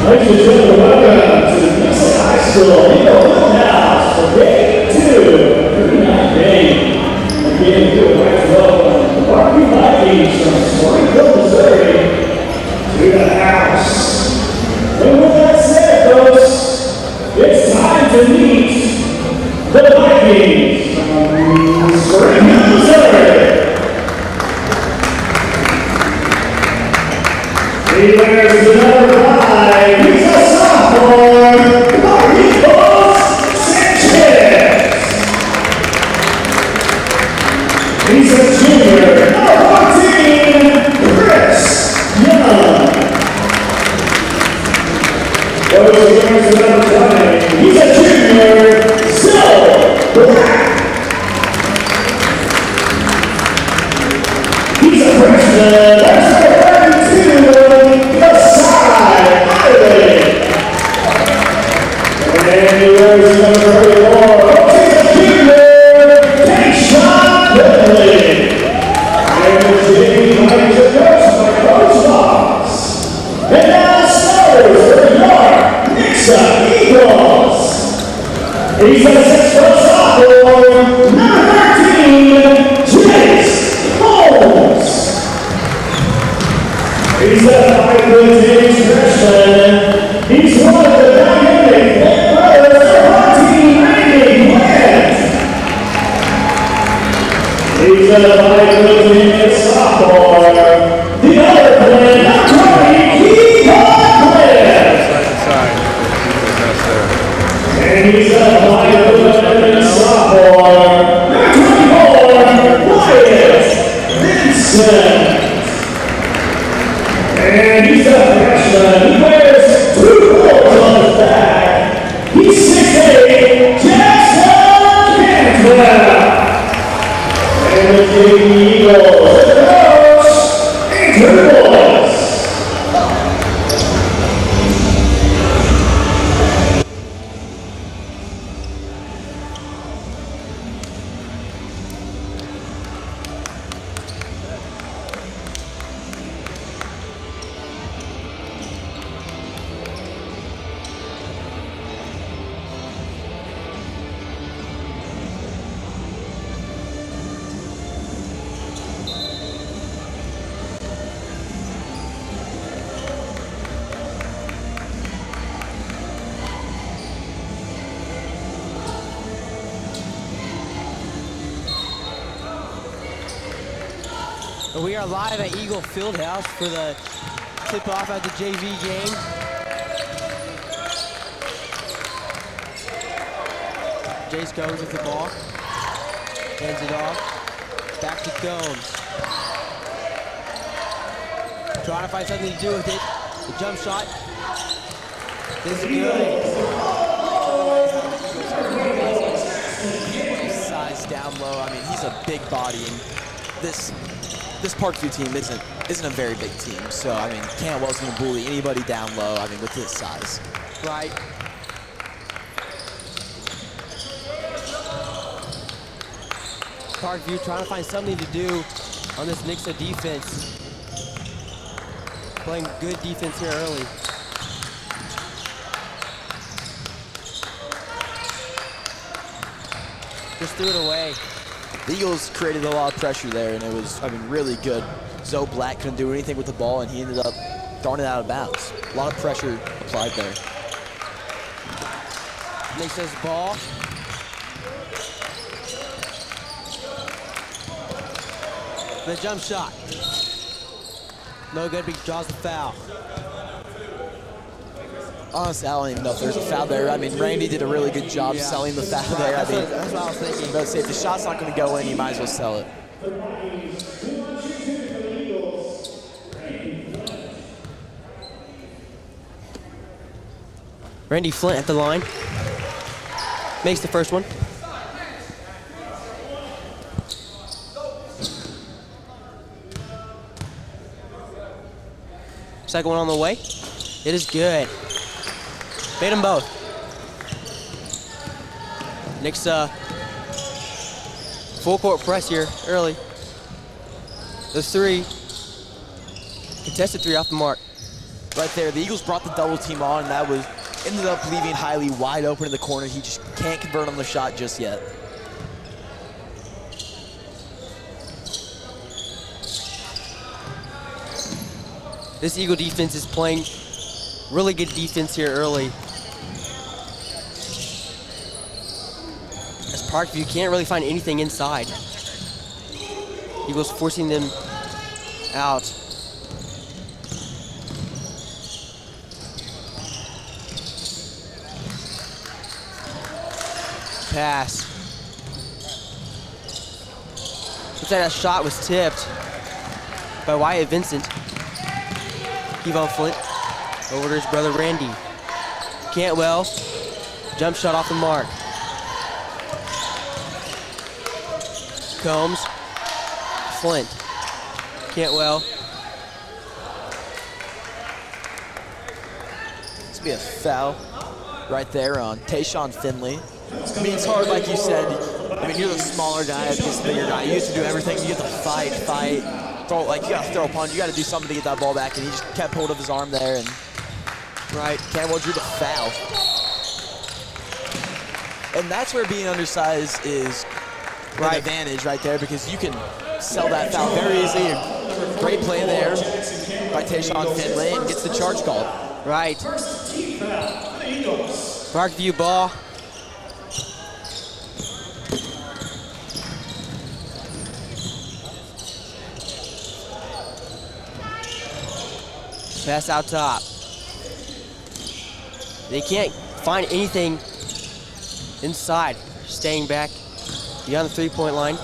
Ladies and gentlemen, welcome to the Nixon High School Eagle Fieldhouse for Game 2 of the 39th game. Again, we would like to welcome the Parkview Vikings from Springfield, Missouri to the house. And with that said, folks, it's time to meet the Vikings from Springfield, Missouri. He wears the number 5. He's a sophomore. Carlos Sanchez. He's a junior. Number 14, Chris Young. He wears the number 20. He's a junior. Still Black. He's a freshman. That's and he wears number 34. He's a junior, Tayshawn Whitley. And the team is coached by Coach Fox. And now starters for the York Nixa Eagles. He's a 6-foot sophomore, number 13, Chase Holmes. He's a 5'10" freshman. He's one of the dynamic brothers of our team, Randy Grant. He's a 5'10" sophomore. The other player, number 20, Keith Parkview. And he's a 5'11" sophomore, number 24, Wyatt Vincent. And he's a freshman. He wears 2 bolts on his back. He's 6'8", Jackson Cantwell. And the King Eagles, the coach, Andrew Boyce. We are live at Eagle Fieldhouse for the tip-off at the JV game. Jace goes with the ball, hands it off, back to Combs. Trying to find something to do with it. The jump shot is good. Size down low. I mean, he's a big body, and this Parkview team isn't a very big team, so I mean, Cantwell's gonna bully anybody down low. I mean, with his size. Right. Parkview trying to find something to do on this Nixa defense. Playing good defense here early. Just threw it away. The Eagles created a lot of pressure there, and it was, I mean, really good. Zoe Black couldn't do anything with the ball, and he ended up throwing it out of bounds. A lot of pressure applied there. Makes his ball. The jump shot. No good, but he draws the foul. Honestly, I don't even know if there's a foul there. I mean, Randy did a really good job selling the foul there. I mean, that's what I was thinking. But if the shot's not going to go in, you might as well sell it. Randy Flint at the line. Makes the first one. Second one on the way. It is good. Made them both. Nixa full court press here early. The 3. Contested 3 off the mark. right there. The Eagles brought the double team on, and that ended up leaving Hiley wide open in the corner. He just can't convert on the shot just yet. This Eagle defense is playing really good defense here early. As Parkview can't really find anything inside. Eagles forcing them out. Pass. Looks like that shot was tipped by Wyatt Vincent. Kevon Flint over to his brother Randy. Cantwell, jump shot off the mark. Combs, Flint, Cantwell. This will be a foul right there on Tayshawn Finley. I mean, it's hard, like you said. I mean, you're the smaller guy against the bigger guy. You have to do everything. You have to fight. Throw, like, you got to throw a punch. You got to do something to get that ball back, and he just kept hold of his arm there. And right, Cantwell drew the foul. And that's where being undersized is an advantage right there, because you can sell that foul very easily. Great play there by Tayshawn Finley, and gets the charge called. Right. Parkview ball. Pass out top. They can't find anything inside. Staying back beyond the three-point line.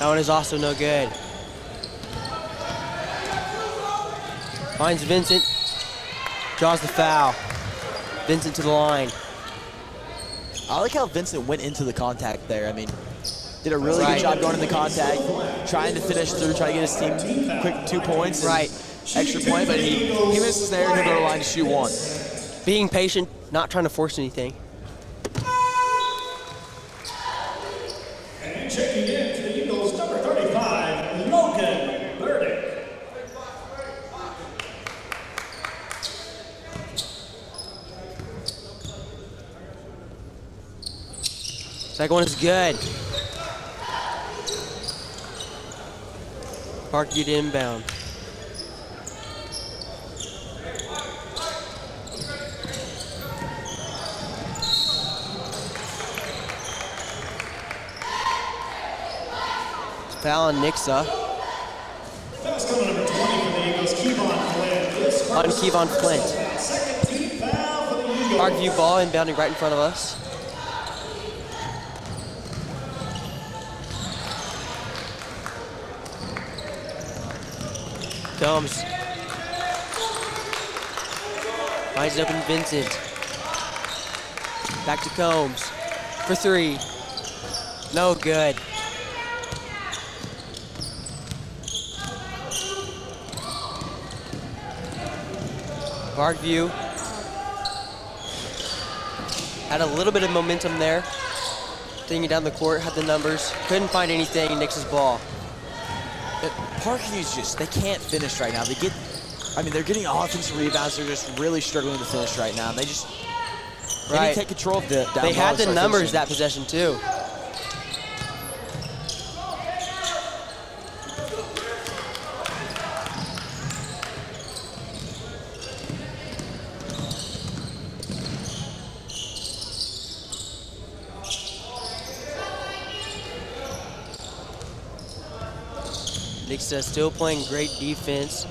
That one is also no good. Finds Vincent. Draws the foul. Vincent to the line. I like how Vincent went into the contact there. I mean, did a really good job going into contact, trying to finish through, trying to get his team quick 2 points. Extra point, but he misses there and he'll go to the line to shoot one. Being patient, not trying to force anything. And checking in to the Eagles, number 35, Logan Burdick. Second one is good. Parkview to inbound. Foul on Nixa. That's coming number 20 for the Eagles, Kevon Flint. On Kevon Flint. Second team foul for the Eagles. Parkview ball inbounding right in front of us. Combs. Finds it open Vincent. Back to Combs. For three. No good. Parkview had a little bit of momentum there. Taking it down the court, had the numbers. Couldn't find anything in Nix's ball. Parkview's just, they can't finish right now. They're getting offensive rebounds. They're just really struggling to finish right now. They need to take control of the down. They had the numbers that possession too. Nixa still playing great defense.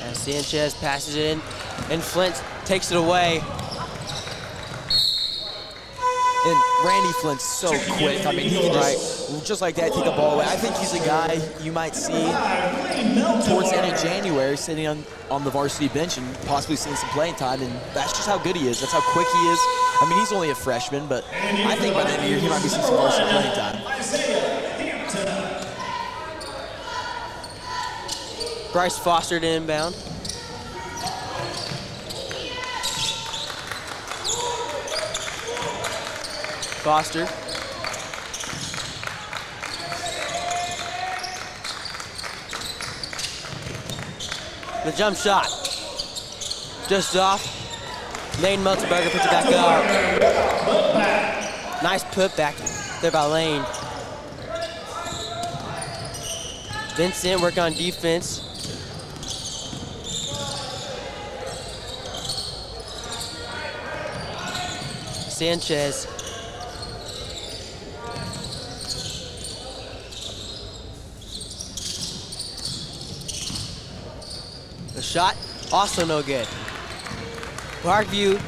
As Sanchez passes it in, and Flint takes it away. And Randy Flint's so quick. I mean, he can just like that take a ball away. I think he's a guy you might see towards the end of January sitting on the varsity bench and possibly seeing some playing time, and that's just how good he is. That's how quick he is. I mean, he's only a freshman, but I think by the end of the year he might be seeing some varsity playing time. Bryce Foster to inbound. Foster. The jump shot. Just off. Lane Meltzberger puts it back up. Nice putback there by Lane. Vincent working on defense. Sanchez. The shot, also no good. Parkview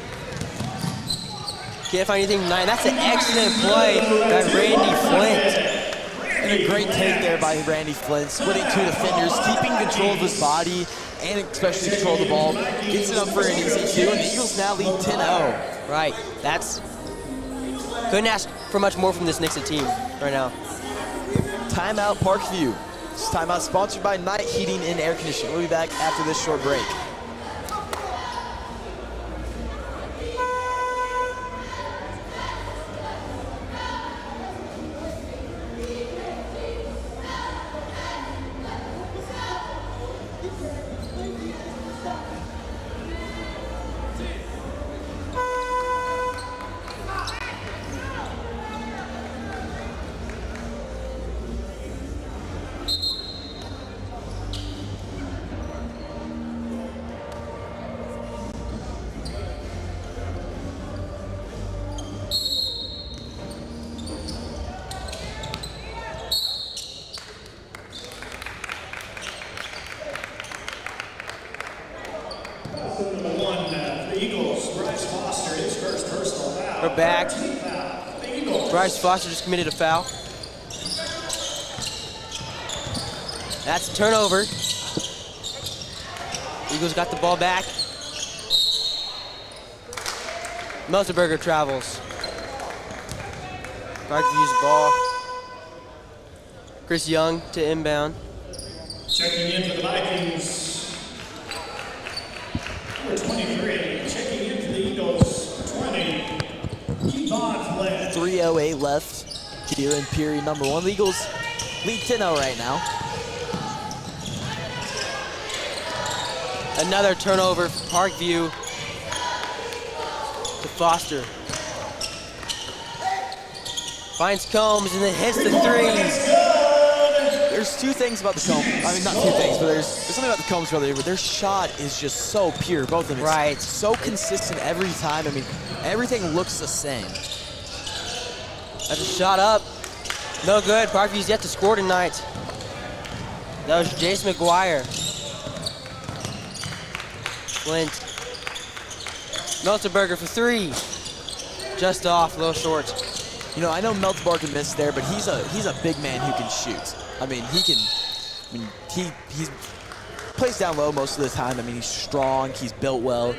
can't find anything tonight. That's an excellent play by Randy Flint. And a great take there by Randy Flint, splitting two defenders, keeping control of his body, and especially control of the ball. Gets it up for an easy two, and the Eagles now lead 10-0. Right, couldn't ask for much more from this Nixa team right now. Timeout Parkview. This timeout sponsored by Night Heating and Air Conditioning. We'll be back after this short break. We're back. Bryce Foster just committed a foul. That's a turnover. Eagles got the ball back. Meltzberger travels. Parkview's ball. Chris Young to inbound. Checking in for the Vikings. Number 23, checking in for the Eagles, 20. 3:08 left here in period number one. The Eagles lead 10-0 right now. Another turnover for Parkview to Foster. Finds Combs and then hits the threes. There's two things about the Combs. I mean, not two things, but there's something about the Combs brother. But their shot is just so pure, both of them. Right. It's so consistent every time. I mean, everything looks the same. That's a shot up. No good. Parkview's yet to score tonight. That was Jace McGuire. Flint. Meltzberger for three. Just off, a little short. You know, I know Meltzberger missed there, but he's a big man who can shoot. I mean, he plays down low most of the time. I mean, he's strong, he's built well,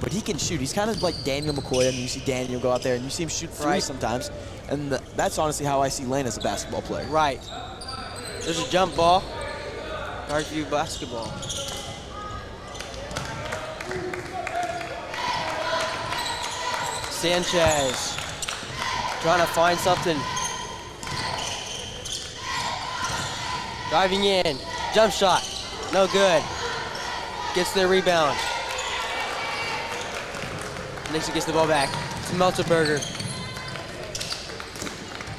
but he can shoot. He's kind of like Daniel McCoy. I mean, you see Daniel go out there and you see him shoot threes sometimes, and that's honestly how I see Lane as a basketball player. Right. There's a jump ball. Parkview basketball. Sanchez trying to find something. Driving in, jump shot, no good. Gets the rebound. Nixa gets the ball back. It's Meltzberger.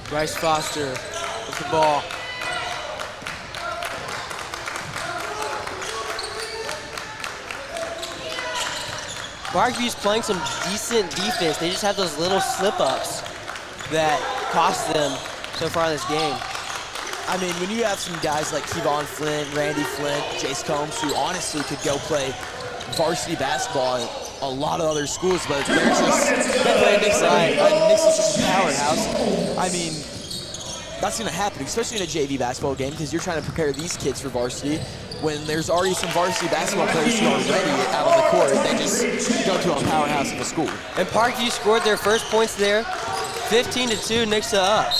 Bryce Foster with the ball. Parkview's playing some decent defense. They just have those little slip-ups that cost them so far in this game. I mean, when you have some guys like Kevon Flint, Randy Flint, Jace Combs, who honestly could go play varsity basketball at a lot of other schools, but they're playing Nixon's just a powerhouse. I mean, that's going to happen, especially in a JV basketball game, because you're trying to prepare these kids for varsity. When there's already some varsity basketball players who are already out on the court, they just go to a powerhouse of a school. And Parkview scored their first points there, 15-2, Nixa up.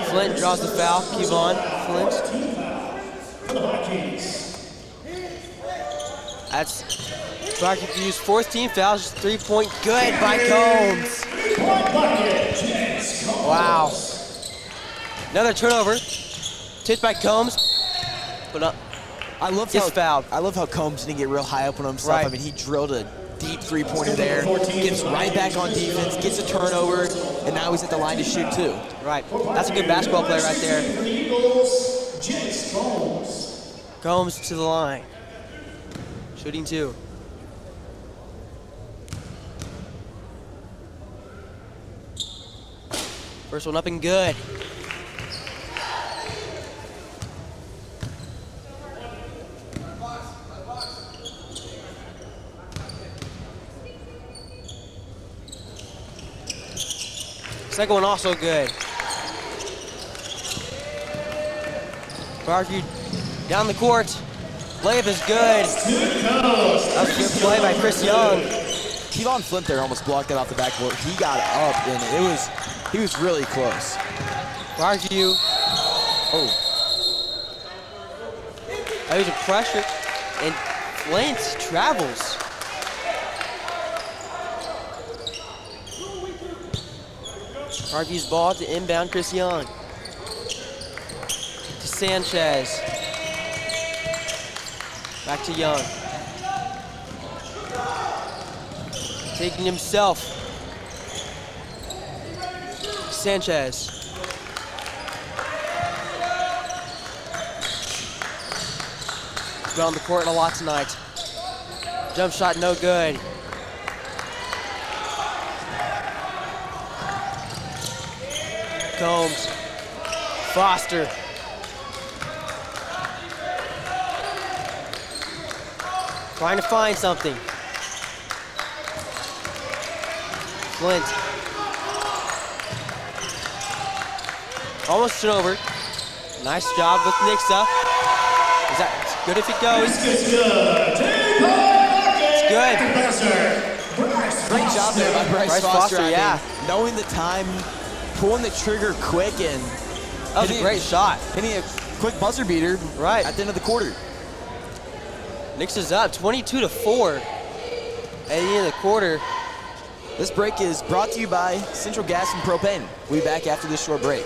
Flint draws the foul. Kevon Flint. That's Parkview's fourth team foul, just 3-point good by Combs. Wow. Another turnover. Tipped by Combs. But up. I love how Combs didn't get real high up on himself. Right. I mean, he drilled a deep three-pointer there, gets right back on defense, gets a turnover, and now he's at the line to shoot too. Right. That's a good basketball player right there. Combs to the line. Shooting 2. First one up and good. Second one also good. Parkview down the court. Layup is good. That was a good play by Chris Young. Kevon Flint there almost blocked it off the backboard. He got up, and he was really close. Parkview. Oh. That was a pressure, and Flint travels. Parkview's ball to inbound Chris Young. To Sanchez. Back to Young. Taking himself. Sanchez. He's been on the court a lot tonight. Jump shot no good. Combs. Foster. Trying to find something. Flint. Almost turnover. Nice job with Nixa. Is that good if it goes? It's good. Great job there by Bryce Foster. I yeah. mean, knowing the time, pulling the trigger quick, and That was a great shot. hitting a quick buzzer beater Right. at the end of the quarter. Knicks is up 22-4 at the end of the quarter. This break is brought to you by Central Gas and Propane. We'll be back after this short break.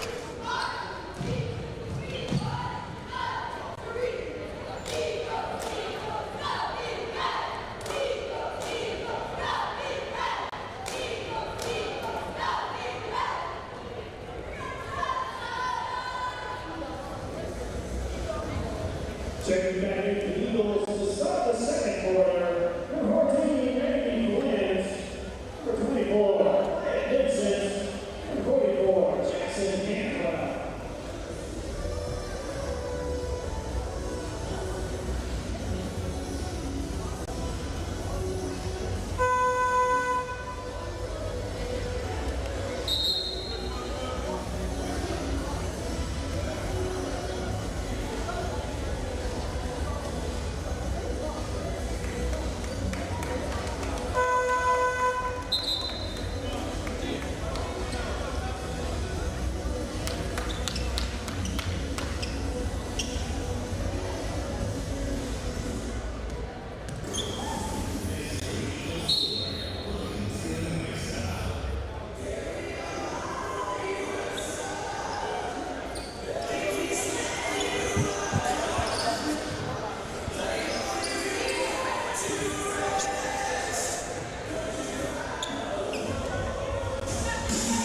Checking back into the Eagles to start the second quarter. Number 14, Randy wins. Number 24, Vincent. Number 44, Jackson Cantwell.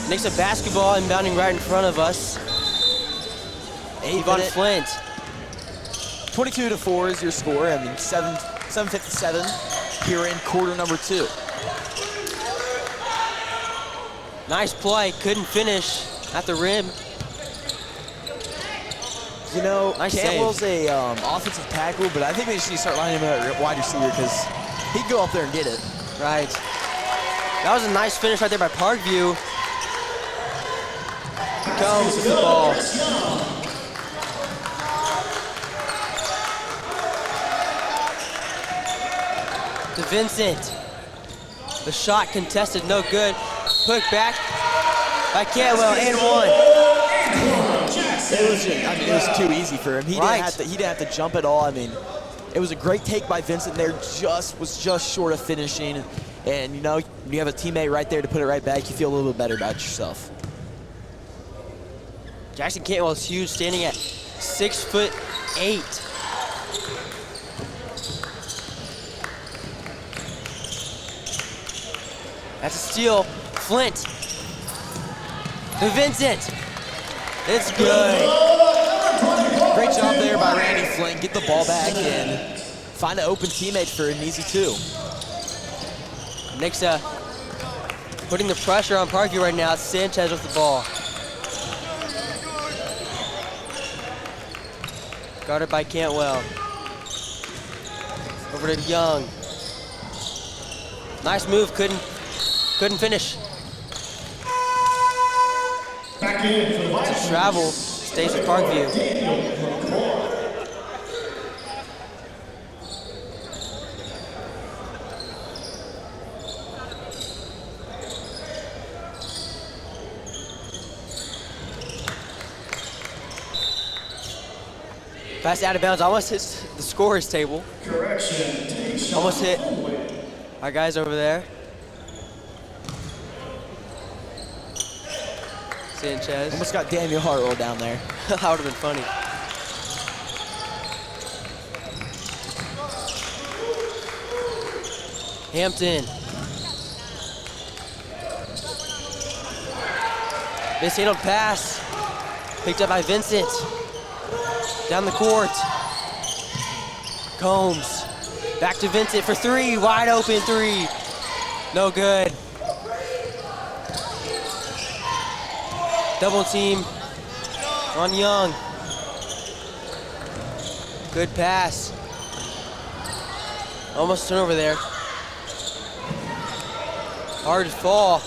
Knicks a basketball inbounding right in front of us. Avon Flint. 22-4 is your score. I mean, 7:57 here in quarter number 2. Nice play, couldn't finish at the rim. You know, Nice Campbell's a offensive tackle, but I think they just need to start lining him up at wide receiver because he'd go up there and get it. Right. That was a nice finish right there by Parkview. Combs with the ball. To Vincent. The shot contested, no good. Put back by Cantwell and one. It was too easy for him. He didn't have to jump at all. I mean, It was a great take by Vincent there, was just short of finishing. And, you know, when you have a teammate right there to put it right back, you feel a little bit better about yourself. Jackson Cantwell is huge, standing at 6'8". That's a steal. Flint. To Vincent. It's good. Great job there by Randy Flint. Get the ball back and find an open teammate for an easy 2. Nixa putting the pressure on Parkview right now. Sanchez with the ball. Guarded by Cantwell. Over to Young. Nice move, couldn't finish. Back in for the Vikings. Travel stays with Parkview. Pass out of bounds, almost hits the scorer's table. Correction. Almost hit our guys over there. Sanchez. Almost got Daniel Hartwell down there. That would have been funny. Hampton. Mishandled pass. Picked up by Vincent. Down the court. Combs. Back to Vincent for 3. Wide open 3. No good. Double team on Young. Good pass. Almost turnover there. Hard fall.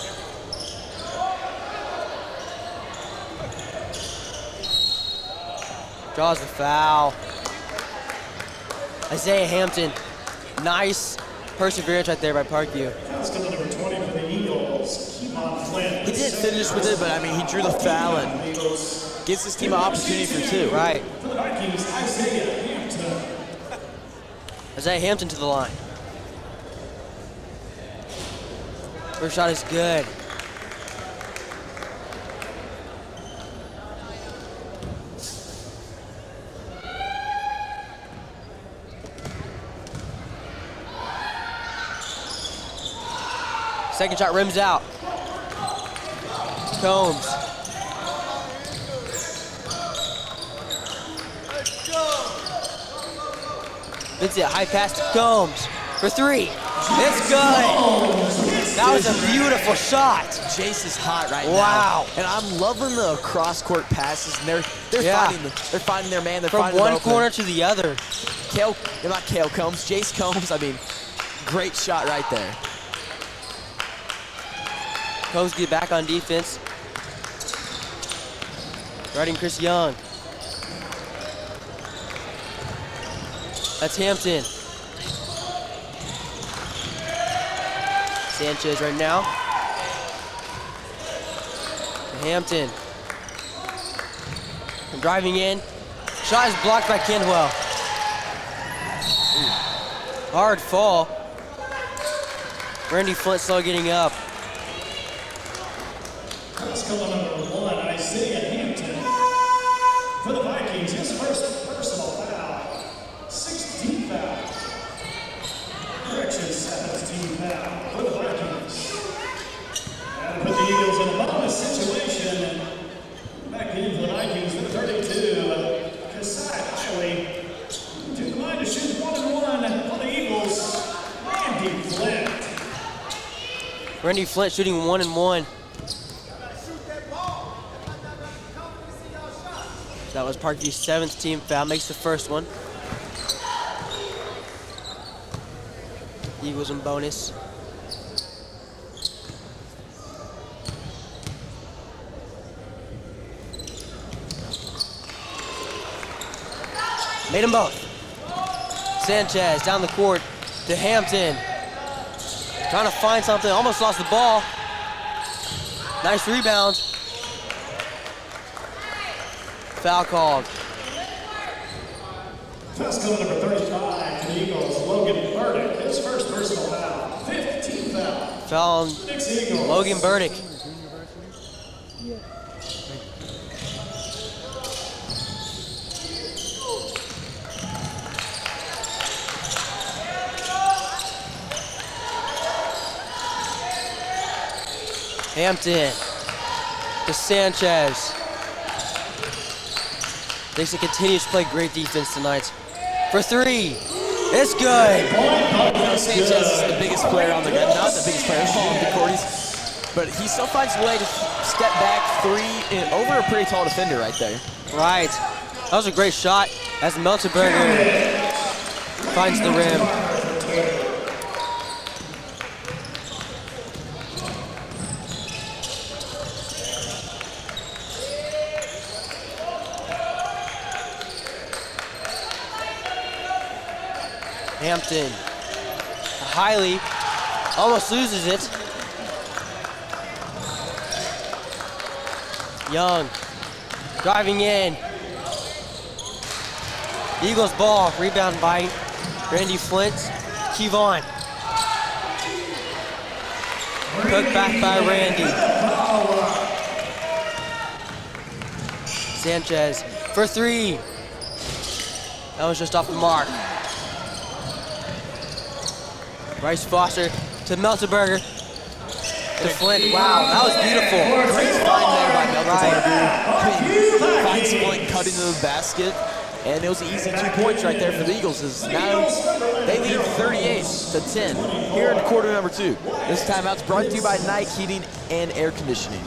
Draws the foul. Isaiah Hampton. Nice perseverance right there by Parkview. That's coming number 20 for the Eagles. He didn't finish with it, but I mean, he drew the foul and gives his team an opportunity for 2. Right. For the Vikings, Isaiah Hampton. Isaiah Hampton to the line. First shot is good. Second shot rims out. Combs. Vincent, high pass to Combs for 3. It's good. That was a beautiful shot. Jace is hot right now. Wow. And I'm loving the cross-court passes. And they're finding their man. They're From finding one it open. corner to the other. Not Kale Combs, Jace Combs. I mean, great shot right there. Combs get back on defense. Guarding Chris Young. That's Hampton. Sanchez right now. Hampton. Driving in. Shot is blocked by Cantwell. Hard fall. Randy Flint slow getting up. That's color number 1, Isaiah Hampton. For the Vikings, his first personal foul. 16th foul. Correction, 17th foul for the Vikings. And put the Eagles in a bonus situation. Back in for the Vikings, the 32. Kasai Hiley took the line to shoot 1-1 for the Eagles. Randy Flint. Randy Flint shooting 1-1. That was Parkview's 7th team foul, makes the first one. Eagles in bonus. Made them both. Sanchez down the court to Hampton. Trying to find something, almost lost the ball. Nice rebound. Foul called. Foul number 35. for the Eagles, Logan Burdick. His first personal foul, 15th foul. Foul on Logan Burdick. Hampton to Sanchez. Dixon continues to play great defense tonight. For three, it's good. Sanchez is the biggest player on the ground, not the biggest player on the court, but he still finds a way to step back three and over a pretty tall defender right there. Right. That was a great shot as Meltenberger finds the rim. Hampton, Hiley almost loses it. Young, driving in. Eagles ball, rebound by Randy Flint. Kevon. Put back by Randy. Sanchez for three. That was just off the mark. Bryce Foster to Meltenberger. To Flint. Wow, that was beautiful. Great find there by Meltenberger. Finds Flint cutting to the basket. And it was an easy 2 points right there for the Eagles. As now they lead 38-10 here in quarter number 2. This timeout's brought to you by Nike Heating and Air Conditioning.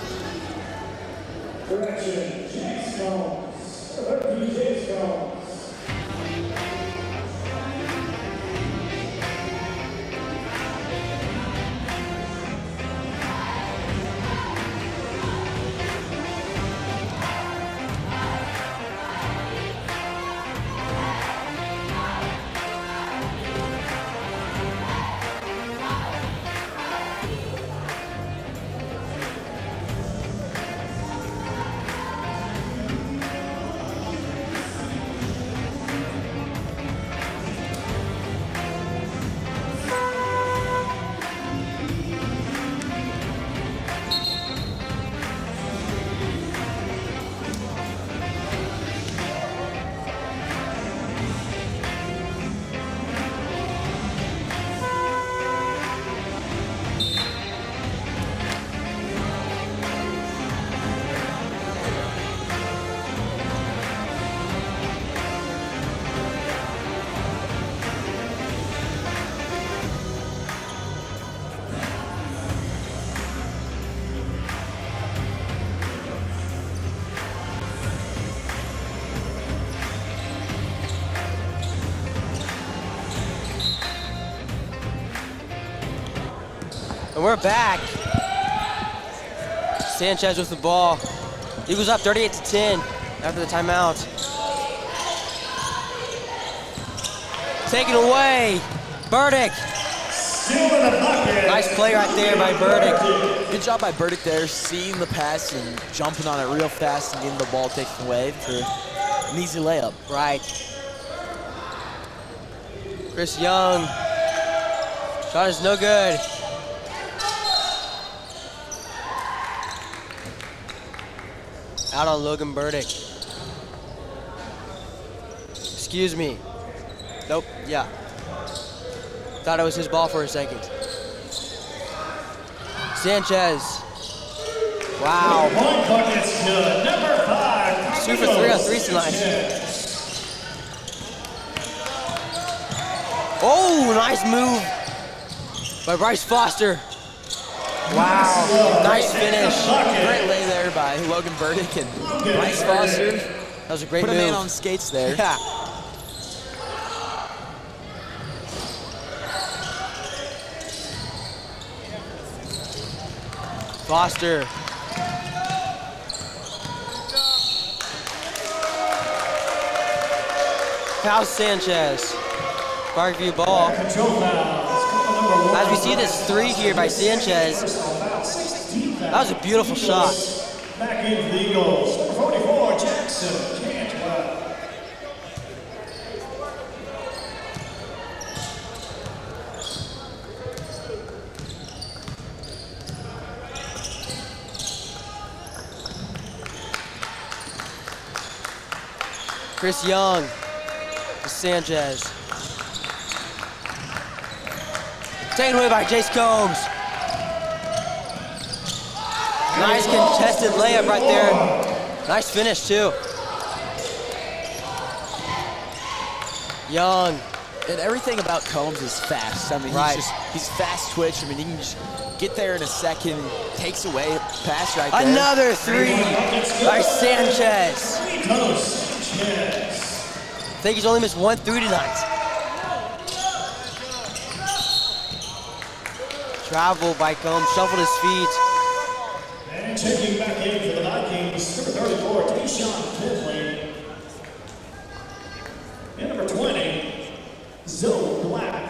And we're back. Sanchez with the ball. Eagles up 38-10 after the timeout. Taken away. Burdick. Nice play right there by Burdick. Good job by Burdick there, seeing the pass and jumping on it real fast and getting the ball taken away for an easy layup. Right. Chris Young. Shot is no good. Out on Logan Burdick. Excuse me. Nope, yeah. Thought it was his ball for a second. Sanchez. Wow. Point buckets to number 5. 2 for 3 on 3 tonight. Oh, nice move by Bryce Foster. Wow, nice finish. Great lay there by Logan Burdick and Bryce Foster. That was a great Put move. a man on skates there. Yeah. Foster. Foul Sanchez. Parkview ball. As we see this 3 here by Sanchez. That was a beautiful shot. Back into the Eagles. 44, Jackson. Chris Young to Sanchez. Taken away by Jace Combs. Nice contested layup right there. Nice finish too. Young. And everything about Combs is fast. I mean, he's fast twitch. I mean, he can just get there in a second, takes away pass right there. Another three by Sanchez. I think he's only missed 1 3 tonight. Travel by Combs, shuffled his feet. And checking back in for the Vikings, number 34, Tayshawn Finley. And number 20, Zoe Black.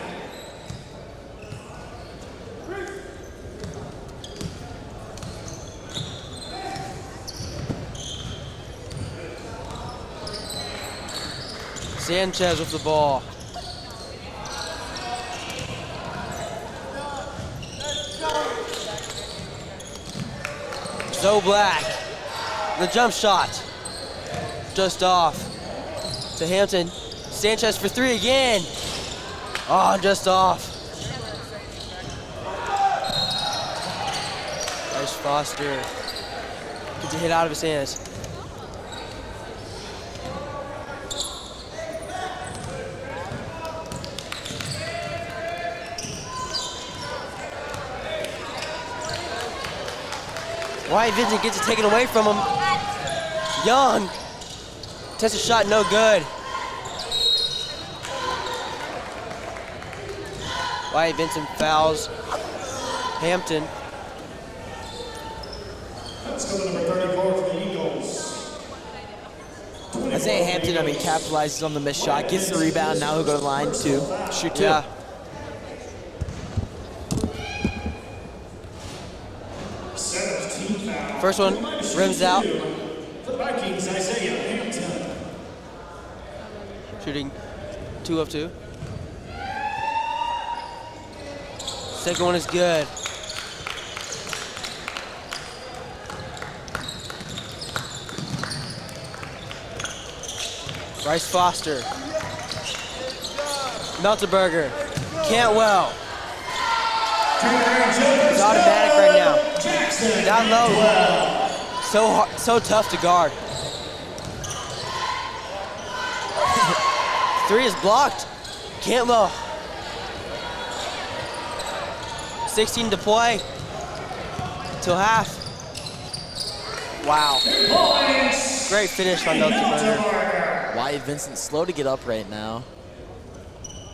Sanchez with the ball. Zoe Black, the jump shot, just off to Hampton. Sanchez for 3 again. Oh, just off. Nice Foster. Gets a hit out of his hands. Wyatt Vincent gets it taken away from him. Young. Tested shot, no good. Wyatt Vincent fouls Hampton. Let's go to number 34 for the Eagles. Isaiah Hampton, I mean, capitalizes on the missed shot, gets the rebound, now he'll go to line 2, shoot 2. Yeah. First one rims out. For the Vikings, Isaiah Hampton. Shooting 2 of 2. Second one is good. Bryce Foster. Meltenberger. Cantwell. It's automatic right now. Down low. So hard, so tough to guard. 3 is blocked. Cantwell. 16 to play. Till half. Wow. Great finish by Meltenberger. Wyatt Vincent slow to get up right now.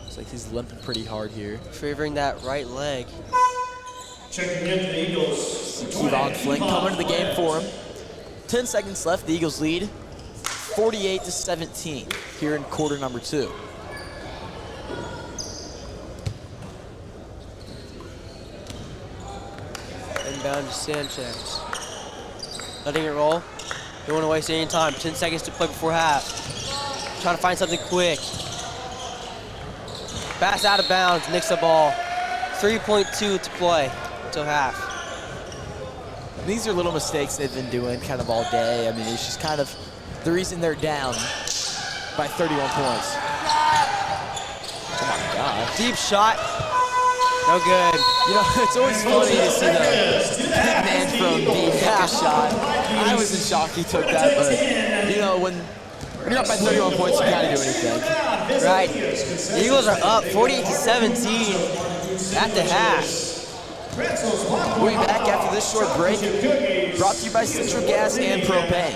Looks like he's limping pretty hard here. Favoring that right leg. Checking in for the Eagles. Kevon Flink coming to the game for him. 10 seconds left, the Eagles lead 48-17 here in quarter number 2. Inbound to Sanchez. Letting it roll. Don't want to waste any time. 10 seconds to play before half. Trying to find something quick. Pass out of bounds, nicks the ball. 3.2 to play until half. These are little mistakes they've been doing kind of all day. I mean, it's just kind of the reason they're down by 31 points. Oh my gosh. Deep shot. No good. You know, it's always funny to see the big man from deep take a shot. I was in shock he took that, but you know, when you're up by 31 points, you gotta do anything. Right. The Eagles are up 48-17 at the half. We'll be back after this short break. Brought to you by Central Gas and Propane.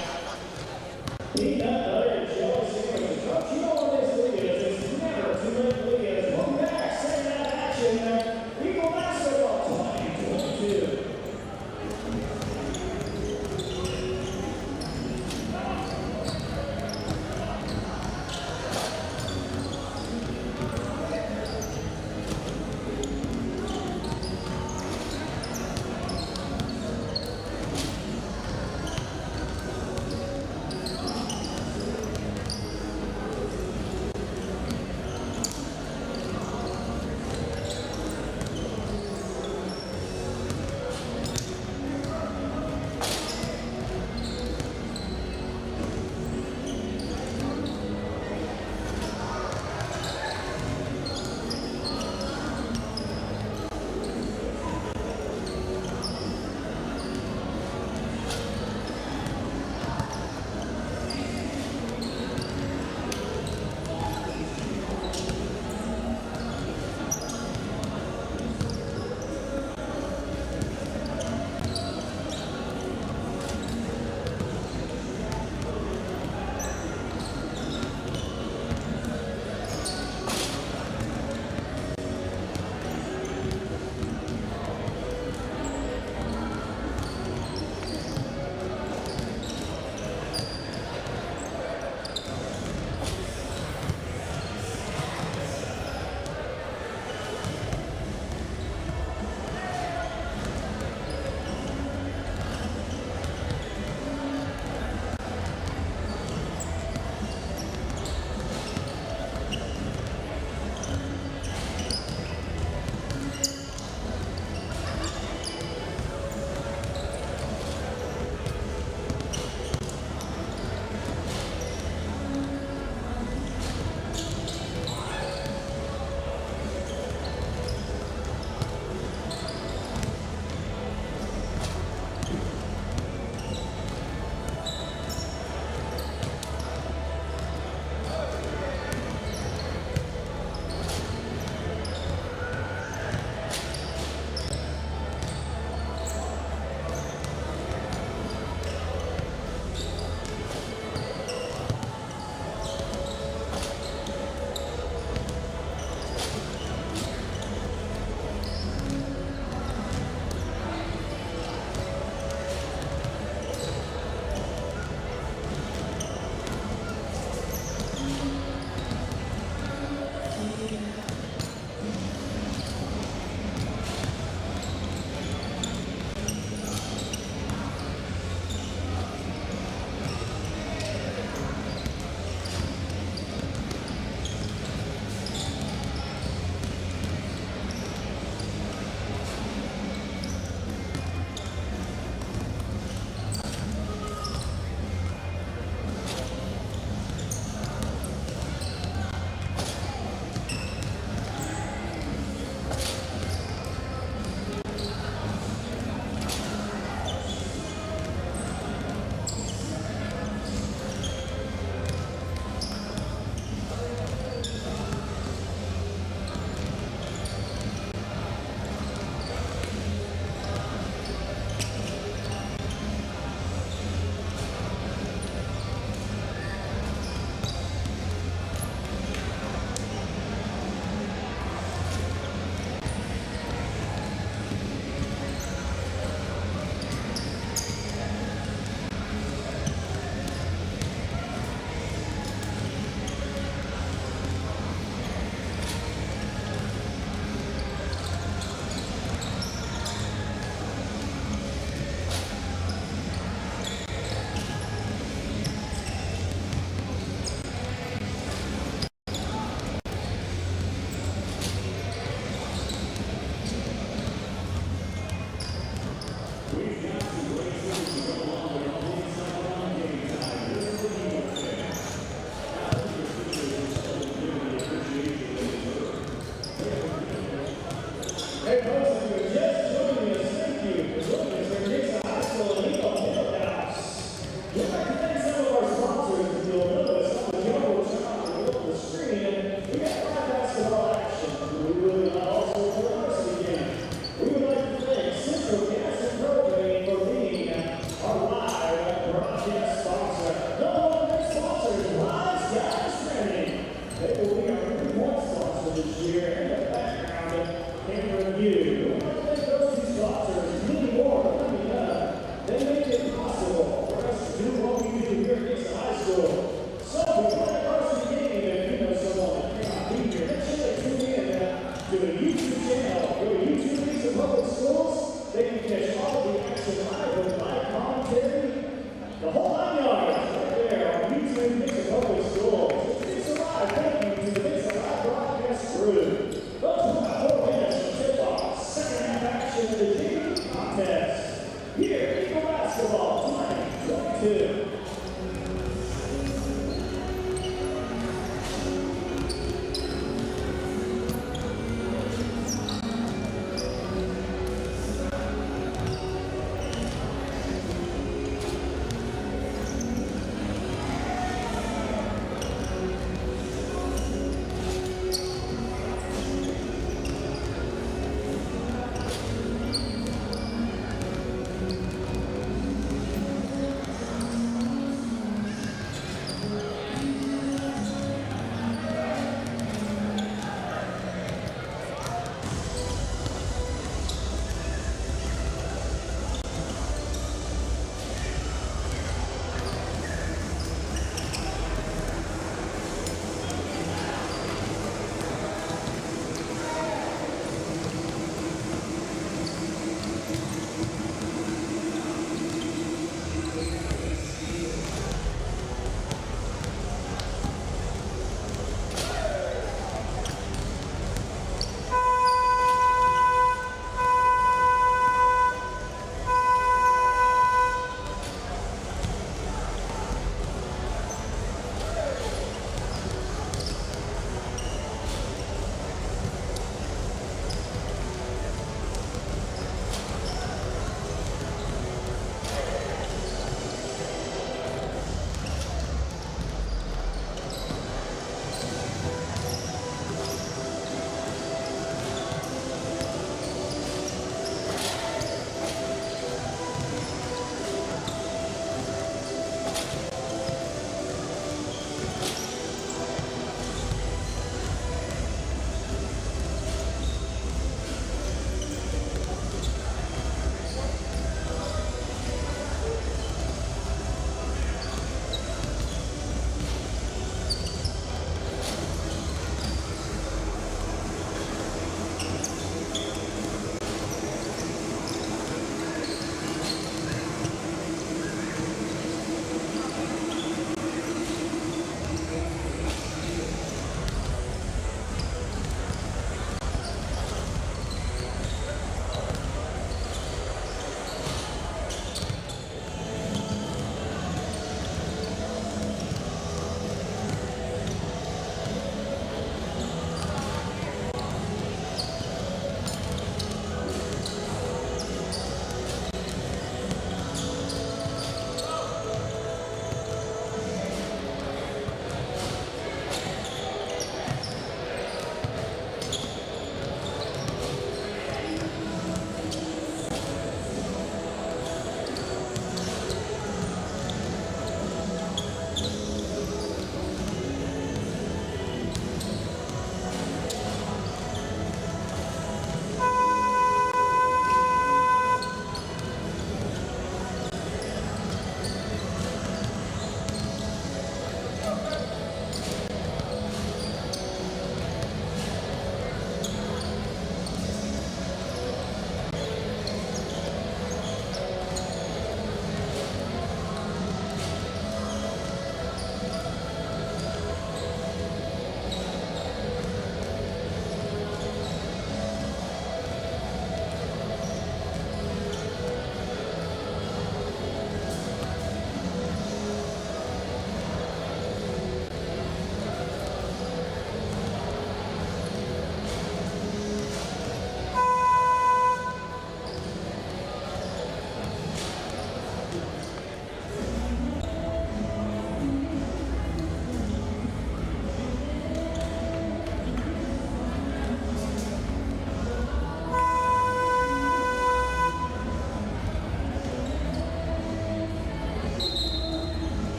Eagle basketball, 2022.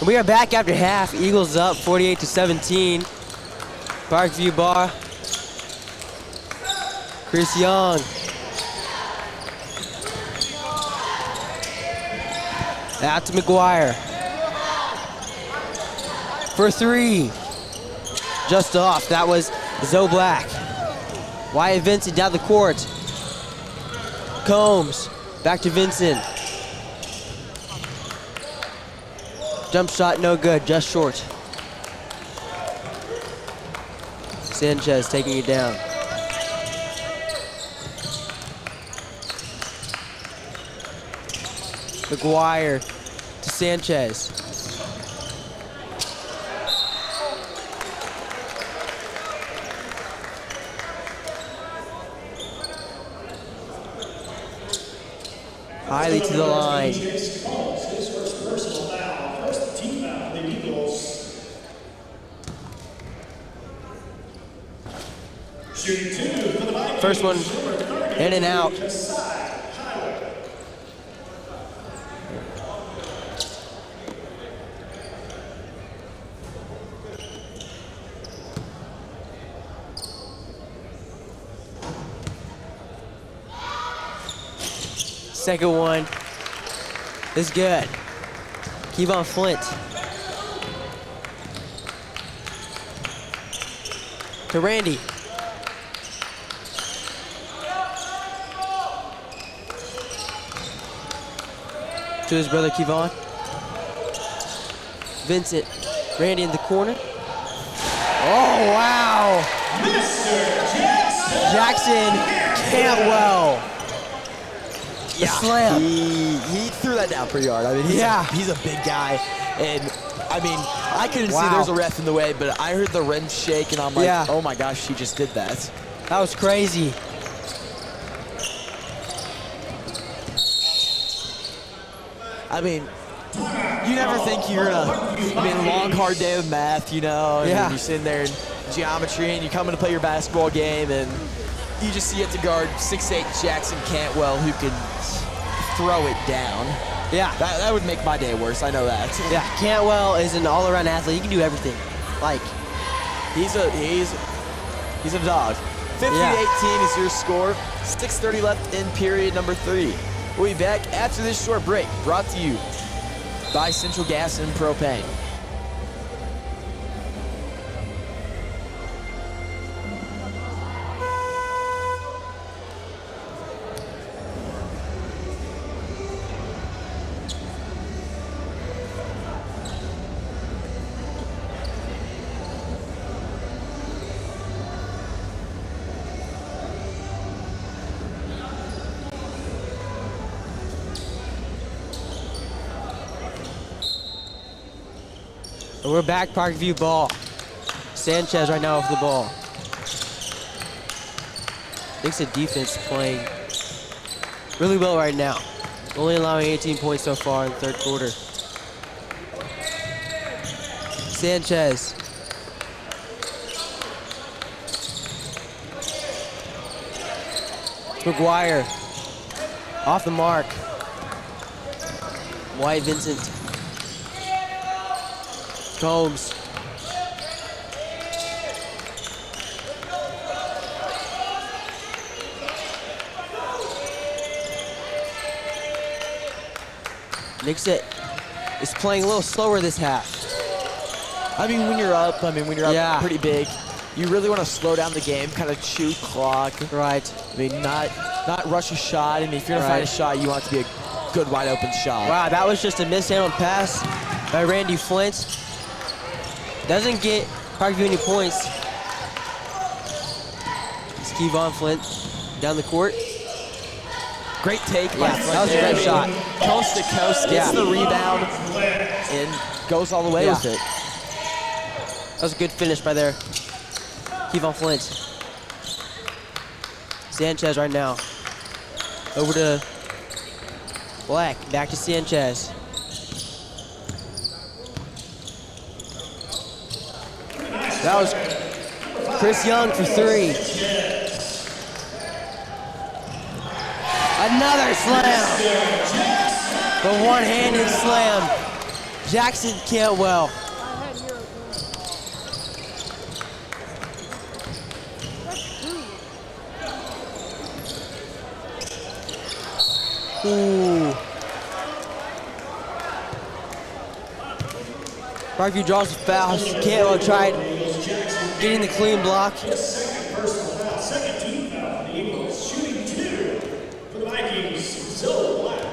We are back after half. Eagles up 48-17. Parkview bar. Chris Young. Out to McGuire. For three. Just off. That was Zoe Black. Wyatt Vincent down the court. Combs. Back to Vincent. Jump shot no good. Just short. Sanchez taking it down. McGuire to Sanchez. Hiley to the line. First one in and out. Second one is good. Kevon Flint. To Randy. To his brother Kevon. Vincent. Randy in the corner. Oh, wow. Jackson Cantwell. Yeah, slam. He threw that down pretty hard. I mean, he's a big guy. And, I mean, I couldn't see there's a ref in the way, but I heard the rim shake, and I'm like, oh, my gosh, he just did that. That was crazy. I mean, you never think you're long, hard day of math, you know, and you're sitting there in geometry, and you come in to play your basketball game, and you just see it to guard 6'8" Jackson Cantwell, who can throw it down. Yeah. That would make my day worse, I know that. Yeah, Cantwell is an all-around athlete. He can do everything. Like, he's a dog. 50-18 is your score. 6:30 left in period number 3. We'll be back after this short break, brought to you by Central Gas and Propane. we're back, Parkview ball. Sanchez right now with the ball. Thinks the defense playing really well right now. Only allowing 18 points so far in the third quarter. Sanchez. McGuire. Off the mark. Wyatt Vincent. Combs. Nixit is playing a little slower this half. I mean, when you're up pretty big, you really want to slow down the game, kind of chew clock. Right. I mean, not rush a shot. I mean, if you're gonna find a shot, you want it to be a good wide open shot. Wow, that was just a mishandled pass by Randy Flint. Doesn't get Parkview any points. It's Kevon Flint down the court. Great take by Flint. That was a great shot. Coast to coast, gets the rebound, and goes all the way with it. That was a good finish by there. Kevon Flint. Sanchez right now. Over to Black, back to Sanchez. That was Chris Young for 3. Another slam. The one-handed slam. Jackson Cantwell. Ooh. Parkview draws the foul. Cantwell tried getting the clean block. Second team foul. The Eagles shooting 2 for the Vikings. So Black.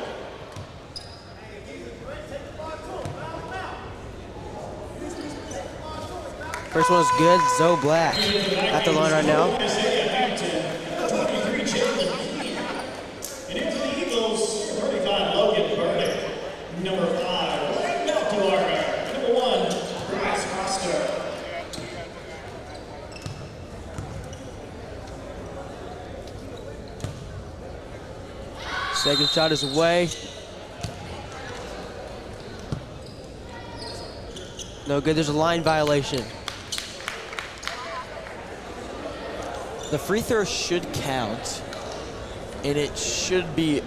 First one's good. Zoe Black at the line right now. And into the Eagles, 35 Logan Burdick. Number 5, Blake Meltwater. Number 1, Bryce Foster. Second shot is away. No good. There's a line violation. The free throw should count, and it should be.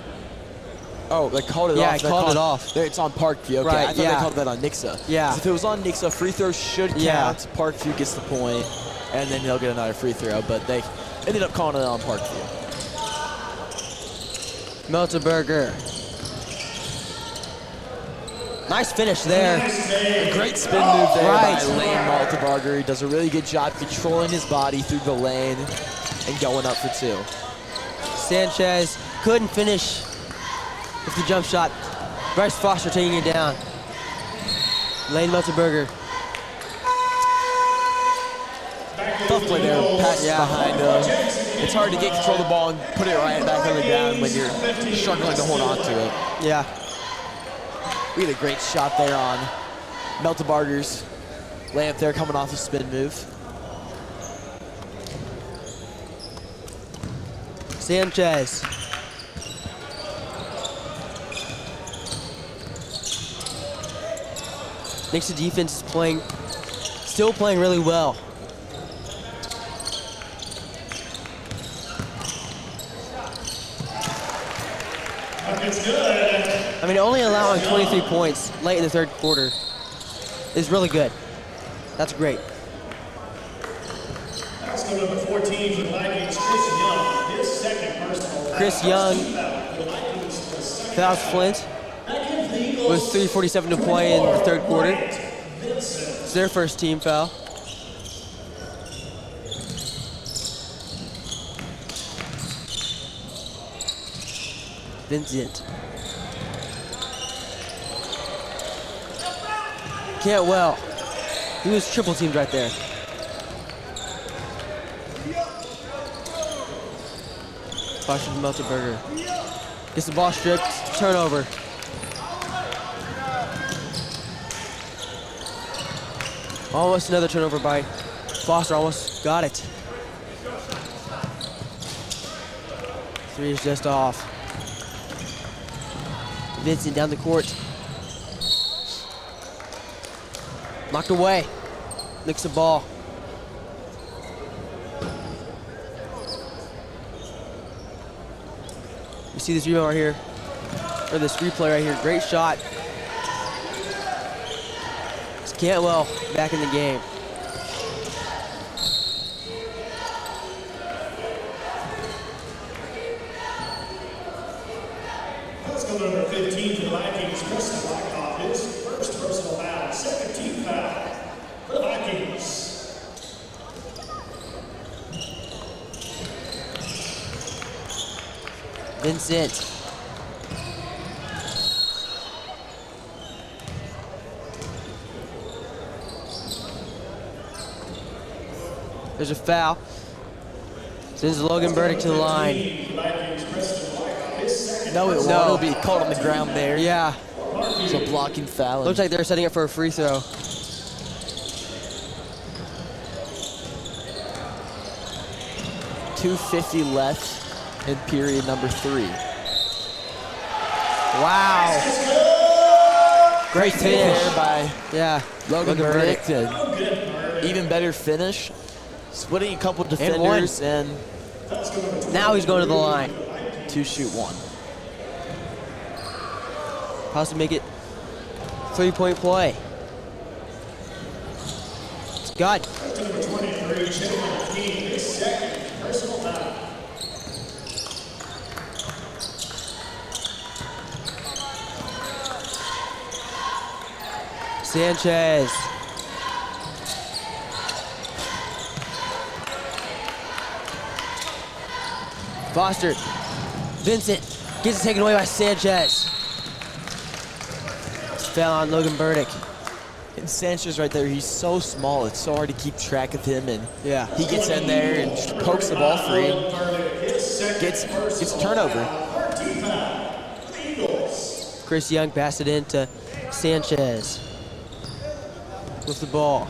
Oh, they called it off. Yeah, I called it off. There, it's on Parkview. Okay, Right, I thought yeah. they called that on Nixa. Yeah. 'Cause if it was on Nixa, free throw should count. Yeah. Parkview gets the point, and then he'll get another free throw. But they ended up calling it on Parkview. Meltenberger. Nice finish there. A great spin move there Right. by Lane Maltebarger. He does a really good job controlling his body through the lane and going up for 2. Sanchez couldn't finish with the jump shot. Bryce Foster taking it down. Lane Meltenberger. Tough play there, passes Yeah. behind him. It's hard to get control of the ball and put it right back on the ground when you're struggling to hold on to it. Yeah. We had a great shot there on Meltebarger's layup there coming off the spin move. Sanchez. Nixa defense is still playing really well. It's good. I mean, only allowing 23 points late in the third quarter is really good. That's great. Let's go to number 14 for the Vikings, Chris Young. His second personal foul. Chris Young For the Vikings, the second fouls Flint That gives the Eagles with 3:47 to play in the third quarter. It's their first team foul. Vincent. Cantwell. He was triple teamed right there. Foster to Meltenberger. Gets the ball stripped. Turnover. Almost another turnover by Foster. Almost got it. 3 is just off. Vincent down the court. Knocked away. Nicks the ball. You see this rebound right here, or this replay right here. Great shot. It's Cantwell back in the game. Let's go to number 15 for the Vikings, Chris Blackoff. His first personal foul, second team foul for the Vikings. Vincent. There's a foul. Sends Logan Burdick to the line. No, it won't. No. It'll be called on the ground there. Yeah. It's a blocking foul. Looks like they're setting up for a free throw. .250 left in period number 3. Wow. Great Take finish. there by Yeah. Logan Burdick. Even better finish. Splitting a couple defenders and Now he's going to the line. 2 shoot 1. Possibly make it 3-point play. It's good. Number 23, Chip McKee, his second personal foul. Sanchez. Foster. Vincent gets it taken away by Sanchez. Fell on Logan Burdick. And Sanchez right there, he's so small, it's so hard to keep track of him, and Yeah. he gets in there and just pokes the ball free and gets a turnover. Chris Young passed it in to Sanchez with the ball.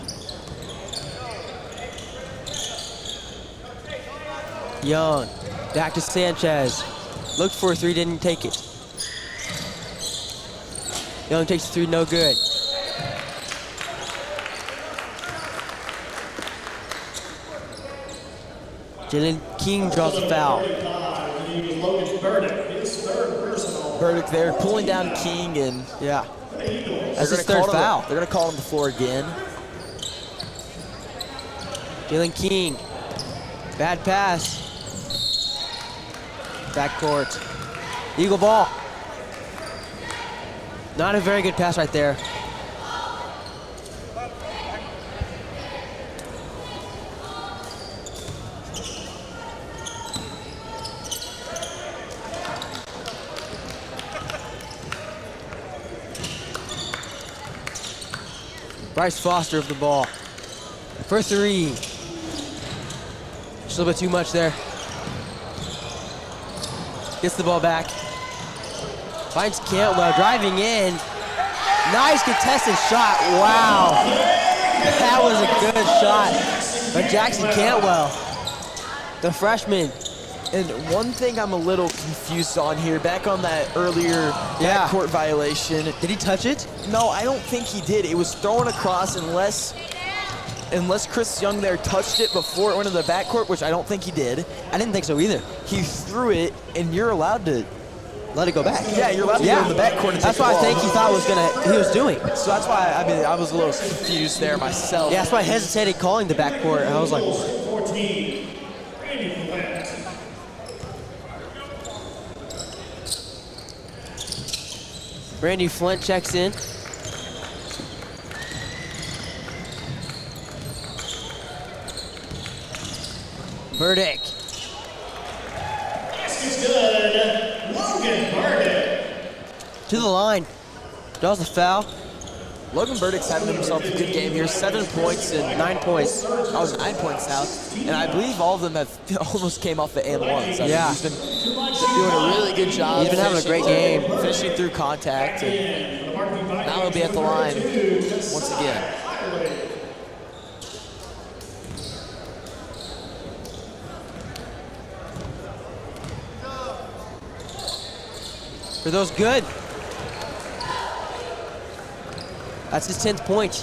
Young, back to Sanchez. Looked for a three, didn't take it. Young takes the three, no good. Jalen King draws a foul. Burdick there pulling down King, and Yeah. That's they're his gonna third call foul. They're going to call him the floor again. Jalen King. Bad pass. Backcourt. Eagle ball. Not a very good pass right there. Bryce Foster with the ball. For three. Just a little bit too much there. Gets the ball back. Finds Cantwell driving in. Nice contested shot. Wow. That was a good shot by Jackson Cantwell, the freshman. And one thing I'm a little confused on here, back on that earlier Yeah. backcourt violation. Did he touch it? No, I don't think he did. It was thrown across unless Chris Young there touched it before it went into the backcourt, which I don't think he did. I didn't think so either. He threw it, and you're allowed to. Let it go back. Yeah, you're allowed to go in the backcourt and That's take the what I ball. think he thought he was doing. So that's why I was a little confused there myself. Yeah, that's why I hesitated calling the backcourt. I was like, Randy Flint checks in. Burdick. To the line. Draws the foul. Logan Burdick's having himself a good game here. 7 points and 9 points. I was 9 points now, and I believe all of them have almost came off the and ones. Yeah. He's been doing a really good job. He's been having a great game. Finishing through contact, and now he'll be at the line once again. For those good. That's his 10th point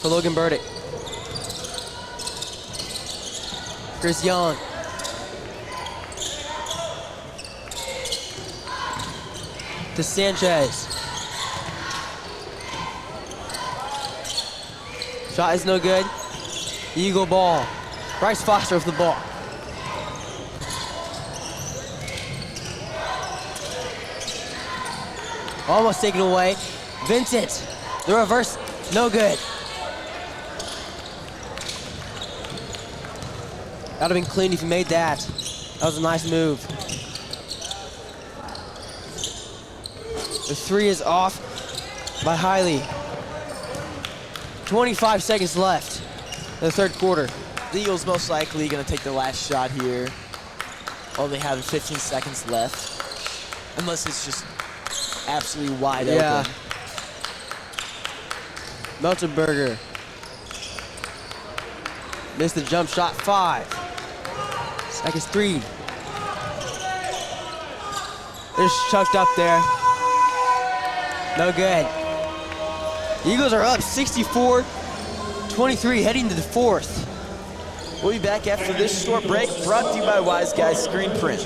for Logan Burdick. Chris Young. To Sanchez. Shot is no good. Eagle ball. Bryce Foster with the ball. Almost taken away. Vincent, the reverse, no good. That would have been clean if you made that. That was a nice move. The three is off by Hiley. 25 seconds left in the third quarter. The Eagles most likely going to take the last shot here. Only having 15 seconds left. Unless it's just absolutely wide open. Meltenberger. Missed the jump shot. 5 seconds. 3. They're just chucked up there. No good. The Eagles are up 64-23 heading to the fourth. We'll be back after this short break, brought to you by Wise Guys Screen Print.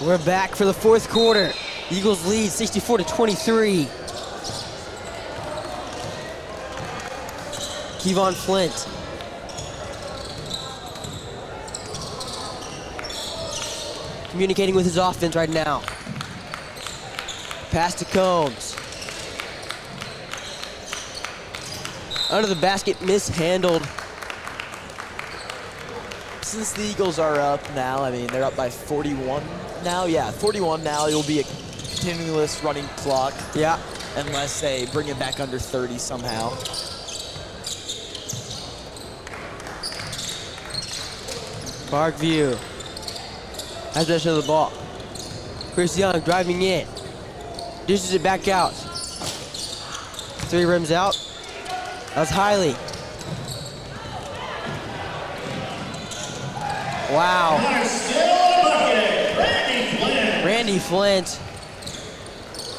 We're back for the fourth quarter. Eagles lead 64-23. Kevon Flint. Communicating with his offense right now. Pass to Combs. Under the basket, mishandled. Since the Eagles are up now, I mean, they're up by 41 now. Yeah, 41 now. It will be a continuous running clock. Yeah. Unless they bring it back under 30 somehow. Parkview has possession of the ball. Chris Young driving in. Dishes it back out. 3 rims out. That's Hiley. Wow. Randy Flint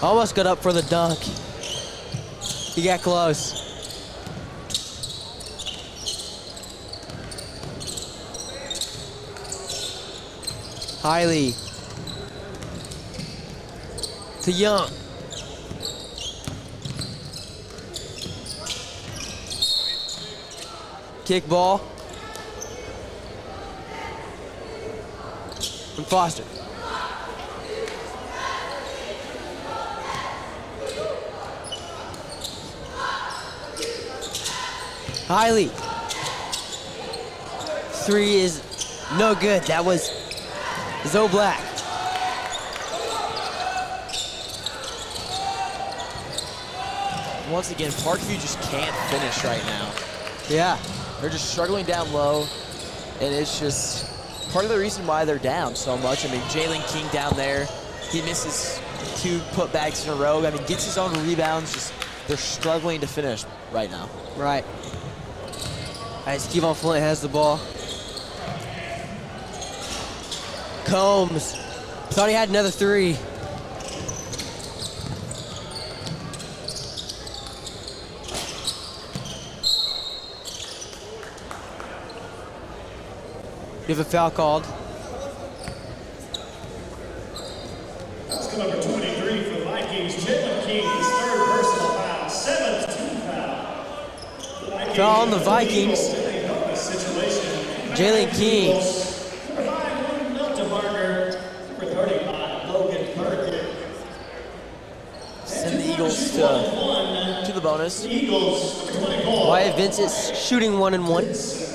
almost got up for the dunk. He got close. Hiley to Young. Kick ball from Foster. Hiley. 3 is no good. That was Zoe Black. Once again, Parkview just can't finish right now. Yeah. They're just struggling down low, and it's just part of the reason why they're down so much. I mean, Jalen King down there, he misses 2 putbacks in a row. I mean, gets his own rebounds. Just they're struggling to finish right now. Right. As Kevon Flint has the ball. Combs. Thought he had another 3. You have a foul called. That's number 23 for the Vikings. Jalen King, his 3rd personal foul, 7th team foul. Foul on the Vikings. Jalen King. Number 5, Miltenberger. Number 35, Logan Perkins. Send the Eagles to the bonus. Eagles, 24. Wyatt Vincent's shooting 1-1.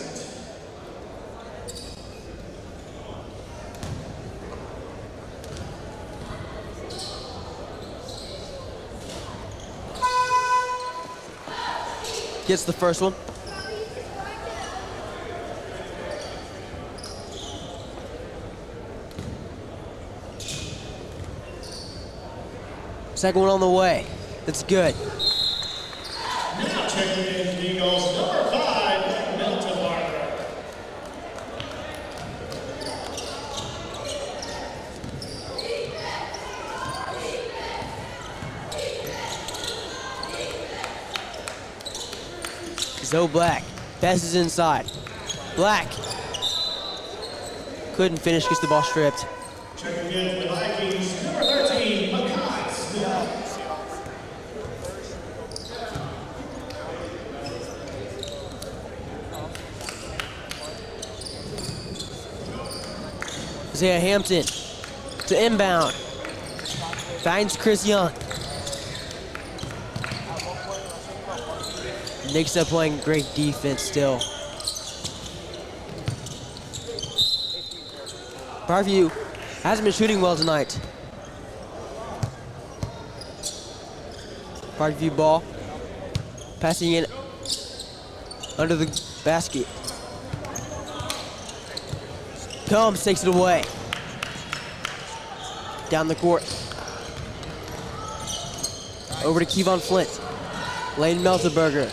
Gets the first one. Second one on the way. That's good. Now checking in the Eagles, number 5, Miltenberger. Zoe Black passes inside. Black couldn't finish, gets the ball stripped. Checking in for the Vikings, number 13, Makai Smith. Isaiah Hampton to inbound. Finds Chris Young. Knicks are playing great defense still. Parkview hasn't been shooting well tonight. Parkview ball. Passing in under the basket. Combs takes it away. Down the court. Over to Kevon Flint. Lane Miltenberger.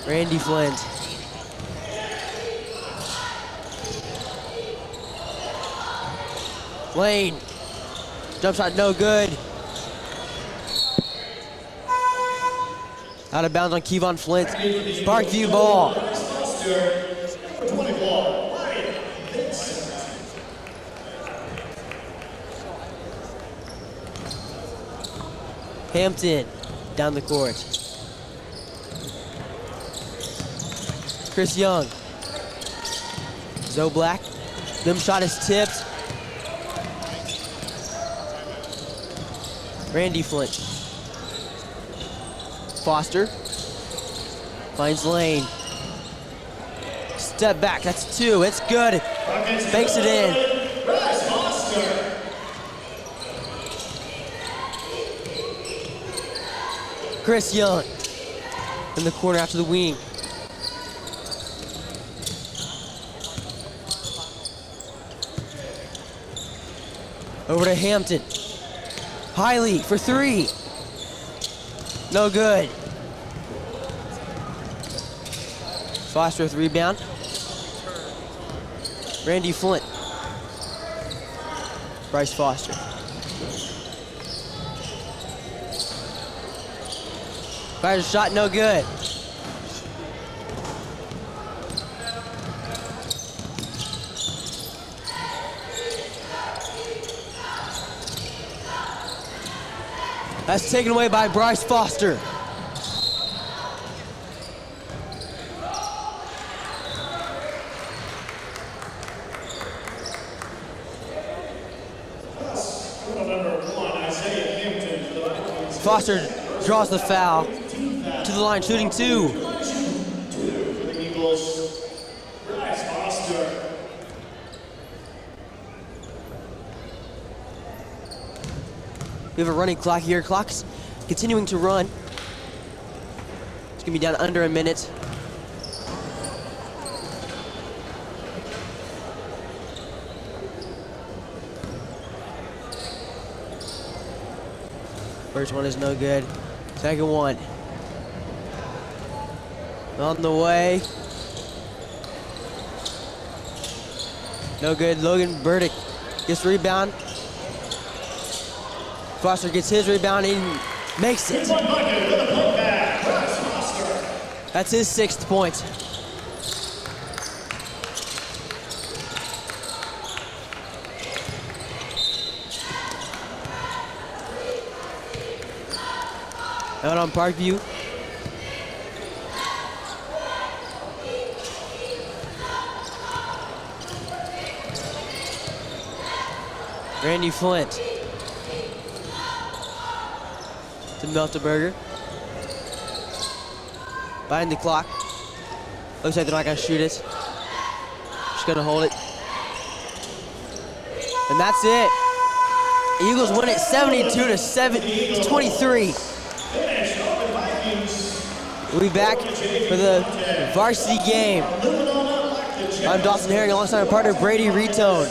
Randy Flint. Lane. Jump shot no good. Out of bounds on Kevon Flint. Parkview ball. Hampton down the court. Chris Young. Zoe Black. Rim shot is tipped. Randy Flint. Foster. Finds lane. Step back, that's two, it's good. Banks it in. Chris Young in the corner after the wing. Over to Hampton. Hiley for three. No good. Foster with rebound. Randy Flint. Bryce Foster. Fires a shot, no good. That's taken away by Bryce Foster. Foster draws the foul. To the line, shooting two. For the Eagles, Bryce Foster. We have a running clock here. Clock's continuing to run. It's gonna be down under a minute. First one is no good. Second one. On the way. No good. Logan Burdick gets rebound. Foster gets his rebound and makes it. That's his sixth point. Out on Parkview. Randy Flint to Meltenberger. Behind the clock. Looks like they're not gonna shoot it. Just gonna hold it. And that's it. Eagles win it 72-23. We'll be back for the varsity game. I'm Dawson Herring alongside our partner Brady Retone.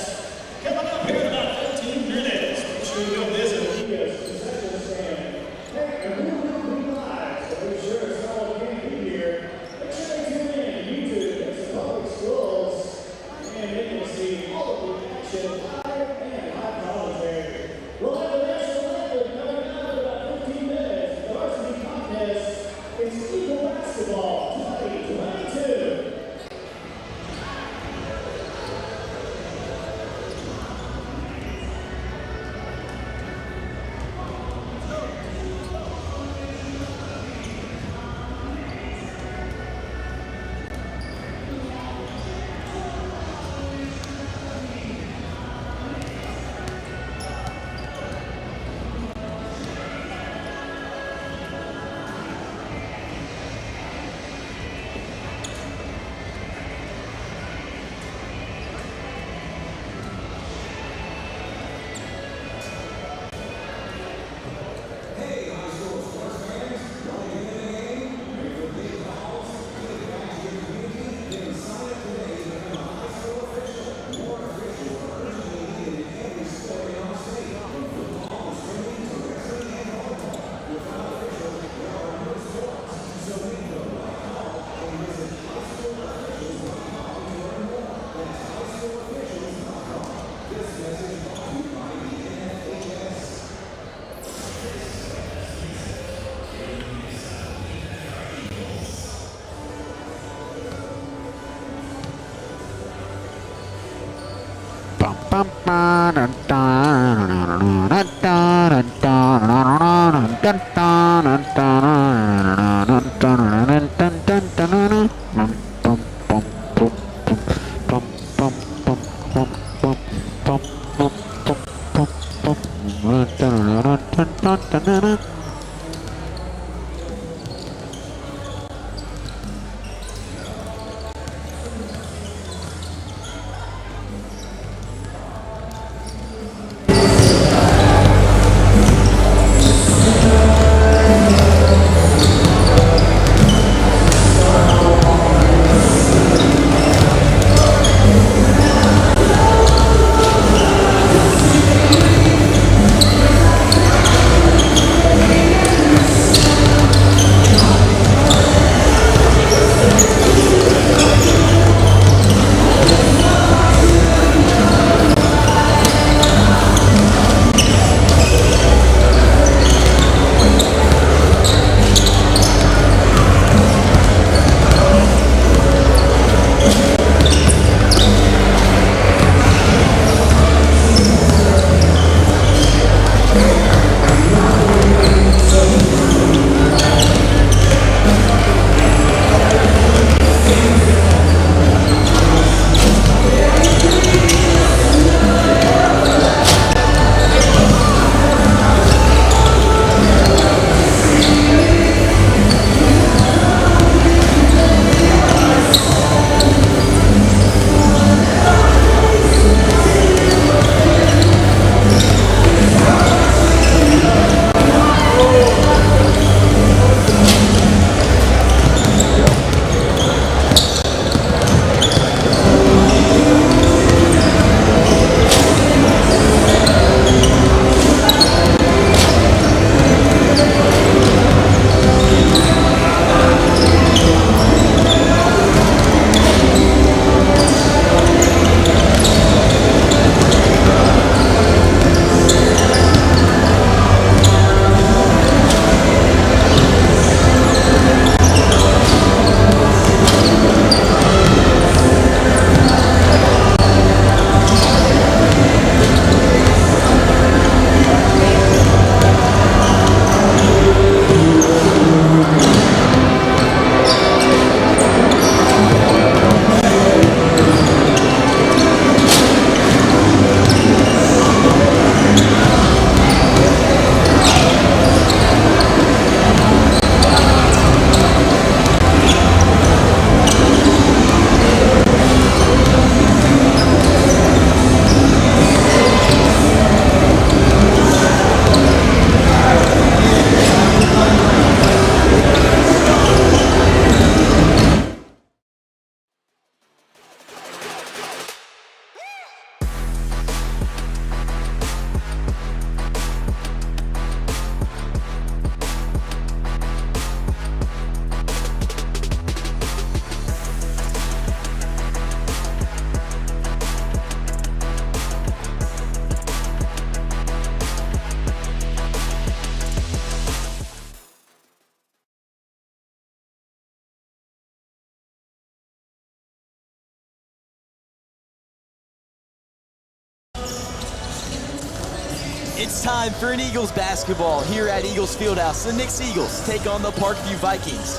It's time for an Eagles basketball here at Eagles Fieldhouse. The Knicks Eagles take on the Parkview Vikings.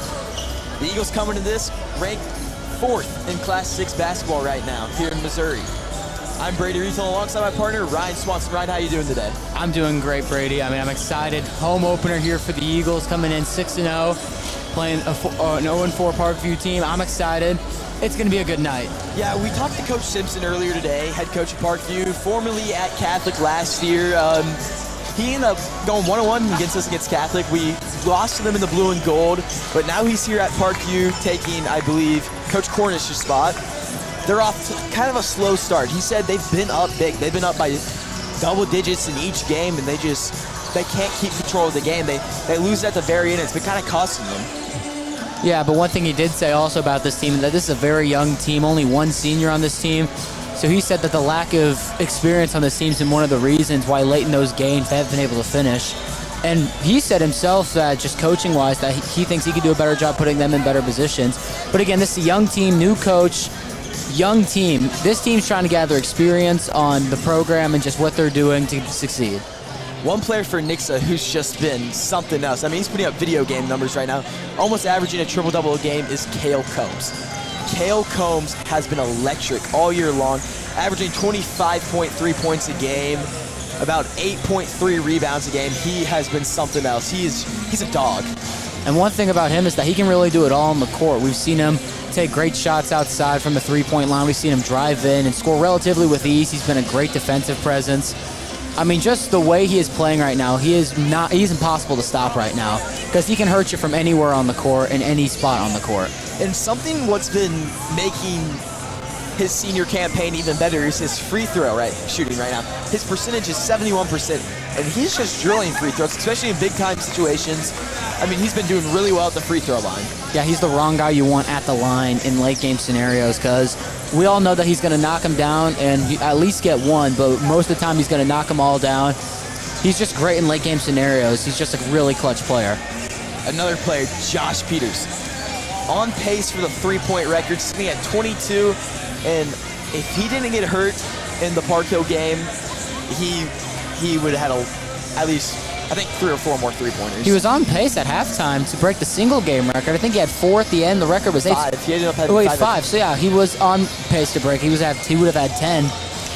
The Eagles coming to this ranked 4th in Class 6 basketball right now here in Missouri. I'm Brady Rethel alongside my partner Ryan Swanson. Ryan, how you doing today? I'm doing great, Brady. I mean, I'm excited. Home opener here for the Eagles, coming in 6-0, playing an 0-4 Parkview team. I'm excited. It's going to be a good night. Yeah, we talked to Coach Simpson earlier today, head coach of Parkview, formerly at Catholic last year. He ended up going 1-1 against Catholic. We lost to them in the blue and gold, but now he's here at Parkview taking, I believe, Coach Cornish's spot. They're off to kind of a slow start. He said they've been up big. They've been up by double digits in each game, and they can't keep control of the game. They lose at the very end. It's been kind of costing them. Yeah, but one thing he did say also about this team, that this is a very young team, only one senior on this team. So he said that the lack of experience on this team has been one of the reasons why late in those games they haven't been able to finish. And he said himself that just coaching-wise that he thinks he could do a better job putting them in better positions. But again, this is a young team, new coach, young team. This team's trying to gather experience on the program and just what they're doing to succeed. One player for Nixa who's just been something else. I mean, he's putting up video game numbers right now. Almost averaging a triple-double a game is Cale Combs. Cale Combs has been electric all year long, averaging 25.3 points a game, about 8.3 rebounds a game. He has been something else. He's a dog. And one thing about him is that he can really do it all on the court. We've seen him take great shots outside from the three-point line. We've seen him drive in and score relatively with ease. He's been a great defensive presence. I mean, just the way he is playing right now, he's impossible to stop right now because he can hurt you from anywhere on the court and any spot on the court. And something what's been making his senior campaign even better is his free throw shooting right now. His percentage is 71%, and he's just drilling free throws, especially in big-time situations. I mean, he's been doing really well at the free throw line. Yeah, he's the wrong guy you want at the line in late-game scenarios because we all know that he's going to knock him down and at least get one, but most of the time he's going to knock them all down. He's just great in late-game scenarios. He's just a really clutch player. Another player, Josh Peters, on pace for the three-point record, sitting at 22, and if he didn't get hurt in the Parkview game, he would have had at least, I think, 3 or 4 more three-pointers. He was on pace at halftime to break the single-game record. I think he had 4 at the end. The record was 8. 5. He ended up having 5. So, yeah, he was on pace to break. He would have had 10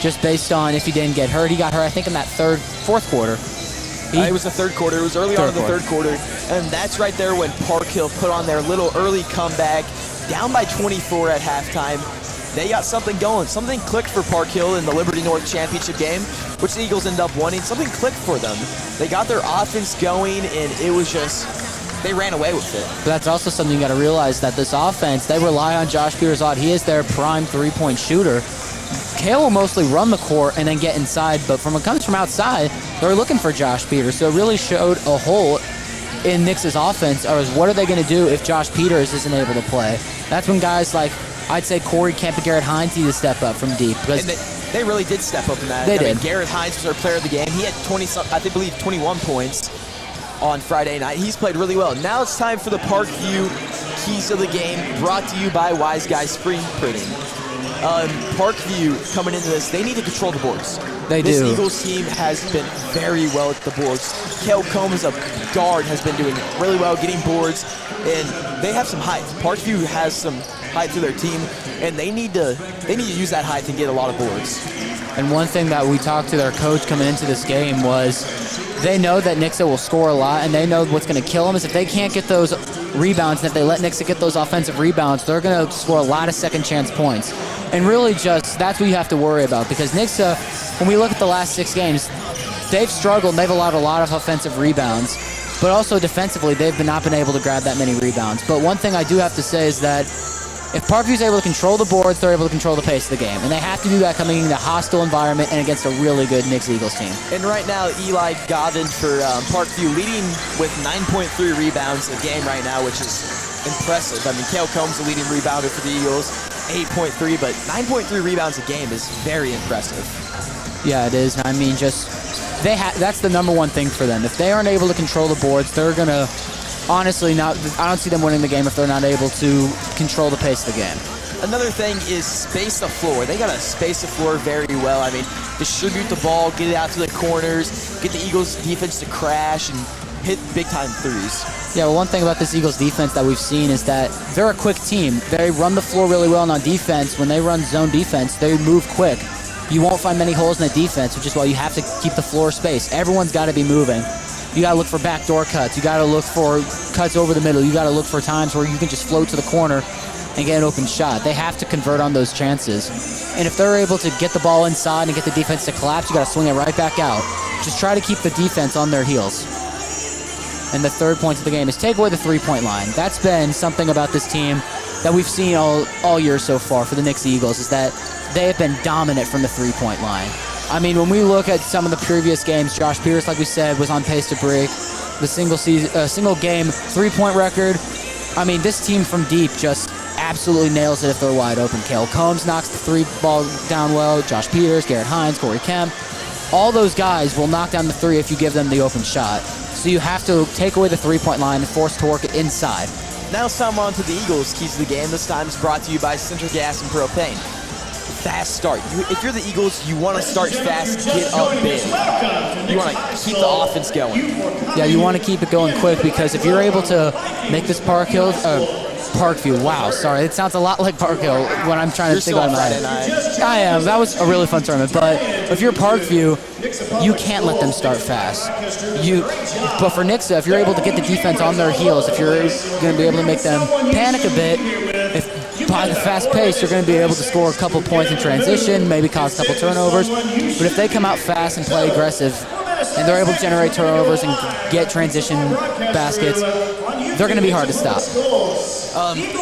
just based on if he didn't get hurt. He got hurt, I think, in that fourth quarter. It was the third quarter. It was early on in the third quarter. And that's right there when Park Hill put on their little early comeback, down by 24 at halftime. They got something going. Something clicked for Park Hill in the Liberty North Championship game, which the Eagles ended up winning. Something clicked for them. They got their offense going, and it was just, they ran away with it. But that's also something you got to realize, that this offense, they rely on Josh Peters a lot. He is their prime three-point shooter. Cale will mostly run the court and then get inside, but when it comes from outside, they're looking for Josh Peters. So it really showed a hole in Nix's offense, or what are they going to do if Josh Peters isn't able to play? That's when guys like, I'd say Corey Kemp and Garrett Hines need to step up from deep. And they really did step up in that. They did. Mean, Garrett Hines was our player of the game. He had 21 points on Friday night. He's played really well. Now it's time for the Parkview Keys of the Game, brought to you by Wise Guys Spring Printing. Parkview coming into this, they need to control the boards. This Eagles team has been very well at the boards. Cale Combs, a guard, has been doing really well getting boards, and they have some height. Parkview has some height to their team, and they need to use that height to get a lot of boards. And one thing that we talked to their coach coming into this game was they know that Nixa will score a lot, and they know what's going to kill them is if they can't get those rebounds, and if they let Nixa get those offensive rebounds, they're going to score a lot of second chance points. And really just, that's what you have to worry about, because Nixa, when we look at the last 6 games, they've struggled, and they've allowed a lot of offensive rebounds, but also defensively, they've not been able to grab that many rebounds. But one thing I do have to say is that if Parkview's able to control the boards, they're able to control the pace of the game. And they have to do that coming in a hostile environment and against a really good Knicks Eagles team. And right now, Eli Godin for Parkview leading with 9.3 rebounds a game right now, which is impressive. I mean, Cale Combs, the leading rebounder for the Eagles, 8.3, but 9.3 rebounds a game is very impressive. Yeah, it is. I mean, that's the number one thing for them. If they aren't able to control the boards, they're going to honestly I don't see them winning the game if they're not able to control the pace of the game. Another thing is space the floor. They got to space the floor very well. I mean, distribute the ball, get it out to the corners, get the Eagles defense to crash and hit big-time threes. Yeah, well, one thing about this Eagles defense that we've seen is that they're a quick team. They run the floor really well, and on defense, when they run zone defense, they move quick. You won't find many holes in the defense, which is why you have to keep the floor spaced. Everyone's got to be moving. You got to look for backdoor cuts. You got to look for cuts over the middle. You got to look for times where you can just float to the corner and get an open shot. They have to convert on those chances. And if they're able to get the ball inside and get the defense to collapse, you got to swing it right back out. Just try to keep the defense on their heels. And the third point of the game is take away the three-point line. That's been something about this team that we've seen all year so far for the Knicks Eagles, is that they have been dominant from the three-point line. I mean, when we look at some of the previous games, Josh Peters, like we said, was on pace to break the single game three-point record. I mean, this team from deep just absolutely nails it if they're wide open. Cale Combs knocks the three ball down well. Josh Peters, Garrett Hines, Corey Kemp. All those guys will knock down the three if you give them the open shot. So you have to take away the three-point line and force to work it inside. Now it's time on to the Eagles' Keys to the Game. This time is brought to you by Central Gas and Propane. fast start. If you're the Eagles, you want to start fast, get up big. You want to keep the offense going. Yeah, you want to keep it going quick because if you're able to make this Parkview, wow, sorry, it sounds a lot like Parkhill when I'm trying to think about Friday night. I am. That was a really fun tournament, but if you're Parkview, you can't let them start fast. But for Nixa, if you're able to get the defense on their heels, if you're going to be able to make them panic a bit, by the fast pace, you're going to be able to score a couple points in transition, maybe cause a couple turnovers. But if they come out fast and play aggressive, and they're able to generate turnovers and get transition baskets, they're going to be hard to stop.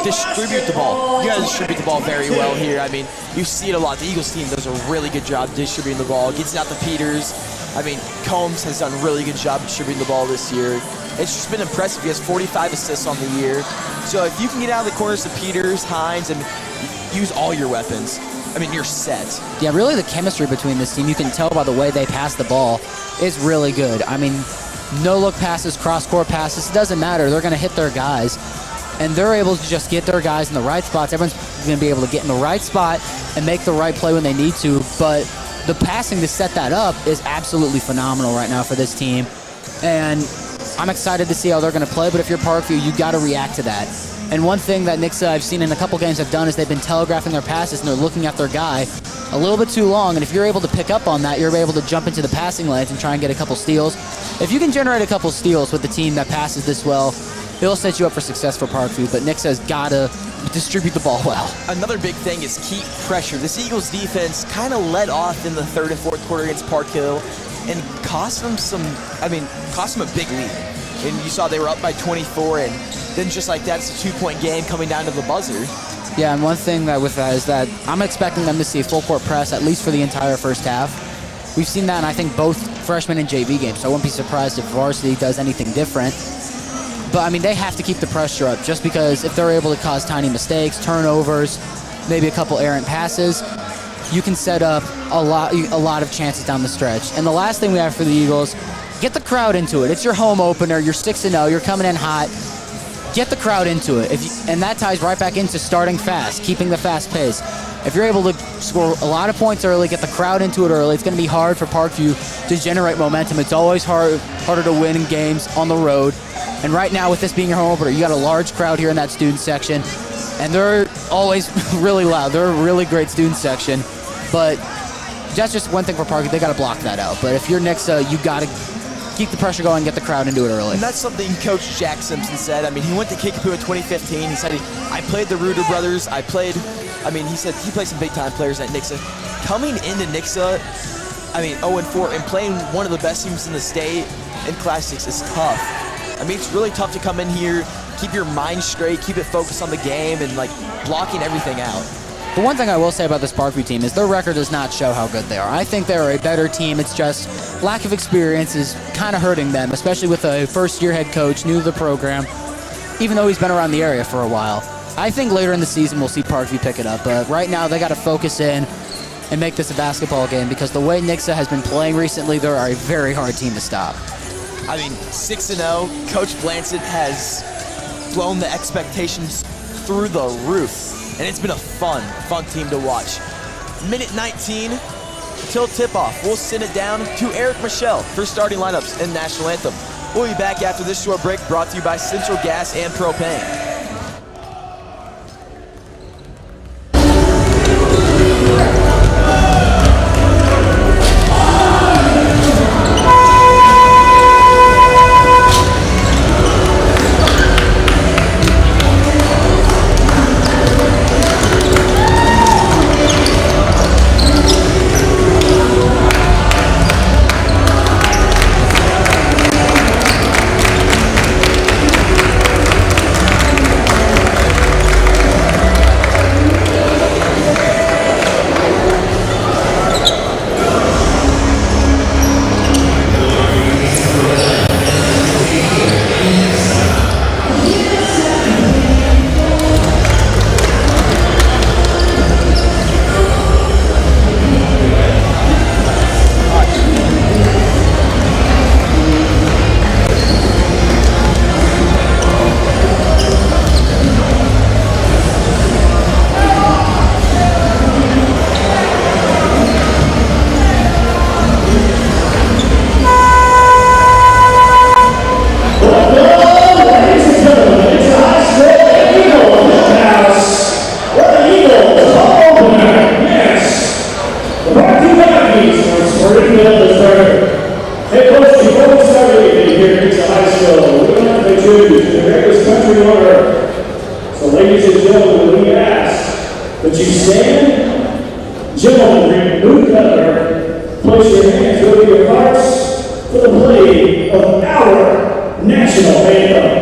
Distribute the ball. You got to distribute the ball very well here. I mean, you see it a lot. The Eagles team does a really good job distributing the ball. Gets it out to Peters. I mean, Combs has done a really good job distributing the ball this year. It's just been impressive. He has 45 assists on the year. So if you can get out of the corners to Peters, Hines, and use all your weapons, I mean, you're set. Yeah, really the chemistry between this team, you can tell by the way they pass the ball, is really good. I mean, no-look passes, cross-court passes, it doesn't matter. They're going to hit their guys, and they're able to just get their guys in the right spots. Everyone's going to be able to get in the right spot and make the right play when they need to, but the passing to set that up is absolutely phenomenal right now for this team, and I'm excited to see how they're going to play, but if you're Parkview, you got to react to that. And one thing that Nixa I've seen in a couple games have done is they've been telegraphing their passes and they're looking at their guy a little bit too long, and if you're able to pick up on that, you're able to jump into the passing lanes and try and get a couple steals. If you can generate a couple steals with the team that passes this well, it'll set you up for success for Parkview, but Nixa's got to distribute the ball well. Another big thing is keep pressure. This Eagles defense kind of let off in the third and fourth quarter against Park Hill and cost them a big lead. And you saw they were up by 24, and then just like that, it's a 2-point game coming down to the buzzer. Yeah, and one thing with that is that I'm expecting them to see a full court press at least for the entire first half. We've seen that in, I think, both freshman and JV games, so I wouldn't be surprised if Varsity does anything different. But, I mean, they have to keep the pressure up just because if they're able to cause tiny mistakes, turnovers, maybe a couple errant passes, you can set up a lot of chances down the stretch. And the last thing we have for the Eagles, get the crowd into it. It's your home opener. You're 6-0. You're coming in hot. Get the crowd into it. And that ties right back into starting fast, keeping the fast pace. If you're able to score a lot of points early, get the crowd into it early, it's going to be hard for Parkview to generate momentum. It's always harder to win in games on the road. And right now, with this being your home opener, you got a large crowd here in that student section. And they're always really loud. They're a really great student section. But that's just one thing for Parkview. They got to block that out. But if you're Nixa, you got to keep the pressure going, get the crowd into it early. And that's something Coach Jack Simpson said. I mean, he went to Kickapoo in 2015. He said, I played the Reuter brothers. He said he played some big-time players at Nixa. Coming into Nixa, 0-4, and playing one of the best teams in the state in Class 6 is tough. I mean, it's really tough to come in here, keep your mind straight, keep it focused on the game, and, blocking everything out. The one thing I will say about this Parkview team is their record does not show how good they are. I think they're a better team. It's just lack of experience is kind of hurting them, especially with a first-year head coach, new to the program, even though he's been around the area for a while. I think later in the season we'll see Parkview pick it up, but right now they got to focus in and make this a basketball game because the way Nixa has been playing recently, they're a very hard team to stop. 6-0, Coach Blancett has blown the expectations through the roof. And it's been a fun team to watch. Minute 19 till tip-off. We'll send it down to Eric Michelle for starting lineups and national anthem. We'll be back after this short break brought to you by Central Gas and Propane. The Varsity Vikings from Springfield, Missouri. Head coach before we start leaving here at Pizza High School, we don't have to choose the greatest country on earth. So ladies and gentlemen, we ask that you stand, gentlemen, remove cover, place your hands over your hearts for the play of our national anthem.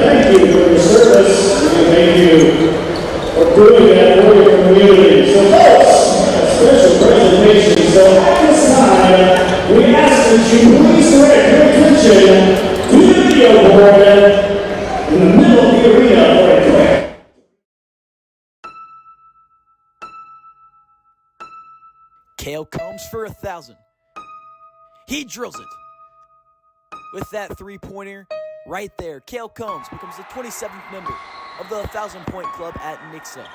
Thank you for your service, and thank you for doing that for your community. So folks, a special presentation. So at this time, we ask that you please direct your attention to the video board in the middle of the arena for a quick. Kale comes for 1,000. He drills it. With that three-pointer right there, Kale Combs becomes the 27th member of the 1,000-point club at Nixa.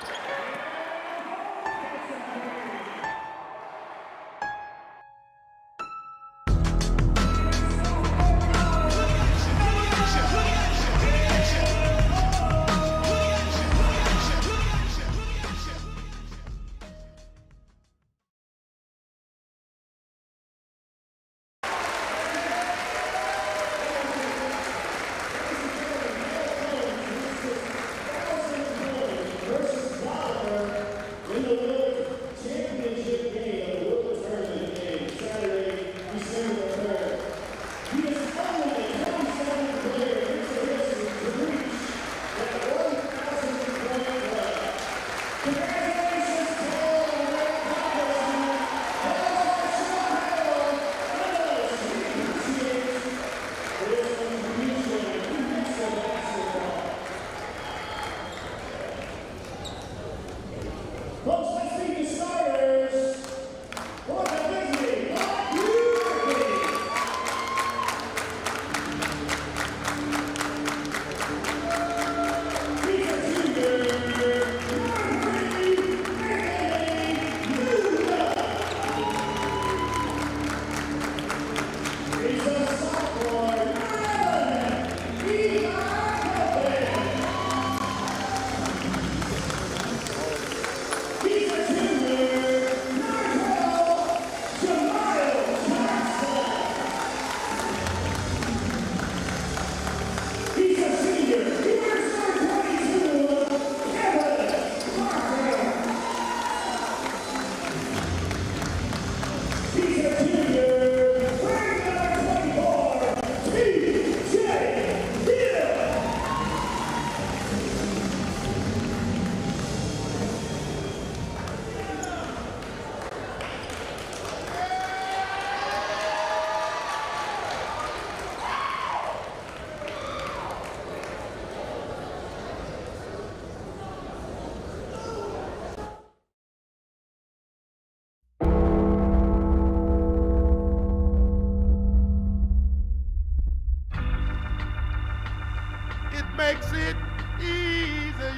Makes it easier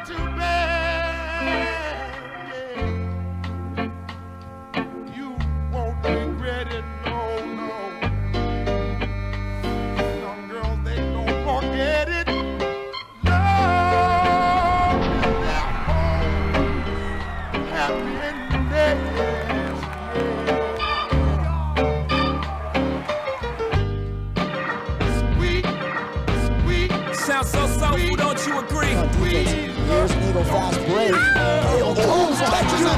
to bear. Yeah. You won't regret it, no. Some girls, they don't forget it. Love is their home, happiness, yeah. agree. Here's an Eagle fast break. Hale pulls back to the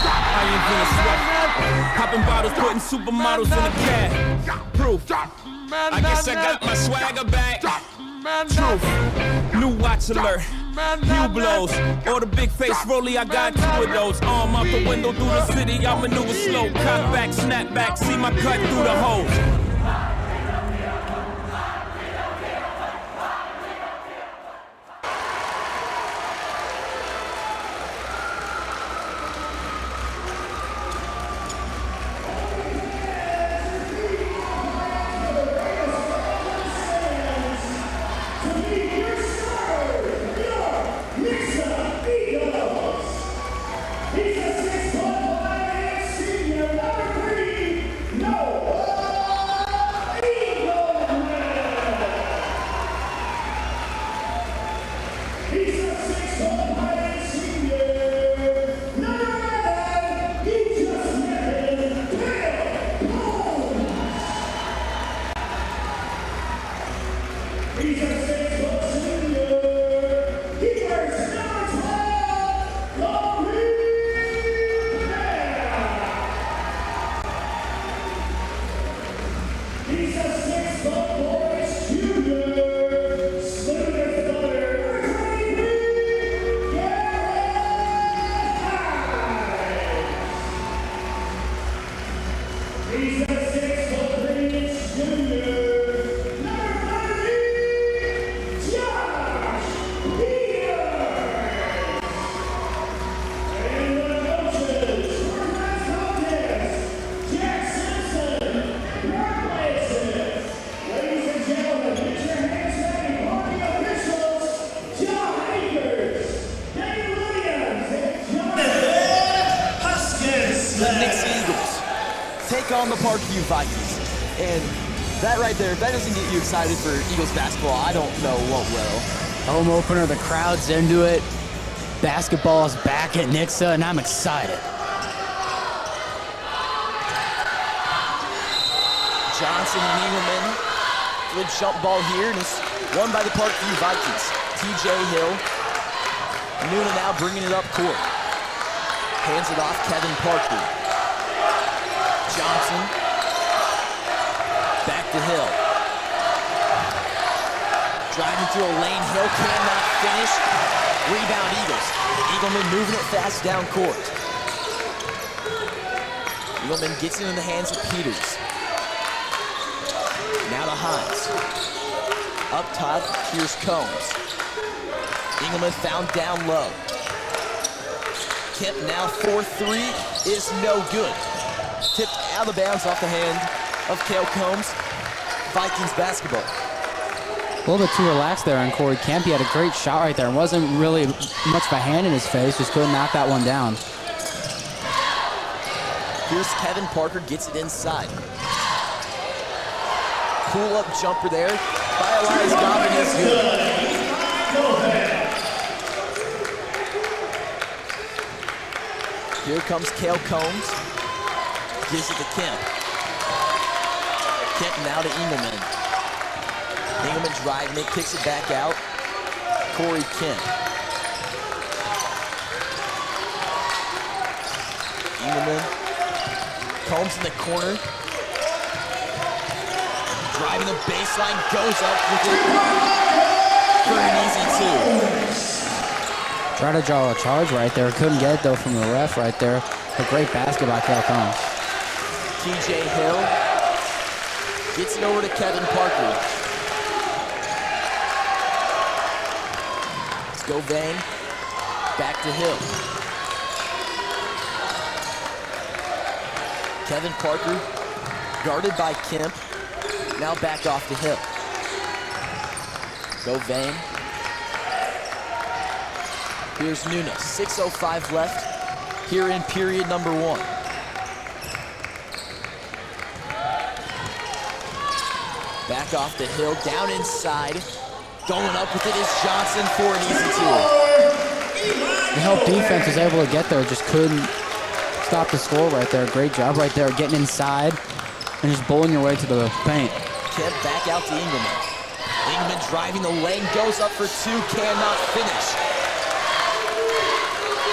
I ain't been a sweat. Popping bottles, putting supermodels in the cab. Proof. I guess I got my swagger back. Truth. New watch alert. Hue blows. Or the big face rollie, I got 2 of those. Arm out the window through the city, I maneuver slow. Cock back, snap back, see my cut through the holes. On the Parkview Vikings. And that right there, if that doesn't get you excited for Eagles basketball, I don't know what will. Home opener, the crowd's into it. Basketball is back at Nixa, and I'm excited. Johnson and Engelman. Good jump ball here, and it's won by the Parkview Vikings. TJ Hill. Nuna now bringing it up court. Hands it off Kevin Parker. Johnson, back to Hill. Driving through a lane, Hill cannot finish. Rebound Eagles. Eagleman moving it fast down court. Eagleman gets it in the hands of Peters. Now to Hines. Up top, here's Combs. Engelman found down low. Kemp now 4-3 is no good. Tipped out of bounds off the hand of Cale Combs. Vikings basketball. A little bit too relaxed there on Corey Kemp. He had a great shot right there. Wasn't really much of a hand in his face. Just couldn't knock that one down. Here's Kevin Parker, gets it inside. Pull up jumper there by Elias Dobbin is good. Here comes Cale Combs. Gives it to Kemp. Kemp now to Engelman. Engelman driving it, kicks it back out. Corey Kemp. Engelman. Combs in the corner. Driving the baseline, goes up with it for an easy 2. Try to draw a charge right there. Couldn't get it though from the ref right there. A great basket by Cale Combs. TJ Hill gets it over to Kevin Parker. Let's go Vane. Back to Hill. Kevin Parker guarded by Kemp. Now back off to Hill. Go Vane. Here's Nuna. 6:05 left here in period number 1. Back off the Hill, down inside. Going up with it is Johnson for an easy 2. The help defense was able to get there, just couldn't stop the score right there. Great job right there, getting inside and just bowling your way to the paint. Kemp back out to Engelman. Ingman driving the lane, goes up for two, cannot finish.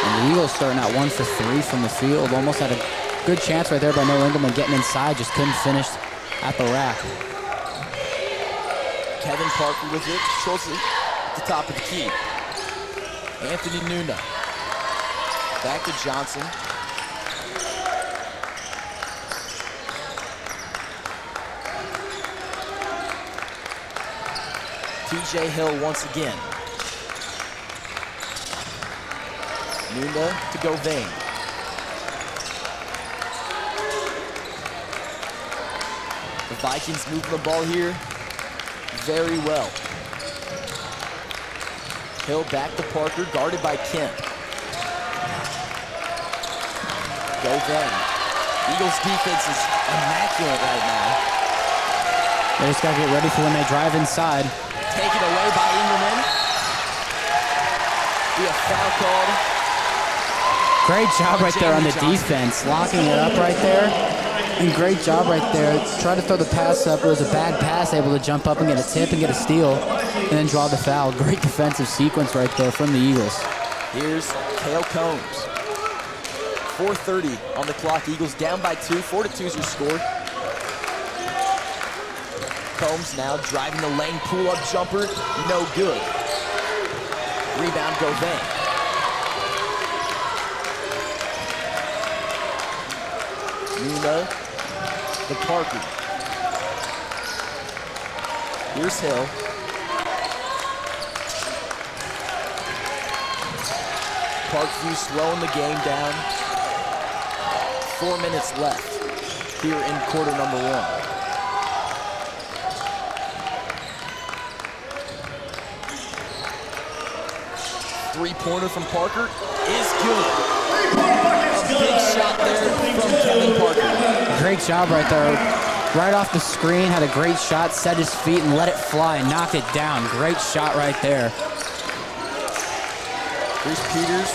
And the Eagles starting out 1 for 3 from the field. Almost had a good chance right there by Noah Engelman getting inside, just couldn't finish at the rack. Kevin Parker with it, Schultz at the top of the key. Anthony Nuna. Back to Johnson. TJ Hill once again. Nuna to Govain. The Vikings moving the ball here very well. Hill back to Parker, guarded by Kemp. Govain. Eagles defense is immaculate right now. They just got to get ready for when they drive inside. Taken away by Engelman. Be a foul called. Great job right there on the Johnson. defense, locking it up right there. And great job right there. Try to throw the pass up. It was a bad pass, able to jump up and get a tip and get a steal, and then draw the foul. Great defensive sequence right there from the Eagles. Here's Cale Combs. 4:30 on the clock. Eagles down by 2. 4-2 is your score. Combs now driving the lane, pull-up jumper, no good. Rebound Govain. Nuna to Parker. Here's Hill. Parkview slowing the game down. 4 minutes left here in quarter number 1. Three-pointer from Parker is good. A big shot there from Kevin Parker. Great job right there. Right off the screen, had a great shot, set his feet and let it fly and knocked it down. Great shot right there. Here's Peters.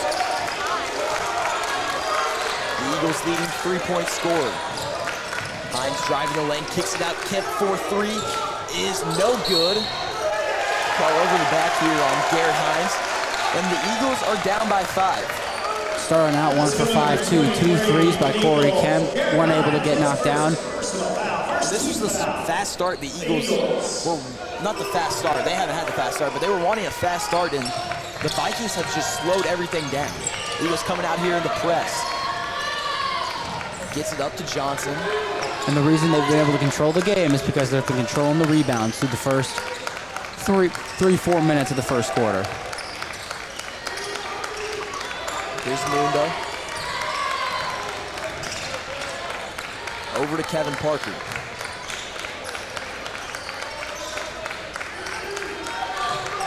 The Eagles leading 3-point scorer. Hines driving the lane, kicks it out. Kemp 4-3 is no good. Call over the back here on Garrett Hines. And the Eagles are down by 5. Starting out 1 for 5, 2 threes by Corey Kemp. Weren't able to get knocked down. This was the fast start the Eagles were, not the fast start, they haven't had the fast start, but they were wanting a fast start, and the Vikings have just slowed everything down. Eagles coming out here in the press. Gets it up to Johnson. And the reason they've been able to control the game is because they're controlling the rebounds through the first 3-4 minutes of the first quarter. Here's Nunda. Over to Kevin Parker.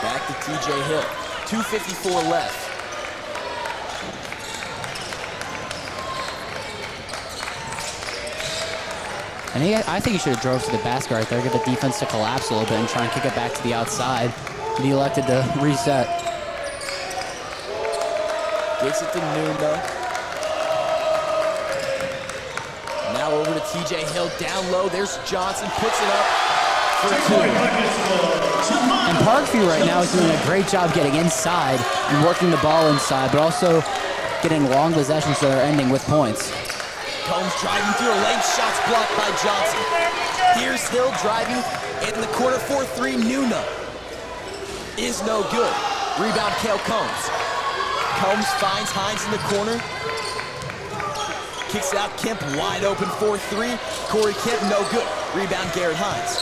Back to TJ Hill. 2:54 left. And I think he should have drove to the basket right there, get the defense to collapse a little bit and try and kick it back to the outside. But he elected to reset. Gets it to Nunda. Now over to TJ Hill, down low. There's Johnson, puts it up for 2. And Parkview right now is doing a great job getting inside and working the ball inside, but also getting long possessions that are ending with points. Combs driving through a lane, shots blocked by Johnson. Here's Hill driving in the corner, 4-3. Nuna is no good. Rebound, Cale Combs. Combs finds Hines in the corner. Kicks out, Kemp wide open, 4-3. Corey Kemp, no good. Rebound, Garrett Hines.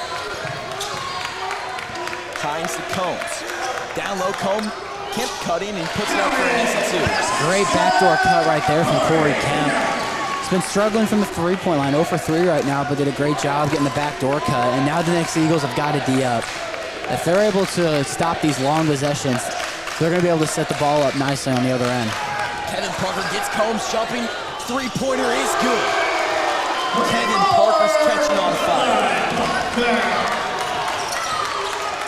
Hines to Combs. Down low, Kemp cutting and puts it up for an easy 2. Great backdoor cut right there from Corey Kemp. He's been struggling from the three-point line, 0 for 3 right now, but did a great job getting the backdoor cut. And now the next Eagles have got to D up. If they're able to stop these long possessions, they're going to be able to set the ball up nicely on the other end. Kevin Parker gets Combs jumping. Three-pointer is good. Kevin Parker's catching on fire.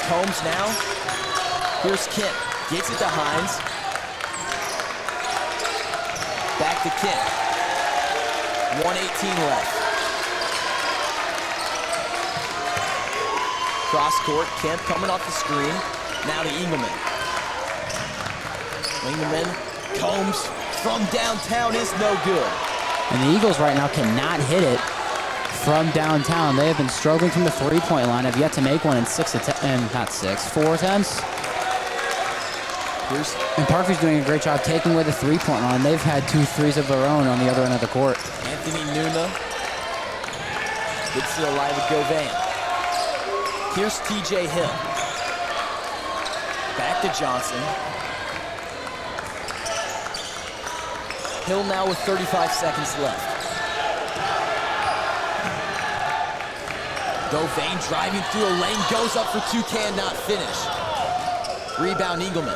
Combs now. Here's Kemp. Gets it to Hines. Back to Kemp. 1:18 left. Cross court, Kemp coming off the screen. Now to Engelman. Engelman, Combs from downtown is no good. And the Eagles right now cannot hit it from downtown. They have been struggling from the three-point line, have yet to make one in 4 attempts. And Parkview's doing a great job taking away the three-point line. They've had 2 threes of their own on the other end of the court. Anthony Nuna gets it alive with Govan. Here's TJ Hill. Back to Johnson. Hill now with 35 seconds left. Govan driving through a lane, goes up for 2, cannot finish. Rebound Engelman.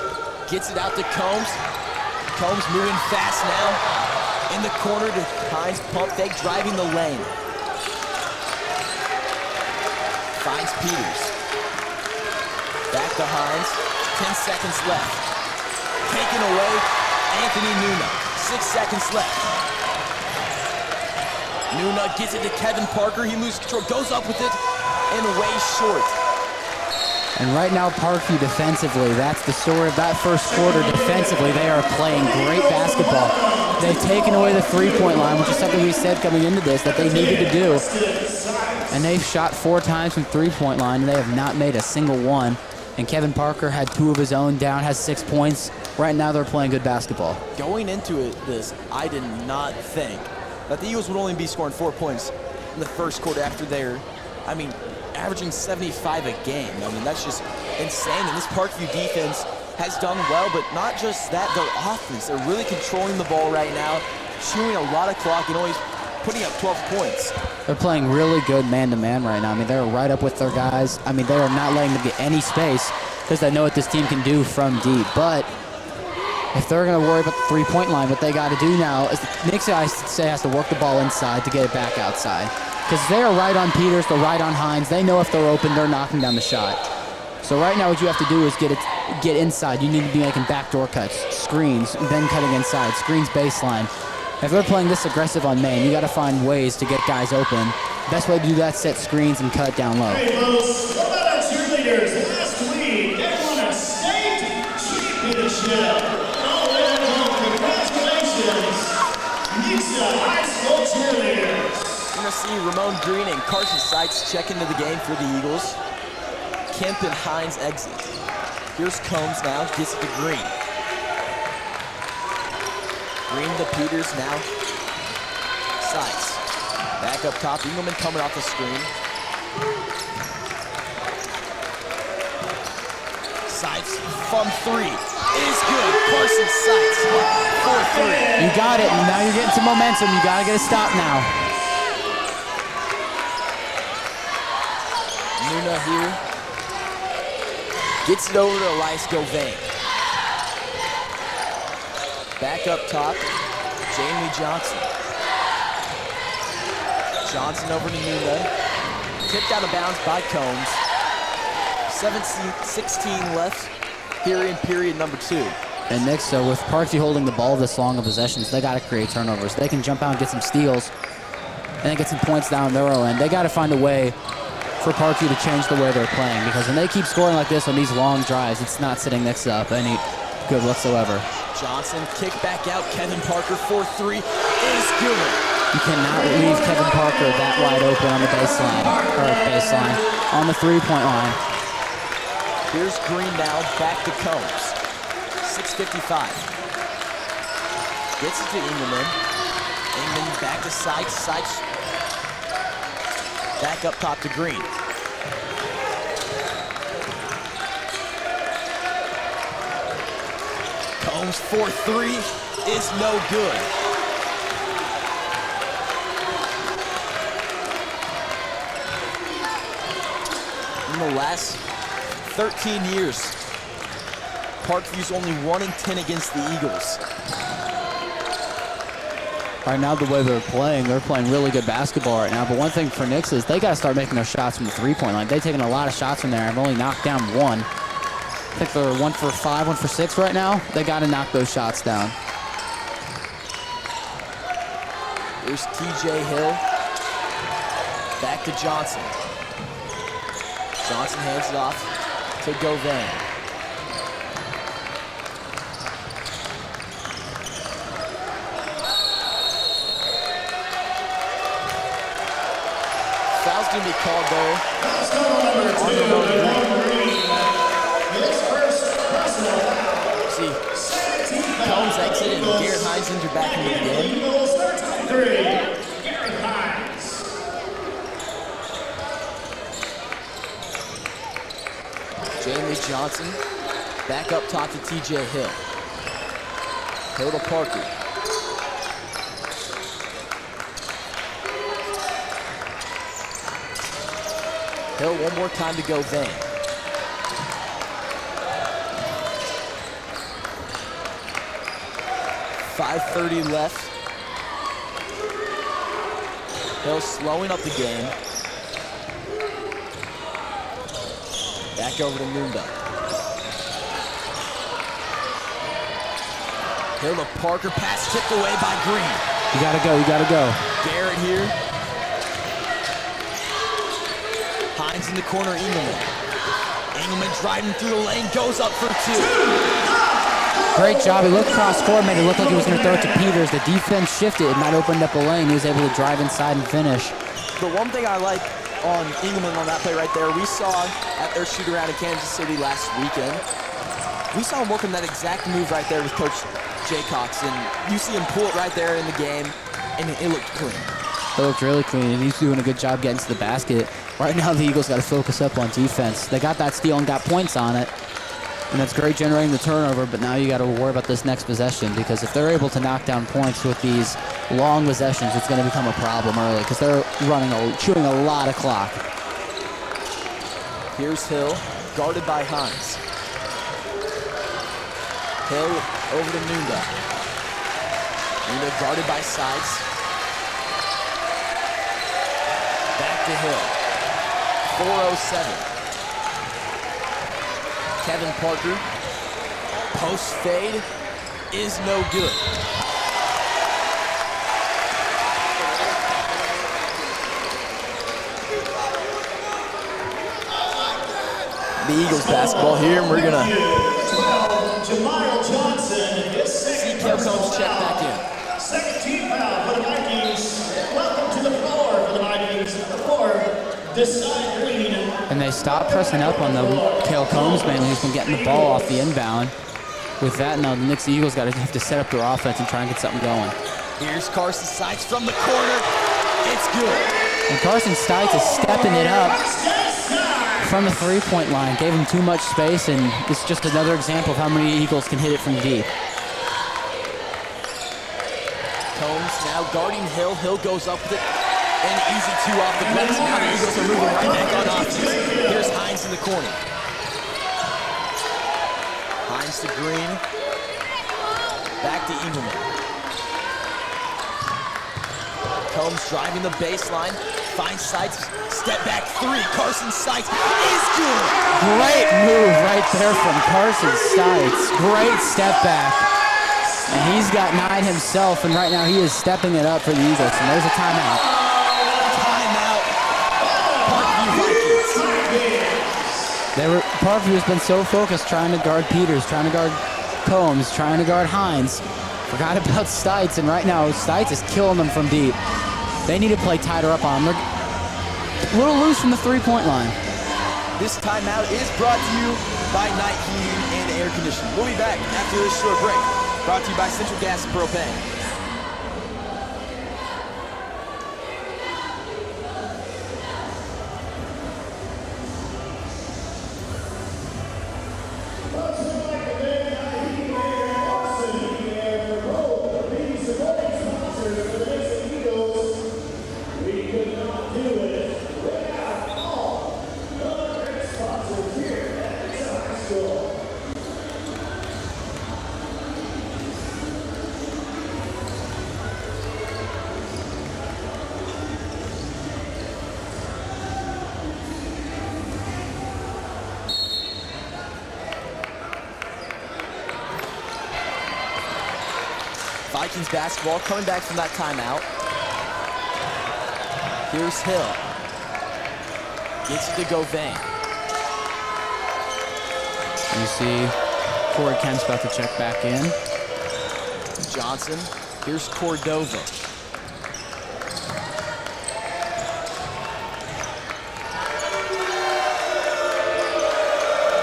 Gets it out to Combs. Combs moving fast now. In the corner to Hines, pump fake, driving the lane. Finds Peters. Back to Hines. 10 seconds left. Taken away, Anthony Nuna. 6 seconds left. Nuna gets it to Kevin Parker. He loses control, goes up with it, and way short. And right now, Parkview defensively, that's the story of that first quarter. Defensively, they are playing great basketball. They've taken away the three-point line, which is something we said coming into this that they needed to do. And they've shot 4 times from three-point line, and they have not made a single one. And Kevin Parker had 2 of his own down, has 6 points. Right now, they're playing good basketball. Going into this, I did not think that the Eagles would only be scoring 4 points in the first quarter after they're, averaging 75 a game. That's just insane. And this Parkview defense has done well, but not just that, their offense. They're really controlling the ball right now, chewing a lot of clock and always putting up 12 points. They're playing really good man-to-man right now. They're right up with their guys. They are not letting them get any space because they know what this team can do from deep. But if they're going to worry about the three-point line, what they got to do now is Nick has to work the ball inside to get it back outside. Because they are right on Peters, they're right on Hines. They know if they're open, they're knocking down the shot. So right now what you have to do is get inside. You need to be making backdoor cuts, screens, then cutting inside, screens baseline. If they're playing this aggressive on Maine, you got to find ways to get guys open. Best way to do that, set screens and cut it down low. Hey, folks, what about our cheerleaders? Last week, they won a state championship. Oh, congratulations, Nixa High School cheerleaders. We're going to see Ramon Green and Carson Sykes check into the game for the Eagles. Kemp and Hines exit. Here's Combs now, gets it to Green. Green to Peters now. Sykes. Back up top, Engelman coming off the screen. Sykes from 3 is good. Carson Sykes for 3. You got it, and now you're getting some momentum. You got to get a stop now. Nuna here. Gets it over to Elias Govan. Back up top, Jamie Johnson. Johnson over to Nuna. Tipped out of bounds by Combs. 16 left here in period number 2. And Nick, so with Parkview holding the ball this long of possessions, they got to create turnovers. They can jump out and get some steals and then get some points down their own end. They got to find a way for Parkview to change the way they're playing, because when they keep scoring like this on these long drives, it's not setting Nick up any good whatsoever. Johnson kick back out. Kevin Parker 4-3 is good. You cannot leave Kevin Parker that wide open on the baseline, on the three-point line. Here's Green now, back to Combs. 6:55. Gets it to Engelman. Engelman back to Sykes. Sykes back up top to Green. Combs 4-3 is no good. In the last 13 years, Parkview's only 1-10 against the Eagles. Right now, the way they're playing really good basketball right now. But one thing for Knicks is they got to start making their shots from the three-point line. They've taken a lot of shots from there. I've only knocked down 1. I think they're 1 for 5, 1 for 6 right now. They got to knock those shots down. Here's TJ Hill. Back to Johnson. Johnson hands it off to Govan. Foul's going to be called there. On the green. See, Combs exited and Garrett Hines entered back into the game. Jamie Johnson back up top to TJ Hill. Hill to Parker. Hill one more time to go Van. .5:30 left. Hill slowing up the game. Back over to Munda. Hill to Parker, pass tipped away by Green. You gotta go, you gotta go. Garrett here. Hines in the corner, Engelman. Engelman driving through the lane, goes up for two. Great job. He looked cross-court, made it look like he was going to throw it to Peters. The defense shifted and that opened up a lane. He was able to drive inside and finish. The one thing I like on Engelman on that play right there, we saw at their shoot-around in Kansas City last weekend, we saw him working that exact move right there with Coach Jaycox, and you see him pull it right there in the game, and it looked clean. It looked really clean, and he's doing a good job getting to the basket. Right now, the Eagles got to focus up on defense. They got that steal and got points on it, and that's great generating the turnover, but now you got to worry about this next possession, because if they're able to knock down points with these long possessions, it's going to become a problem early, because they're chewing a lot of clock. Here's Hill, guarded by Hines. Hill over to Munda. Munda guarded by Sides. Back to Hill. 4:07. Kevin Parker. Post fade is no good. The Eagles basketball here, and we're gonna see Kel Combs check back in. Second team foul for the Vikings. Welcome to the floor for the Vikings. The floor, this side green. And they stopped pressing up on the Cale Combs mainly, who's been getting the ball off the inbound. With that, now the Knicks Eagles got to have to set up their offense and try and get something going. Here's Carson Stites from the corner. It's good. And Carson Stites is stepping it up from the three-point line. Gave him too much space, and it's just another example of how many Eagles can hit it from deep. Combs now guarding Hill. Hill goes up with it. An easy two off the glass. Now the Eagles are moving right back on offense. Here's Hines in the corner. Hines to Green. Back to Engelman. Combs driving the baseline. Finds Sites. Step back three. Carson Stites is good. Great move right there from Carson Stites. Great step back. And he's got 9 himself, and right now he is stepping it up for the Eagles. And there's a timeout. Timeout. Parkview Vikings. Parkview has been so focused trying to guard Peters, trying to guard Combs, trying to guard Hines. Forgot about Stites, and right now Stites is killing them from deep. They need to play tighter up on them. They're a little loose from the three-point line. This timeout is brought to you by Night Heating and Air Conditioning. We'll be back after this short break. Brought to you by Central Gas and Propane. Vikings basketball coming back from that timeout. Here's Hill. Gets it to Govan. You see Corey Kemp's about to check back in. Johnson. Here's Cordova.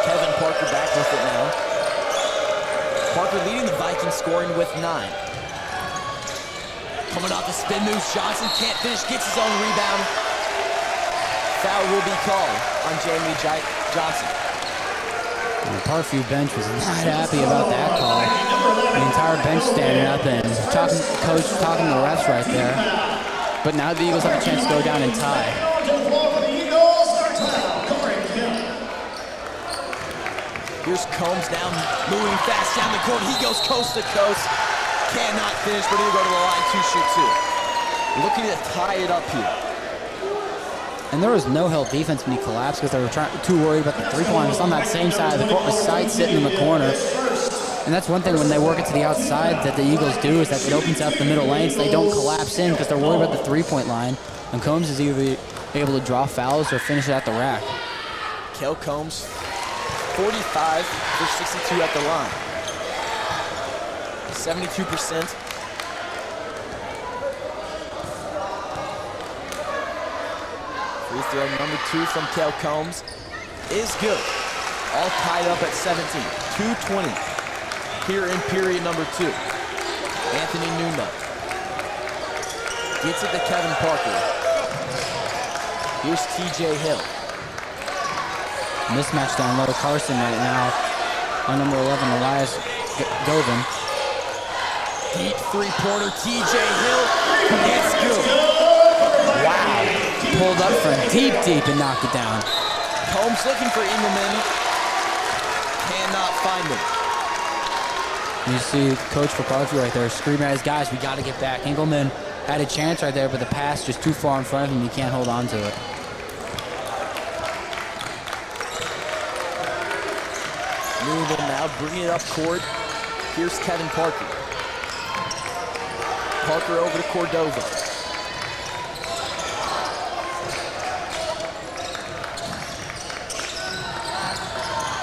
Kevin Parker back with it now. Parker leading the Vikings, scoring with 9. Coming off the spin moves, Johnson can't finish, gets his own rebound. Foul will be called on Jamie Johnson. The Parkview bench was not happy about that call. The entire bench standing up and coach talking to the refs right there. But now the Eagles have a chance to go down and tie. Here's Combs down, moving fast down the court. He goes coast to coast. Cannot finish, but he'll go to the line to shoot 2. Looking to tie it up here. And there was no help defense when he collapsed because they were too worried about the three-point line. It was on that same side of the court with Sight sitting in the corner. And that's one thing when they work it to the outside that the Eagles do is that it opens up the middle lanes. They don't collapse in because they're worried about the three-point line. And Combs is either able to draw fouls or finish it at the rack. Kel Combs, 45 for 62 at the line. 72%. Free throw number 2 from Kel Combs is good. All tied up at 17. 2:20 here in period number 2. Anthony Nuna gets it to Kevin Parker. Here's TJ Hill. Mismatch down low. Carson right now on number 11, Elias Govin. Deep three-pointer, TJ Hill. It's good. Wow. Pulled up from deep and knocked it down. Combs looking for Engelman. Cannot find him. You see coach for Parkview right there screaming at his guys, we got to get back. Engelman had a chance right there, but the pass just too far in front of him. He can't hold on to it. Newman now bringing it up court. Here's Kevin Parker. Parker over to Cordova.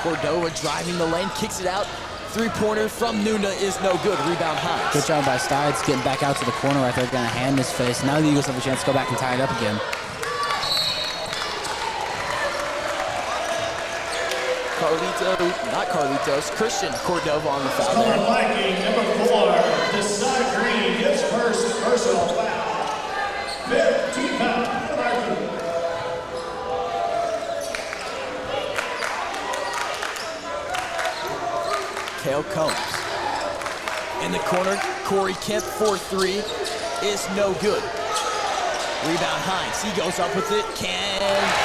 Cordova driving the lane, kicks it out. Three-pointer from Nuna is no good. Rebound Hines. Good job by Stides getting back out to the corner right there, getting a hand in his face. Now the Eagles have a chance to go back and tie it up again. Christian Cordova on the foul there. Viking number 4, Desai Green, his first personal foul. 15 foul. Kale Combs. In the corner, Corey Kemp, 4-3 is no good. Rebound Hines, he goes up with it, can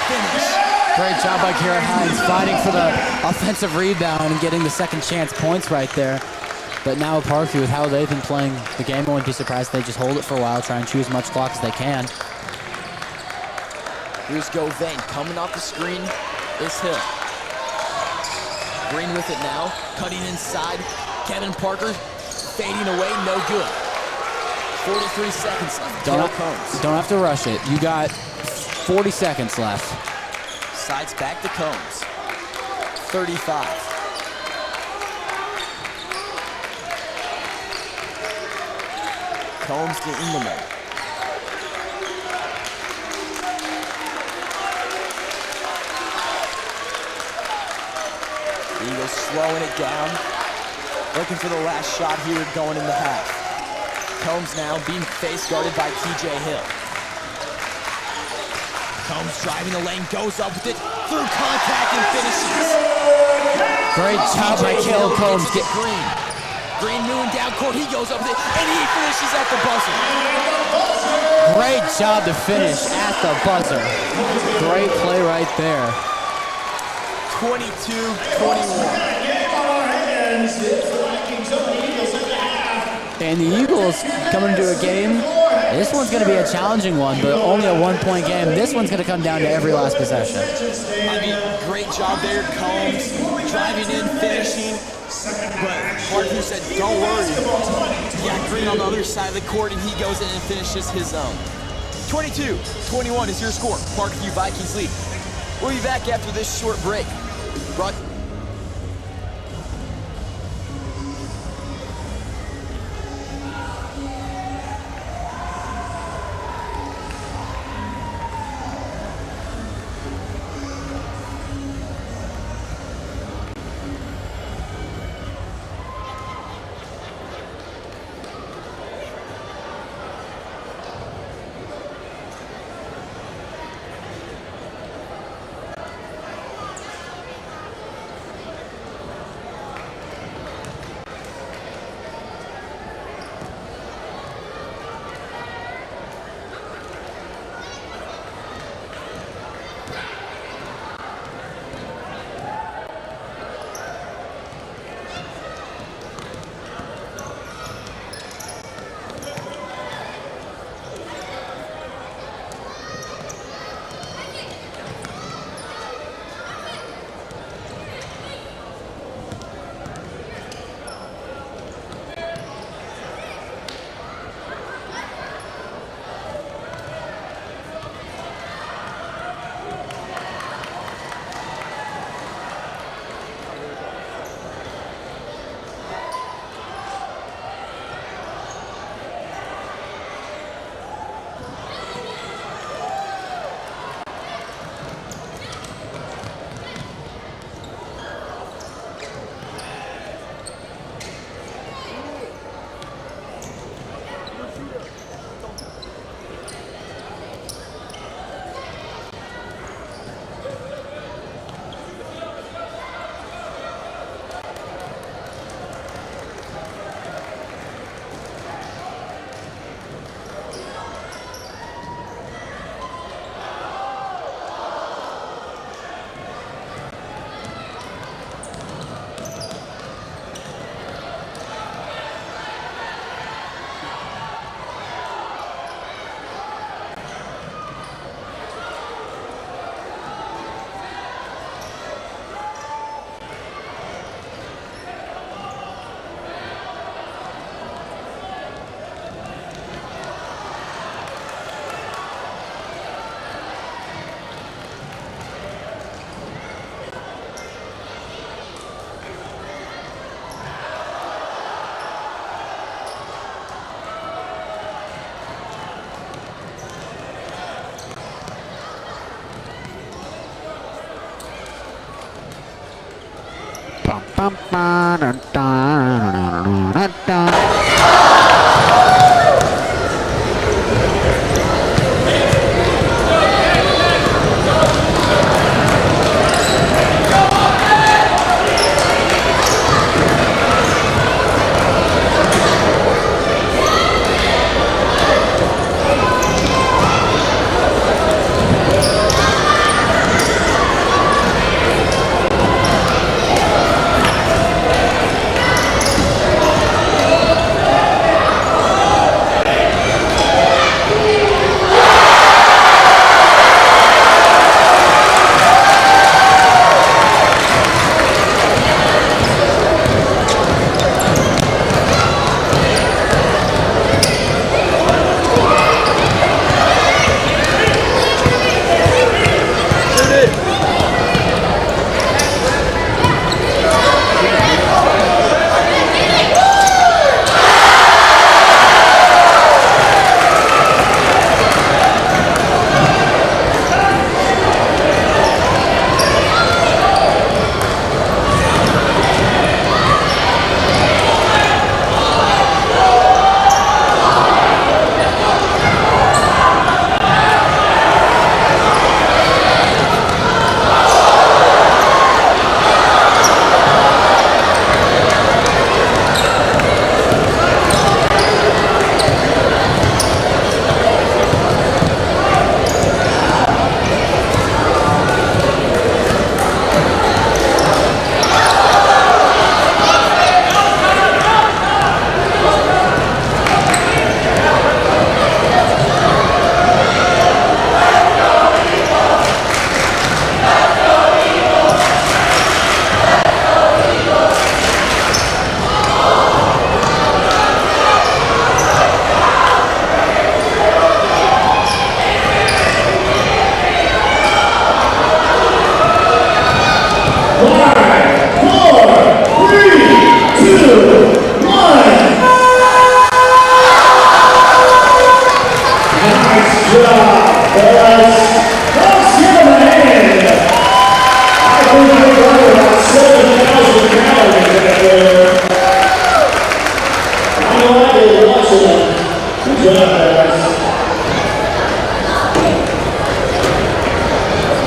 finish. Great job by Garrett Hines fighting for the offensive rebound and getting the second chance points right there. But now Parkview, with how they've been playing the game, I wouldn't be surprised if they just hold it for a while, try and chew as much clock as they can. Here's Govain, coming off the screen is Hill. Green with it now, cutting inside. Kevin Parker fading away, no good. 43 seconds left. Don't have to rush it. You got 40 seconds left. Sides back to Combs. 35. Combs to Engelman. Eagles slowing it down. Looking for the last shot here going in the half. Combs now being face guarded by TJ Hill. Combs driving the lane, goes up with it, through contact and finishes. Great job by Cale Combs. Green. Green moving down court, he goes up with it, and he finishes at the buzzer. Great job to finish at the buzzer. Great play right there. 22-21. And the Eagles coming into a game, this one's going to be a challenging one, but only a one-point game. This one's going to come down to every last possession. I mean, great job there, Combs, driving in, finishing. But Parkview said, don't worry. You got Green on the other side of the court, and he goes in and finishes his own. 22-21 is your score. Parkview Vikings lead. We'll be back after this short break.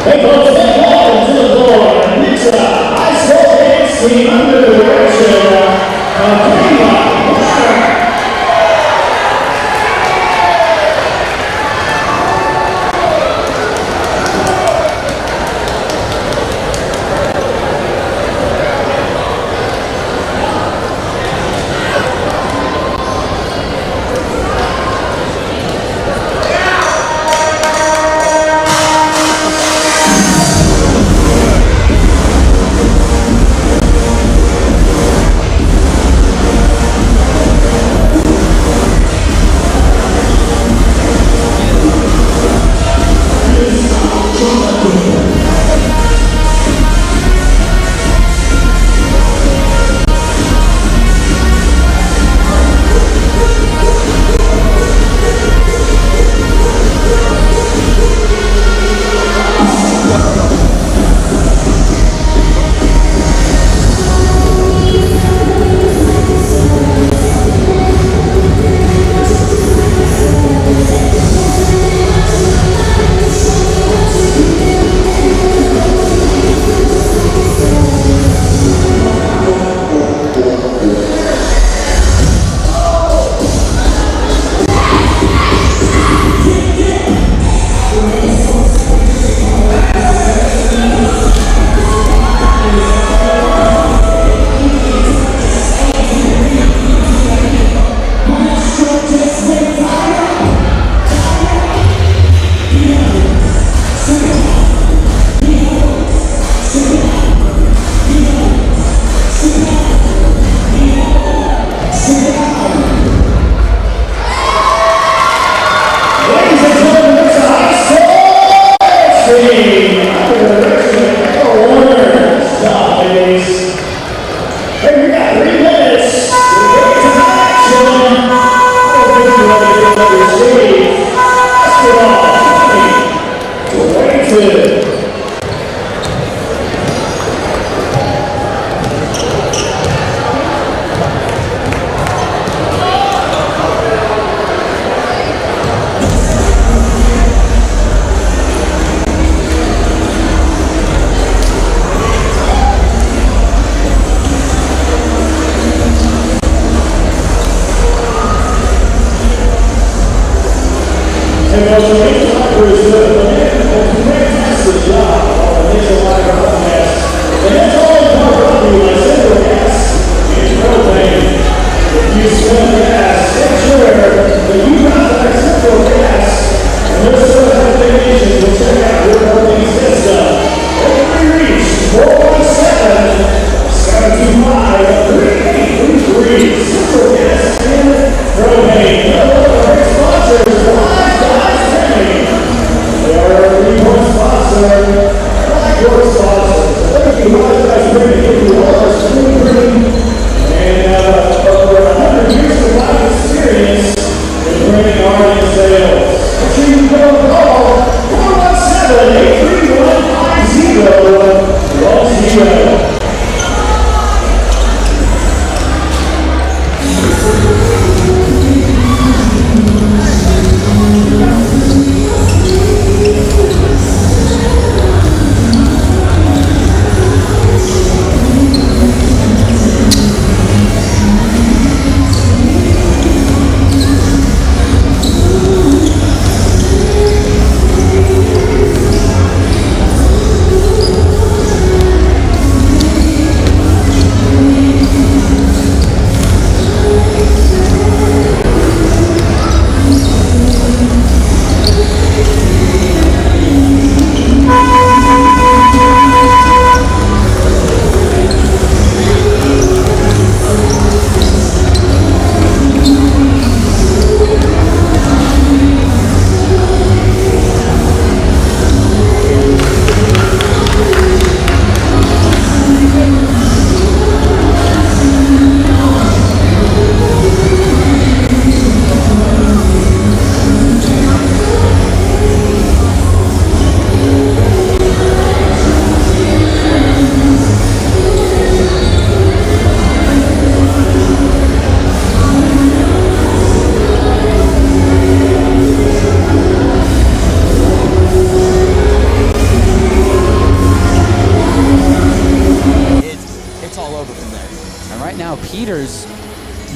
Hey folks, let's welcome to the floor, Nixon High School Dance Team under the direction of Pregame.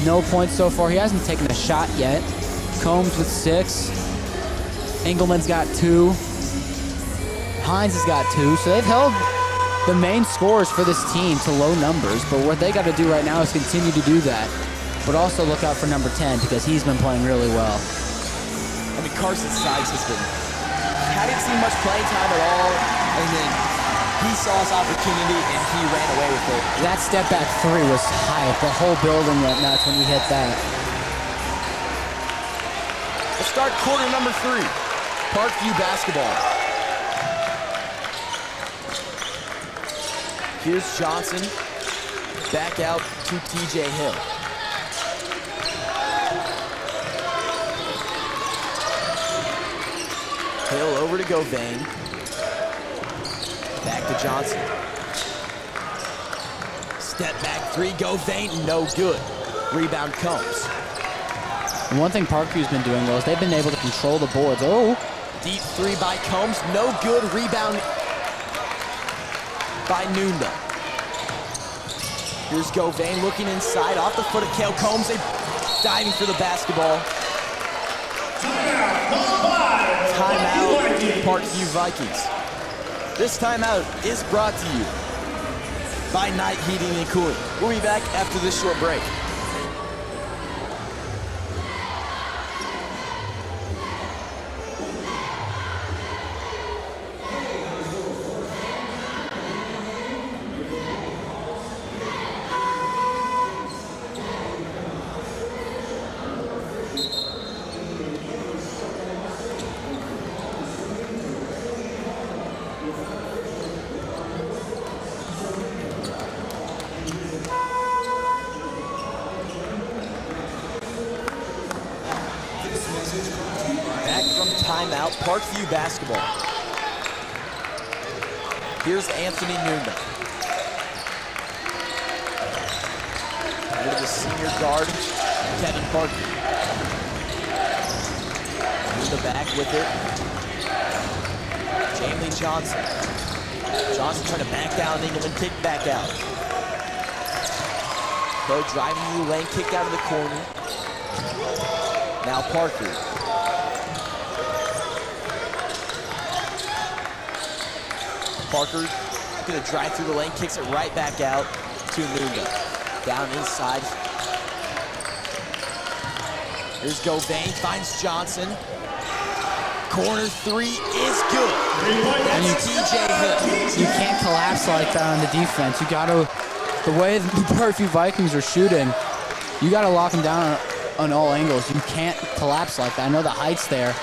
No points so far. He hasn't taken a shot yet. Combs with 6. Engelman's got 2. Hines has got 2. So they've held the main scores for this team to low numbers, but what they got to do right now is continue to do that. But also look out for number 10 because he's been playing really well. I mean, Carson Sykes hadn't seen much playing time at all, and then he saw his opportunity and he ran away with it. That step back 3 was hype. The whole building went nuts when he hit that. Let's start quarter number 3. Parkview basketball. Here's Johnson. Back out to TJ Hill. Hill over to Govain. Back to Johnson. Step back 3, Govain, no good. Rebound comes. And one thing Parkview's been doing well is they've been able to control the boards. Oh, Deep 3 by Combs, no good. Rebound by Nunda. Here's Govain looking inside, off the foot of Kale Combs. They diving for the basketball. Timeout, Parkview Vikings. This timeout is brought to you by Night Heating and Cooling. We'll be back after this short break. Timeout, Parkview basketball. Here's Anthony Nunda. Over to the senior guard, Kevin Parkview. Nunda back with it. Jamie Johnson. Johnson trying to back down, Engelman kick back out. Bo driving to the lane, kicked out of the corner. Now Parkview. Parker gonna drive through the lane, kicks it right back out to Nunda. Down inside. Here's Govain, finds Johnson. Corner 3 is good. That's TJ Hill. you can't collapse like that on the defense. You gotta, the way the Parkview Vikings are shooting, you gotta lock them down on all angles. You can't collapse like that. I know the height's there.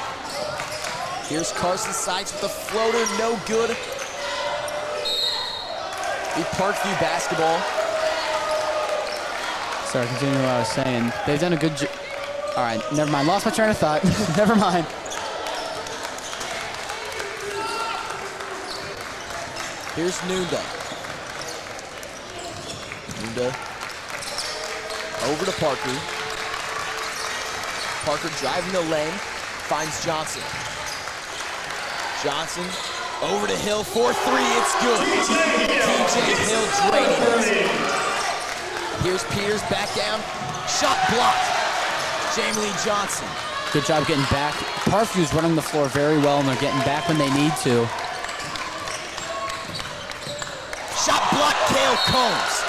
Here's Carson Sykes with a floater, no good. Parkview basketball. Sorry, continuing what I was saying. They've done a good job. All right, never mind. Lost my train of thought. Never mind. Here's Nunda. Nunda over to Parker. Parker driving the lane, finds Johnson. Johnson over to Hill, 4-3, it's good. TJ Hill draining it. Here's Peters, back down, shot blocked. Jamie Lee Johnson. Good job getting back. Parkview's running the floor very well, and they're getting back when they need to. Shot blocked, Kale Combs.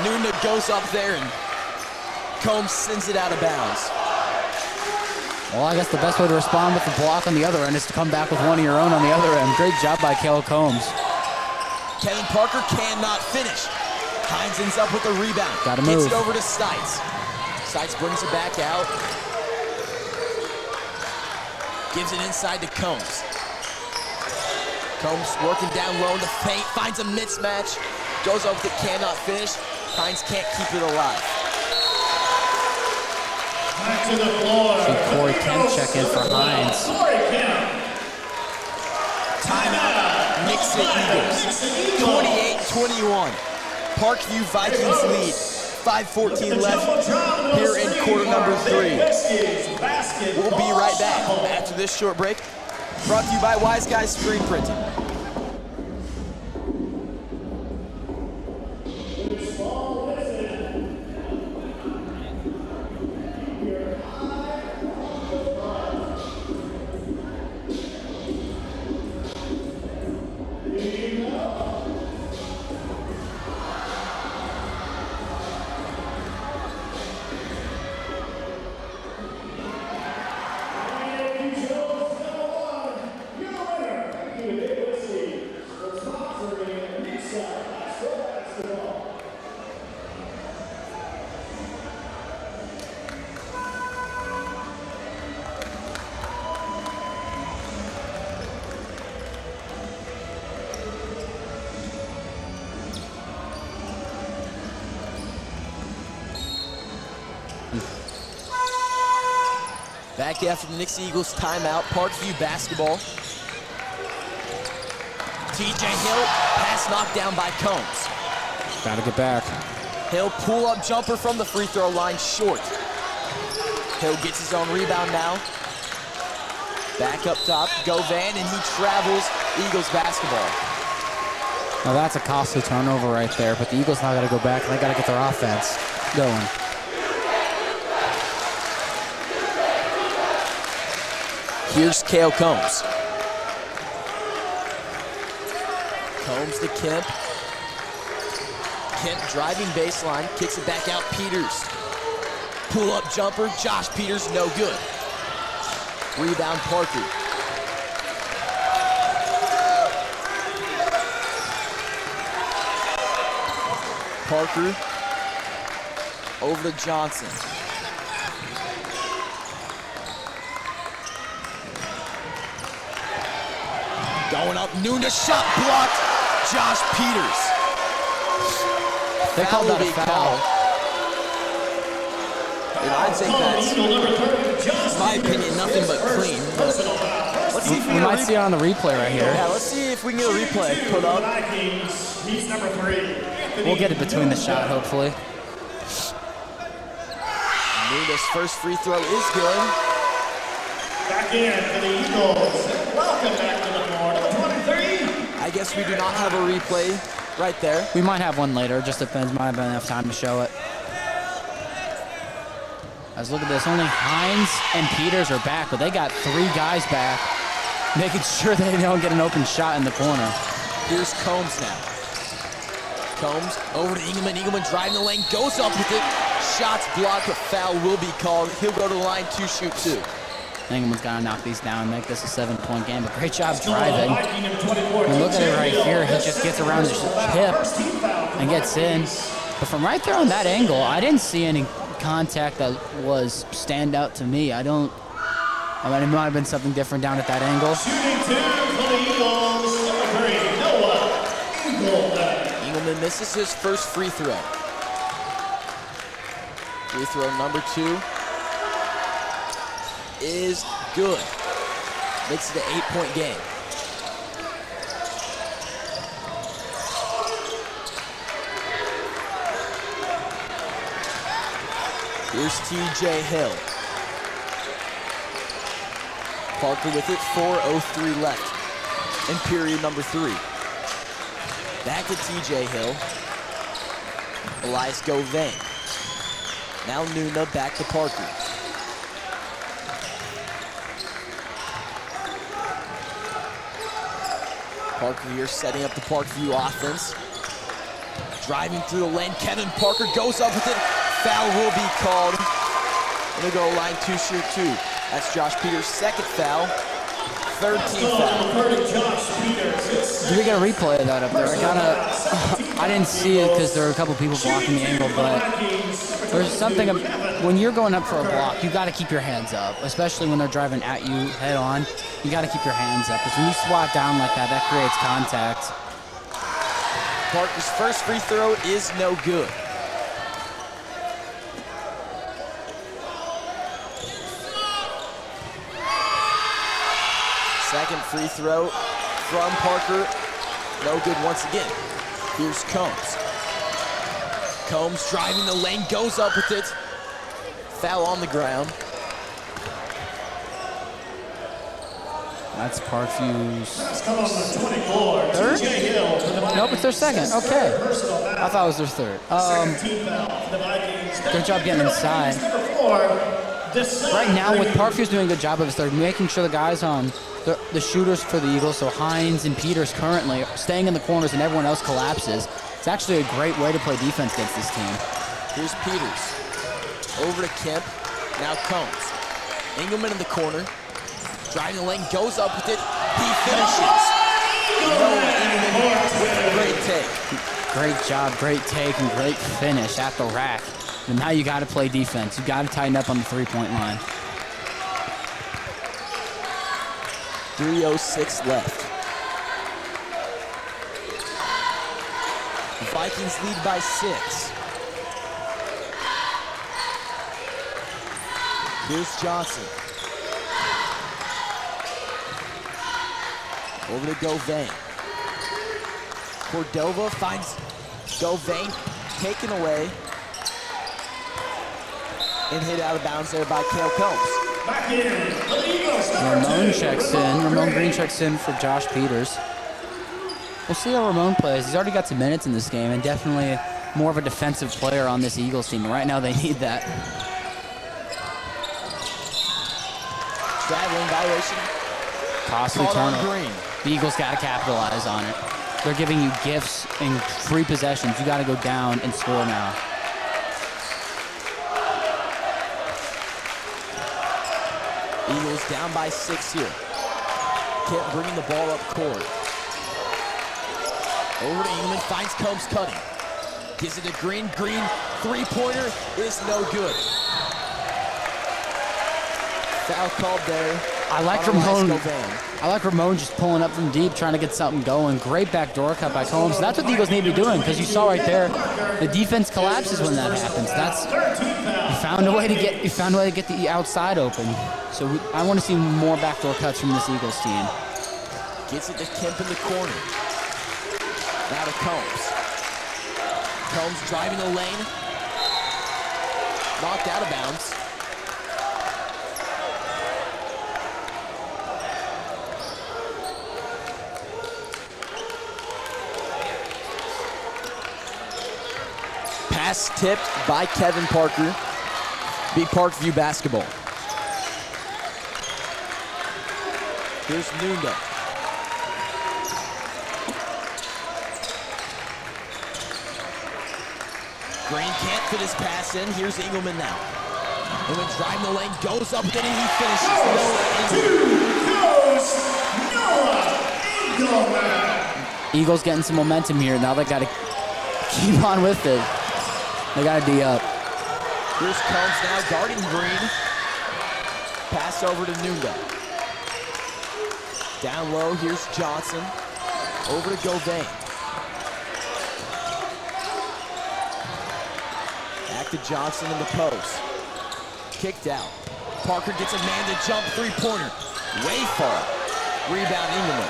Nunda goes up there and Combs sends it out of bounds. Well, I guess the best way to respond with the block on the other end is to come back with one of your own on the other end. Great job by Kale Combs. Kevin Parker cannot finish. Hines ends up with the rebound. Gotta Gets move. it over to Stites. Stites brings it back out. Gives it inside to Combs. Combs working down low in the paint, finds a mismatch. Goes up with it, cannot finish. Hines can't keep it alive. Back to the floor. See Corey Kemp check in for Hines. Timeout, Nixon Eagles. 28-21. Parkview Vikings lead. 5:14 left here in quarter number 3. We'll be right back after this short break. Brought to you by Wise Guys Screen Printing. Back after the Nixie Eagles timeout, Parkview basketball. TJ Hill, pass knocked down by Combs. Gotta get back. Hill pull-up jumper from the free throw line, short. Hill gets his own rebound now. Back up top, Govan, and he travels Eagles basketball. Now that's a costly turnover right there, but the Eagles now gotta go back and they gotta get their offense going. Here's Kale Combs. Combs to Kemp. Kemp driving baseline, kicks it back out, Peters. Pull-up jumper, Josh Peters, no good. Rebound, Parker. Parker over to Johnson. Going up, Nuna shot blocked. Josh Peters. They called that a foul. And I'd say that's, in my opinion, nothing but clean. But let's see if we We can might see it on the replay right here. Yeah, let's see if we can get a replay put up. He's number 3. We'll get it between the shot, hopefully. Nuna's first free throw is good. Back in for the Eagles. Welcome back to the floor, number 23. I guess we do not have a replay right there. We might have one later, just depends, might have been enough time to show it. Guys, look at this, only Hines and Peters are back, but they got 3 guys back, making sure they don't get an open shot in the corner. Here's Combs now. Combs over to Engelman. Engelman driving the lane, goes up with it. Shots blocked, a foul will be called. He'll go to the line to shoot 2. Engelman's got to knock these down and make this a 7-point game, but great job driving. And look at it right here, he just gets around his hip and gets in. But from right there on that angle, I didn't see any contact that was stand out to me. I mean, it might have been something different down at that angle. Shooting 2 for the Eagles, number 3, Noah Engelman. Engelman misses his first free throw. Free throw number 2 is good. Makes it an 8-point game. Here's TJ Hill. Parker with it, 4:03 left in period number 3. Back to TJ Hill. Elias Govan. Now Nuna back to Parker. Parker here setting up the Parkview offense. Driving through the lane, Kevin Parker goes up with it. Foul will be called. Gonna go line to shoot 2. That's Josh Peters' second foul. 3rd team foul. Do we get a replay of that up there? I didn't see it because there were a couple people blocking the angle, but there's something, when you're going up for a block, you got to keep your hands up, especially when they're driving at you head on. You got to keep your hands up because when you swat down like that, that creates contact. Parker's first free throw is no good. Second free throw from Parker, no good once again. Here's Combs. Combs driving the lane, goes up with it. Foul on the ground. That's Parkview's Third? Nope, it's their second. Okay. I thought it was their third. Good job getting inside. Right now, what Parkview's doing a good job of is they're making sure the guys on the shooters for the Eagles, so Hines and Peters currently are staying in the corners and everyone else collapses. It's actually a great way to play defense against this team. Here's Peters. Over to Kemp. Now Combs. Engelman in the corner. Driving the lane, goes up with it. He finishes. Noah Engelman with a great take. Great job, great take, and great finish at the rack. And now you got to play defense. You got to tighten up on the three-point line. 3:06 left. The Vikings lead by 6. Here's Johnson. Over to Govain. Cordova finds Govain, taken away and hit out of bounds there by Cale Combs. Back in, the Eagles. Ramon checks in. Ramon Green checks in for Josh Peters. We'll see how Ramon plays. He's already got some minutes in this game and definitely more of a defensive player on this Eagles team. Right now they need that. Traveling violation. Costly Caught on turnover. Green. The Eagles got to capitalize on it. They're giving you gifts and free possessions. You got to go down and score now. Eagles down by 6 here. Kent bringing the ball up court. Over to Engelman, finds Combs cutting. Gives it to Green. Green, three-pointer is no good. Foul called there. I like Ramon just pulling up from deep, trying to get something going. Great backdoor cut by Combs. That's what the Eagles need to be doing, because you saw right there, the defense collapses when that happens. You found a way to get the outside open. So I want to see more backdoor cuts from this Eagles team. Gets it to Kemp in the corner. Now to Combs. Combs driving the lane. Knocked out of bounds. Pass tipped by Kevin Parker. Be Parkview basketball. Here's Nunda. Green can't fit his pass in. Here's Engelman now. Engelman driving the lane, goes up with it, and he finishes. Eagles getting some momentum here. Now they got to keep on with it. They got to D up. Here's Combs now guarding Green. Pass over to Nunda. Down low, here's Johnson. Over to Govain. Back to Johnson in the post. Kicked out. Parker gets a man to jump three-pointer. Way far. Rebound Engelman.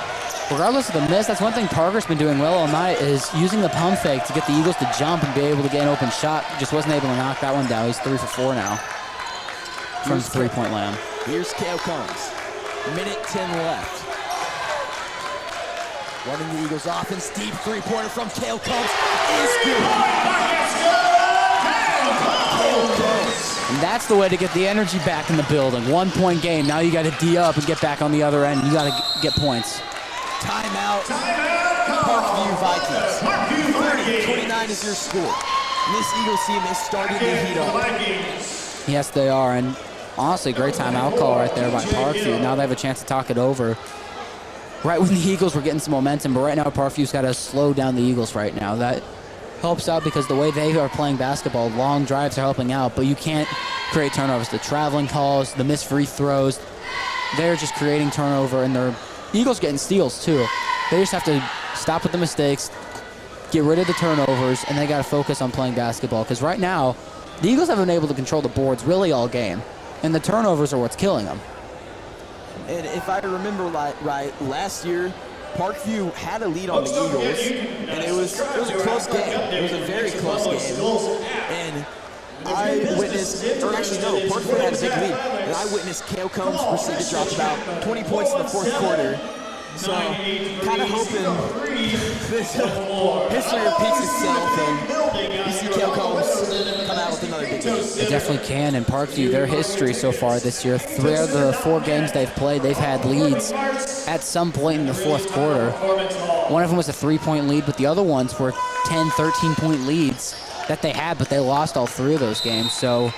Regardless of the miss, that's one thing Parker's been doing well all night, is using the pump fake to get the Eagles to jump and be able to get an open shot. Just wasn't able to knock that one down. He's 3 for 4 now from the three-point land. Here's Cale Combs. Minute 10 left. Running the Eagles offense. Deep three-pointer from Cale Combs is good. Cale Combs. And that's the way to get the energy back in the building. 1 point game. Now you got to D up and get back on the other end. You got to get points. Timeout. Parkview Vikings. 30-29 is your score. And this Eagles team is starting to heat up. Yes, they are. And honestly, great timeout call right there by Parkview. Now they have a chance to talk it over. Right when the Eagles were getting some momentum, but right now Parkview's got to slow down the Eagles right now. That helps out because the way they are playing basketball, long drives are helping out, but you can't create turnovers. The traveling calls, the missed free throws, they're just creating turnover, and the Eagles getting steals too. They just have to stop with the mistakes, get rid of the turnovers, and they got to focus on playing basketball, because right now the Eagles haven't been able to control the boards really all game, and the turnovers are what's killing them. And if I remember right, last year, Parkview had a lead on the Eagles, and it was a close game. It was a very close game. And I witnessed, or actually no, Parkview had a big lead, and I witnessed Cale Combs proceed to drop about 20 points in the fourth quarter. So, kind of hoping this history repeats itself, and you see Cale Combs come out with another big game. They definitely can, and Parkview, their history so far this year, 3 of the 4 games they've played, they've had leads at some point in the fourth quarter. One of them was a 3-point lead, but the other ones were 10, 13-point leads that they had, but they lost all 3 of those games. So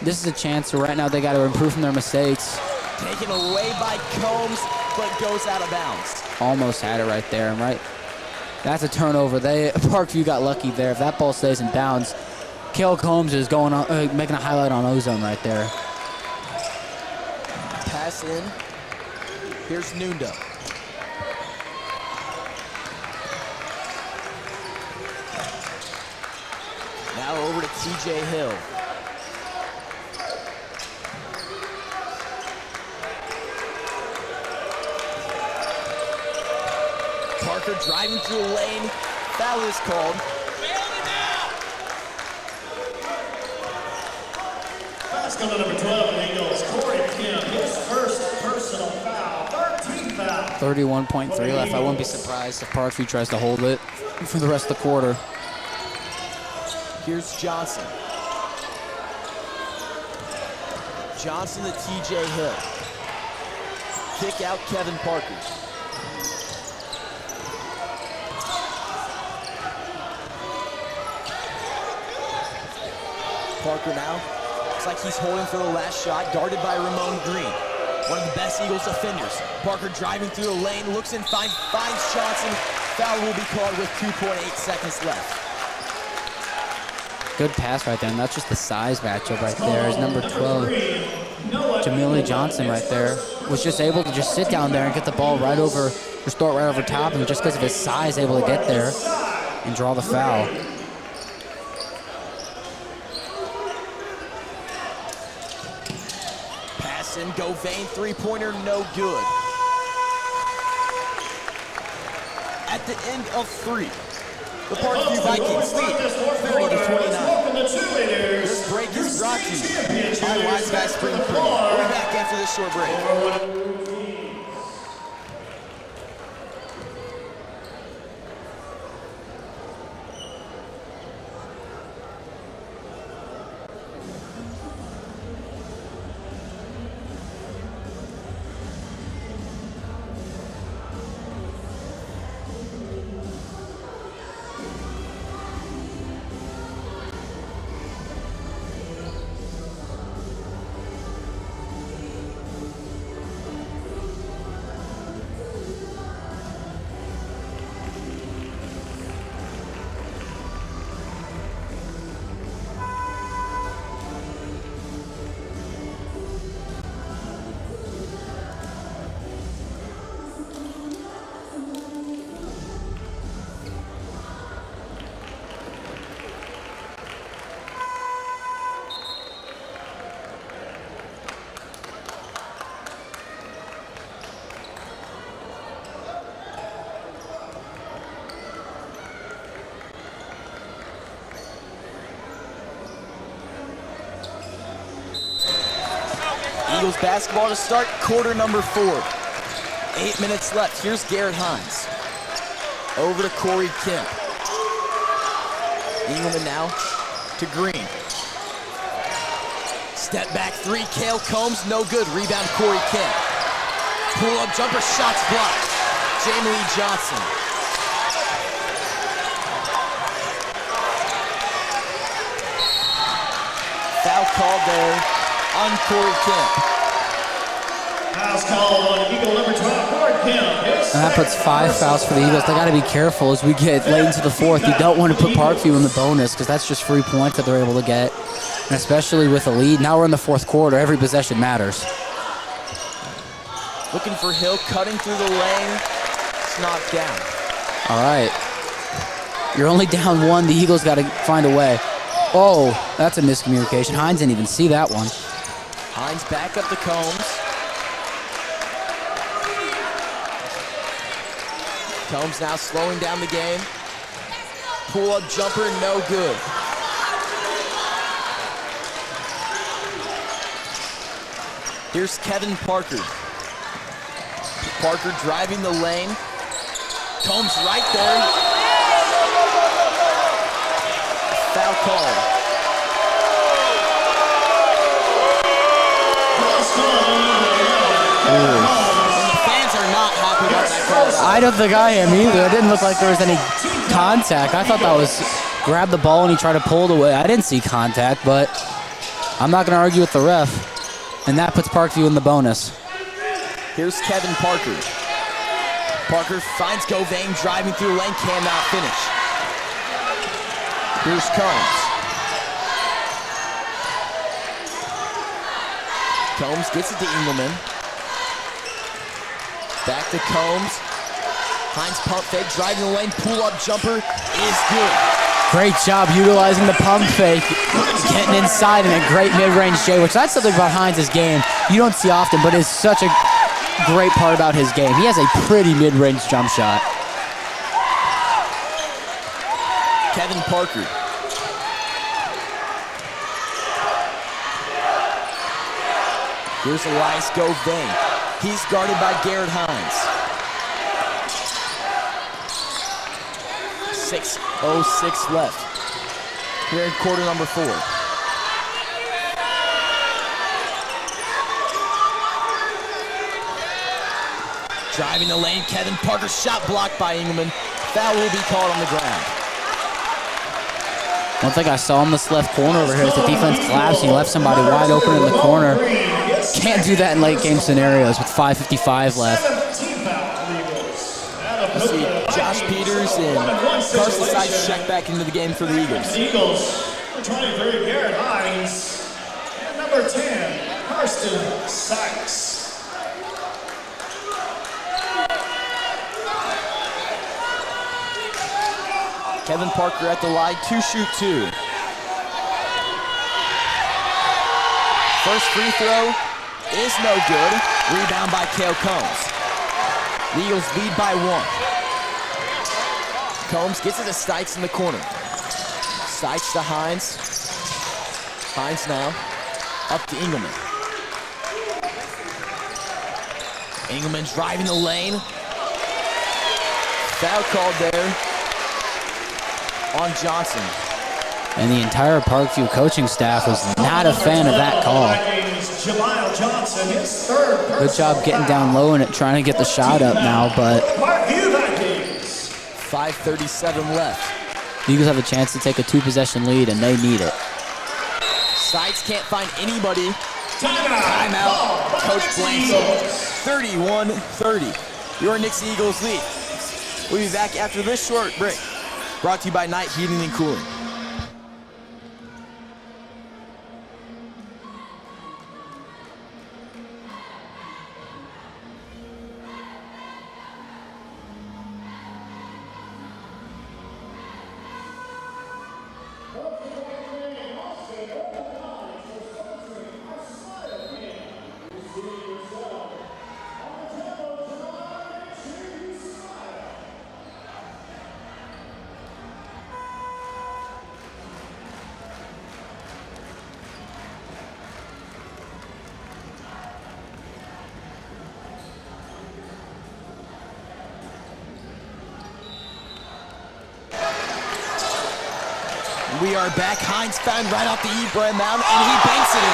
this is a chance, so right now they got to improve from their mistakes. Taken away by Combs, but goes out of bounds. Almost had it right there, and right, that's a turnover. Parkview got lucky there. If that ball stays in bounds, Cale Combs is going on, making a highlight on ozone right there. Pass in. Here's Nunda. Now over to TJ Hill. Parker driving through the lane. Foul is called. Basket number 12 for the Eagles, Corey Kim, his first personal foul, 13th foul. 31.3 left. I wouldn't be surprised if Parkview tries to hold it for the rest of the quarter. Here's Johnson. Johnson to TJ Hill. Kick out Kevin Parker. Parker now. Looks like he's holding for the last shot, guarded by Ramon Green. One of the best Eagles defenders. Parker driving through the lane, looks and finds Johnson. Foul will be called with 2.8 seconds left. Good pass right there, and that's just the size matchup right there. Is number 12, Jamili Johnson right there, was just able to just sit down there and get the ball right over, just throw it right over top, and just because of his size, able to get there and draw the foul. Pass in, Govain, three-pointer, no good. At the end of 3. The Parkview Vikings lead 30-29. This break is brought to you by Wise Guy Spring Cleaning. We'll be back after this short break. Eagles basketball to start quarter number 4. 8 minutes left. Here's Garrett Hines. Over to Corey Kemp. Engelman now to Green. Step back 3, Cale Combs, no good. Rebound Corey Kemp. Pull up jumper, shots blocked. Jamili Johnson. Foul called there on Corey Kemp. Foul's called on Eagle number 12, Corey Kemp. And that puts 5 fouls for the Eagles. They got to be careful as we get late into the 4th. You don't want to put Parkview in the bonus because that's just free points that they're able to get. And especially with a lead. Now we're in the 4th quarter. Every possession matters. Looking for Hill, cutting through the lane. It's knocked down. All right. You're only down 1. The Eagles got to find a way. Oh, that's a miscommunication. Hines didn't even see that one. Hines back up to Combs. Combs now slowing down the game. Pull-up jumper, no good. Here's Kevin Parker. Parker driving the lane. Combs right there. Foul call. I don't think I am either. It didn't look like there was any contact. I thought that was grab the ball and he tried to pull it away. I didn't see contact, but I'm not going to argue with the ref. And that puts Parkview in the bonus. Here's Kevin Parker. Parker finds Govain driving through the lane, cannot finish. Here's Combs. Combs gets it to Engelman. Back to Combs. Hines pump fake, driving the lane, pull-up jumper is good. Great job utilizing the pump fake, getting inside in a great mid-range J, which that's something about Hines' game you don't see often, but is such a great part about his game. He has a pretty mid-range jump shot. Kevin Parker. Here's Elias Govain. He's guarded by Garrett Hines. 6:06 left here in quarter number 4. Driving the lane, Kevin Parker, shot blocked by Engelman. Foul will be called on the ground. One thing I saw in this left corner over here is the defense collapsing. He left somebody wide open in the corner. Can't do that in late game scenarios with 5:55 left. You see Josh Peters and Carson Sykes check back into the game for the Eagles. The Eagles, 23, Garrett Hines, and number 10, Carson Sykes. Kevin Parker at the line, 2-shoot-2. First free throw is no good. Rebound by Cale Combs. The Eagles lead by 1. Combs gets it to Sykes in the corner. Sykes to Hines. Hines now up to Engelman. Engelman driving the lane. Foul called there on Johnson. And the entire Parkview coaching staff was not a fan of that call. Good job getting down low and trying to get the shot up now, but 5:37 left. the Eagles have a chance to take a 2-possession lead, and they need it. Sykes can't find anybody. Timeout. Coach Blanchard. 31-30. Your Nixie Eagles lead. We'll be back after this short break. Brought to you by Night Heating and Cooling. We are back. Hines found right off the Ibrahim mound, and he banks it in.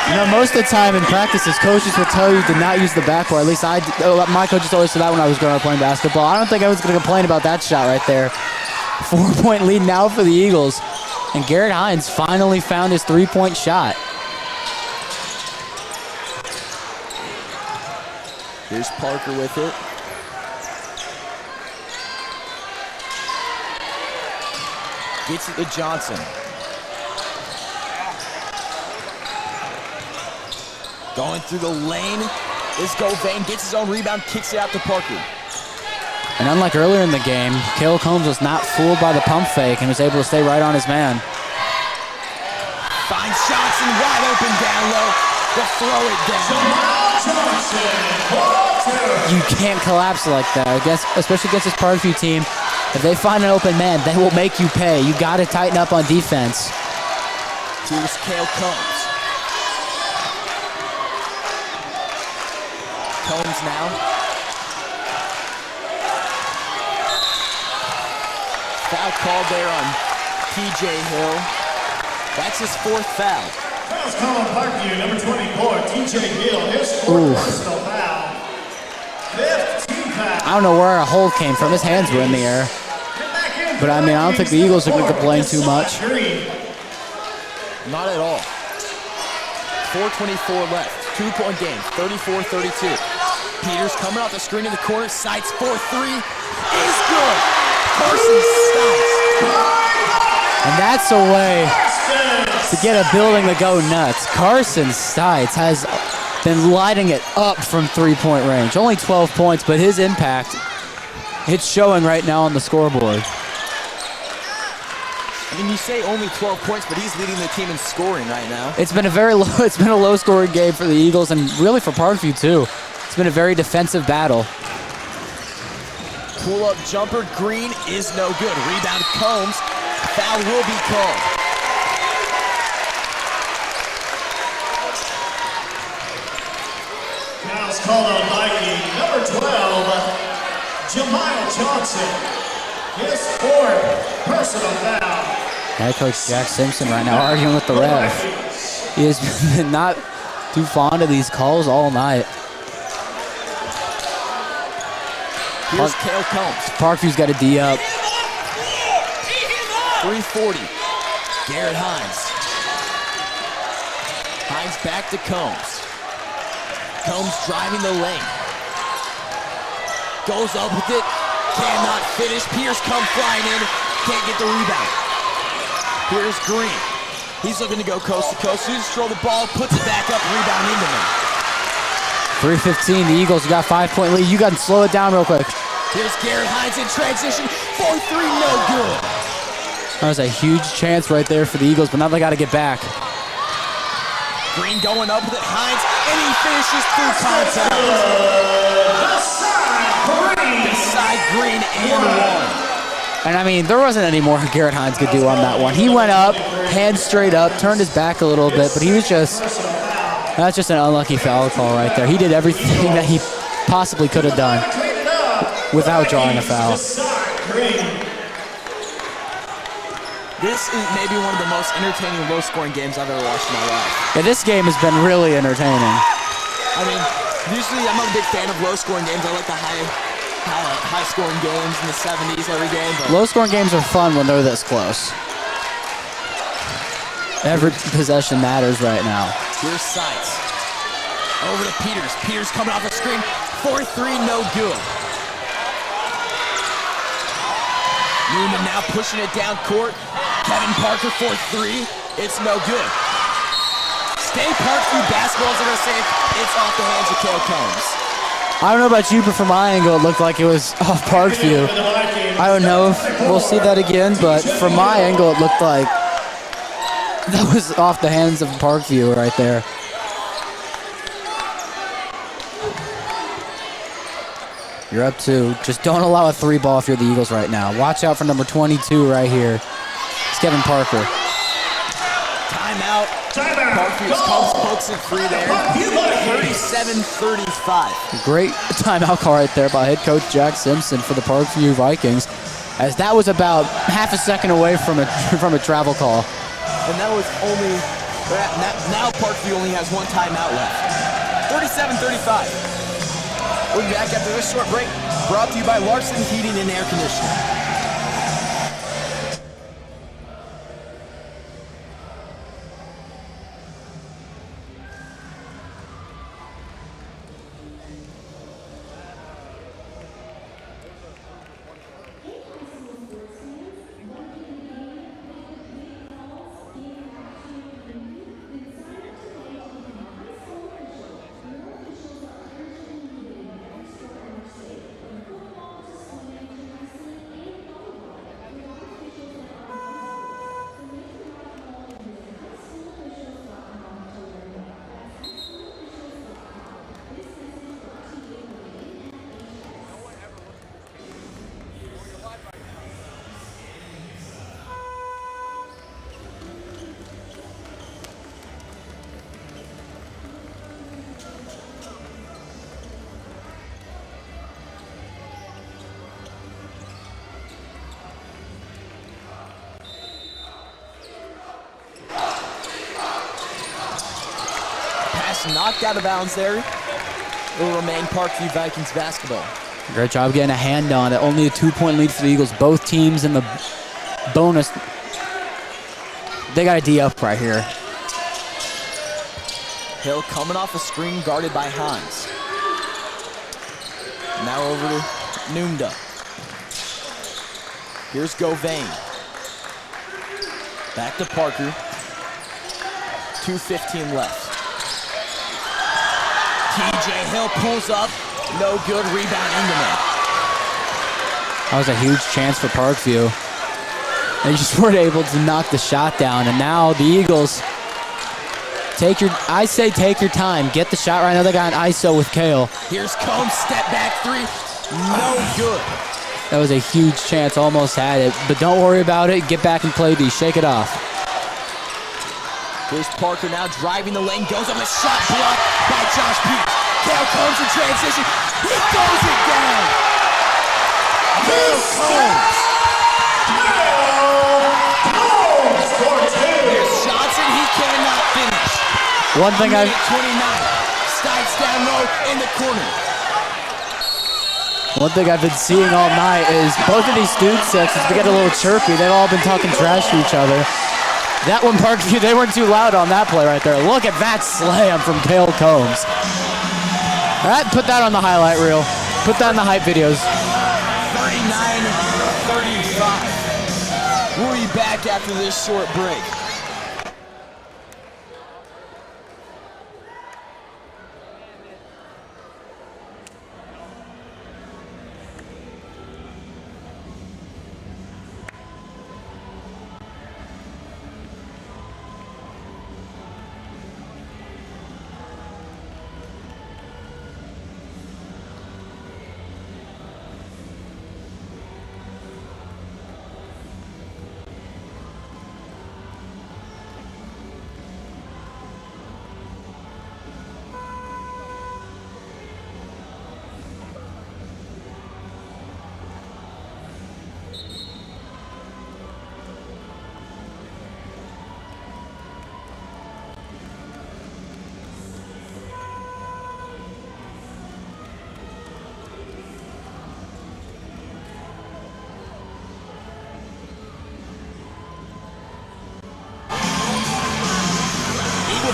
You know, most of the time in practices, coaches will tell you to not use the backboard. At least my coaches always said that when I was growing up playing basketball. I don't think I was going to complain about that shot right there. 4-point lead now for the Eagles. And Garrett Hines finally found his 3-point shot. Here's Parker with it. Gets it to Johnson. Going through the lane is Govain. Gets his own rebound, kicks it out to Parker. And unlike earlier in the game, Cale Combs was not fooled by the pump fake and was able to stay right on his man. Finds Johnson wide open down low. To throw it down. You can't collapse like that, I guess, especially against this Parkview team. If they find an open man, they will make you pay. You got to tighten up on defense. Here's Cale Combs. Combs now. Foul called there on P.J. Hill. That's his 4th foul. Fouls called on Parkview, number 24, T.J. Hill. His 4th personal foul. 5th team foul. I don't know where a hold came from. His hands were in the air. But, I mean, I don't think the Eagles are going to complain too much. Not at all. 4:24 left. 2-point game. 34-32. Peters coming off the screen in the corner. Sights 4-3. Is good. Carson Sykes. And that's a way to get a building to go nuts. Carson Sykes has been lighting it up from 3-point range. Only 12 points, but his impact, it's showing right now on the scoreboard. I mean, you say only 12 points, but he's leading the team in scoring right now. It's been a low scoring game for the Eagles and really for Parkview too. It's been a very defensive battle. Pull-up jumper, Green is no good. Rebound, Combs. Foul will be called. Foul's called on Viking, number 12, Jemiah Johnson. His fourth personal foul. Head coach Jack Simpson right now arguing with the ref. He has been not too fond of these calls all night. Here's Cale Combs. Parkview's got a D up. 340. Garrett Hines. Hines back to Combs. Combs driving the lane. Goes up with it. Cannot finish. Pierce come flying in. Can't get the rebound. Here's Green. He's looking to go coast to coast. He just throw the ball, puts it back up, rebound into him. 3:15, the Eagles got 5-point lead. You got to slow it down real quick. Here's Garrett Hines in transition. 4-3, no good. That was a huge chance right there for the Eagles, but now they got to get back. Green going up with it. Hines, and he finishes through contact. Beside Green and one. And I mean, there wasn't any more Garrett Hines could do on that one. He went up, hands straight up, turned his back a little bit, but he was that's just an unlucky foul call right there. He did everything that he possibly could have done without drawing a foul. This is maybe one of the most entertaining low-scoring games I've ever watched in my life. Yeah, this game has been really entertaining. I mean, usually I'm not a big fan of low-scoring games. I like the high-scoring games in the 70s every game. But Low-scoring games are fun when they're this close. Every possession matters right now. here's Sites. Over to Peters. Peters coming off the screen. 4-3, no good. Newman now pushing it down court. Kevin Parker 4-3. It's no good. Stay Parkview basketball is going to say it's off the hands of Cale Combs. I don't know about you, but from my angle, it looked like it was off Parkview. I don't know if we'll see that again, but from my angle, it looked like that was off the hands of Parkview right there. You're up 2. Just don't allow a 3 ball if you're the Eagles right now. Watch out for number 22 right here. It's Kevin Parker. Timeout. Parkview pokes it free there. 37-35. Great timeout call right there by head coach Jack Simpson for the Parkview Vikings, as that was about half a second away from a travel call. And that was only, now Parkview only has one timeout left. 37-35. We'll be back after this short break, brought to you by Larson Heating and Air Conditioning. Knocked out of bounds there. It will remain Parkview Vikings basketball. Great job getting a hand on it. Only a 2-point lead for the Eagles. Both teams in the bonus. They got a D up right here. Hill coming off a screen guarded by Hines. Now over to Nunda. Here's Govain. Back to Parker. 2:15 left. TJ Hill pulls up. No good. Rebound Ingeman. That was a huge chance for Parkview. They just weren't able to knock the shot down. And now the Eagles, take your time. Get the shot right now. They got an ISO with Cale. Here's Combs. Step back 3. No good. That was a huge chance, almost had it. But don't worry about it. Get back and play D. Shake it off. Here's Parker now driving the lane, goes up a shot blocked by Josh Peach. Cale Combs in transition. He throws it down. Cale Combs. Here's Johnson. He cannot finish. One thing I 29. Stites down low in the corner. One thing I've been seeing all night is both of these student sections, they get a little chirpy. They've all been talking trash to each other. That one, Parkview, they weren't too loud on that play right there. Look at that slam from Cale Combs. All right, put that on the highlight reel. Put that in the hype videos. 39-35. We'll be back after this short break.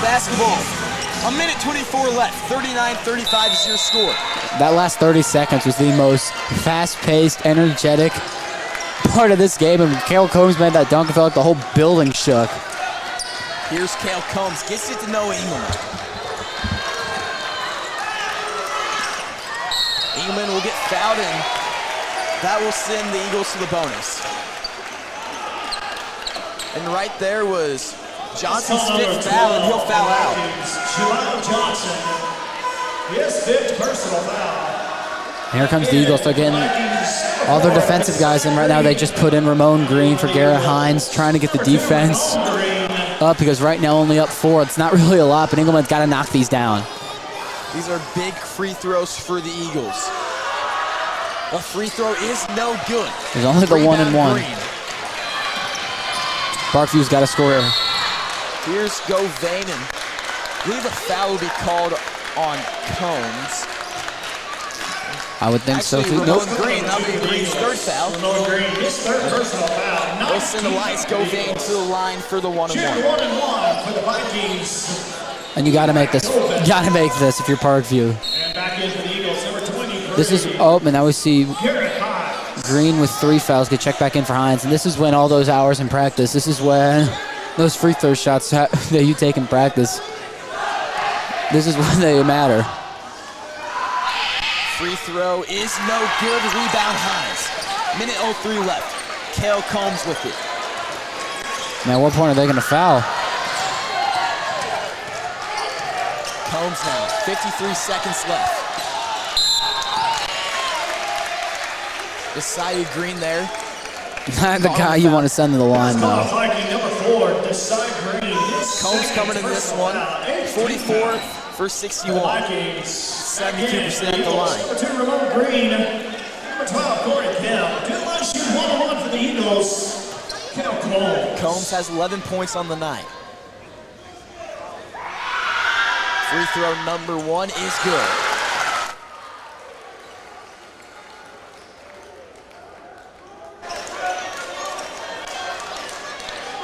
Basketball. A minute 24 left. 39-35 is your score. That last 30 seconds was the most fast-paced, energetic part of this game, and Cale Combs made that dunk. I felt like the whole building shook. Here's Cale Combs. Gets it to Noah Engelman. Engelman will get fouled in. That will send the Eagles to the bonus. And right there was Johnson's fifth foul, and he'll foul out. Johnson, his fifth personal foul. Here comes the Eagles. They're getting all their defensive guys in right now. They just put in Ramon Green for Garrett Hines, trying to get the defense up because right now only up 4. It's not really a lot, but Engelman's got to knock these down. These are big free throws for the Eagles. A free throw is no good. There's only the 1-and-1. Green. Parkview's got to score here. Here's Govain, and I believe a foul will be called on Combs. I would think so too. Nope. Green, that'll be Green's third foul. Green, his third personal foul. They'll send Elias Govain to the line for the 1-and-1. 1-and-1 for the Vikings. And you got to make this. You got to make this if you're Parkview. And back in for the Eagles, number 23. This is and now we see Green with 3 fouls get checked back in for Hines, and this is when all those hours in practice. This is when those free throw shots that you take in practice. This is when they matter. Free throw is no good. Rebound Hines. Minute 03 left. Cale Combs with it. Now, at what point are they going to foul? Combs now. 53 seconds left. Decided Green there. Not the guy you want to send to the line, though. Viking number 4, Desai Green. Combs coming in this one. 44 for 61. 72% at the line. Number 2, Ramon Green. Number 12, Corey Kemp. Did not shoot 1-on-1 for the Eagles. Cale Combs. Combs has 11 points on the night. Free throw number 1 is good.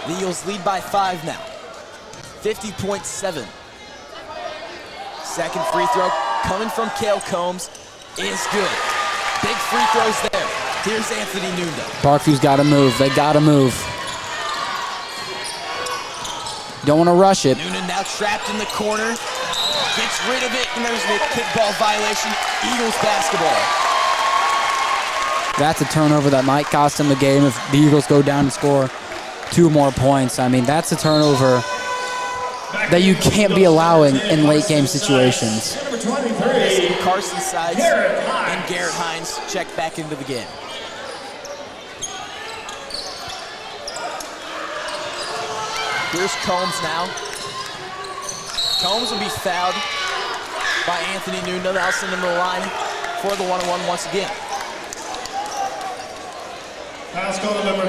The Eagles lead by 5 now. 50.7. Second free throw coming from Cale Combs is good. Big free throws there. Here's Anthony Noonan. Parkview's got to move. They got to move. Don't want to rush it. Noonan now trapped in the corner. Gets rid of it, and there's a kickball violation. Eagles basketball. That's a turnover that might cost them the game if the Eagles go down and score 2 more points. I mean, that's a turnover that you can't be allowing in late game situations. Carson Sides and Garrett Hines check back into the game. Here's Combs now. Combs will be fouled by Anthony Nuna. That'll send him to the line for the one-on-one once again.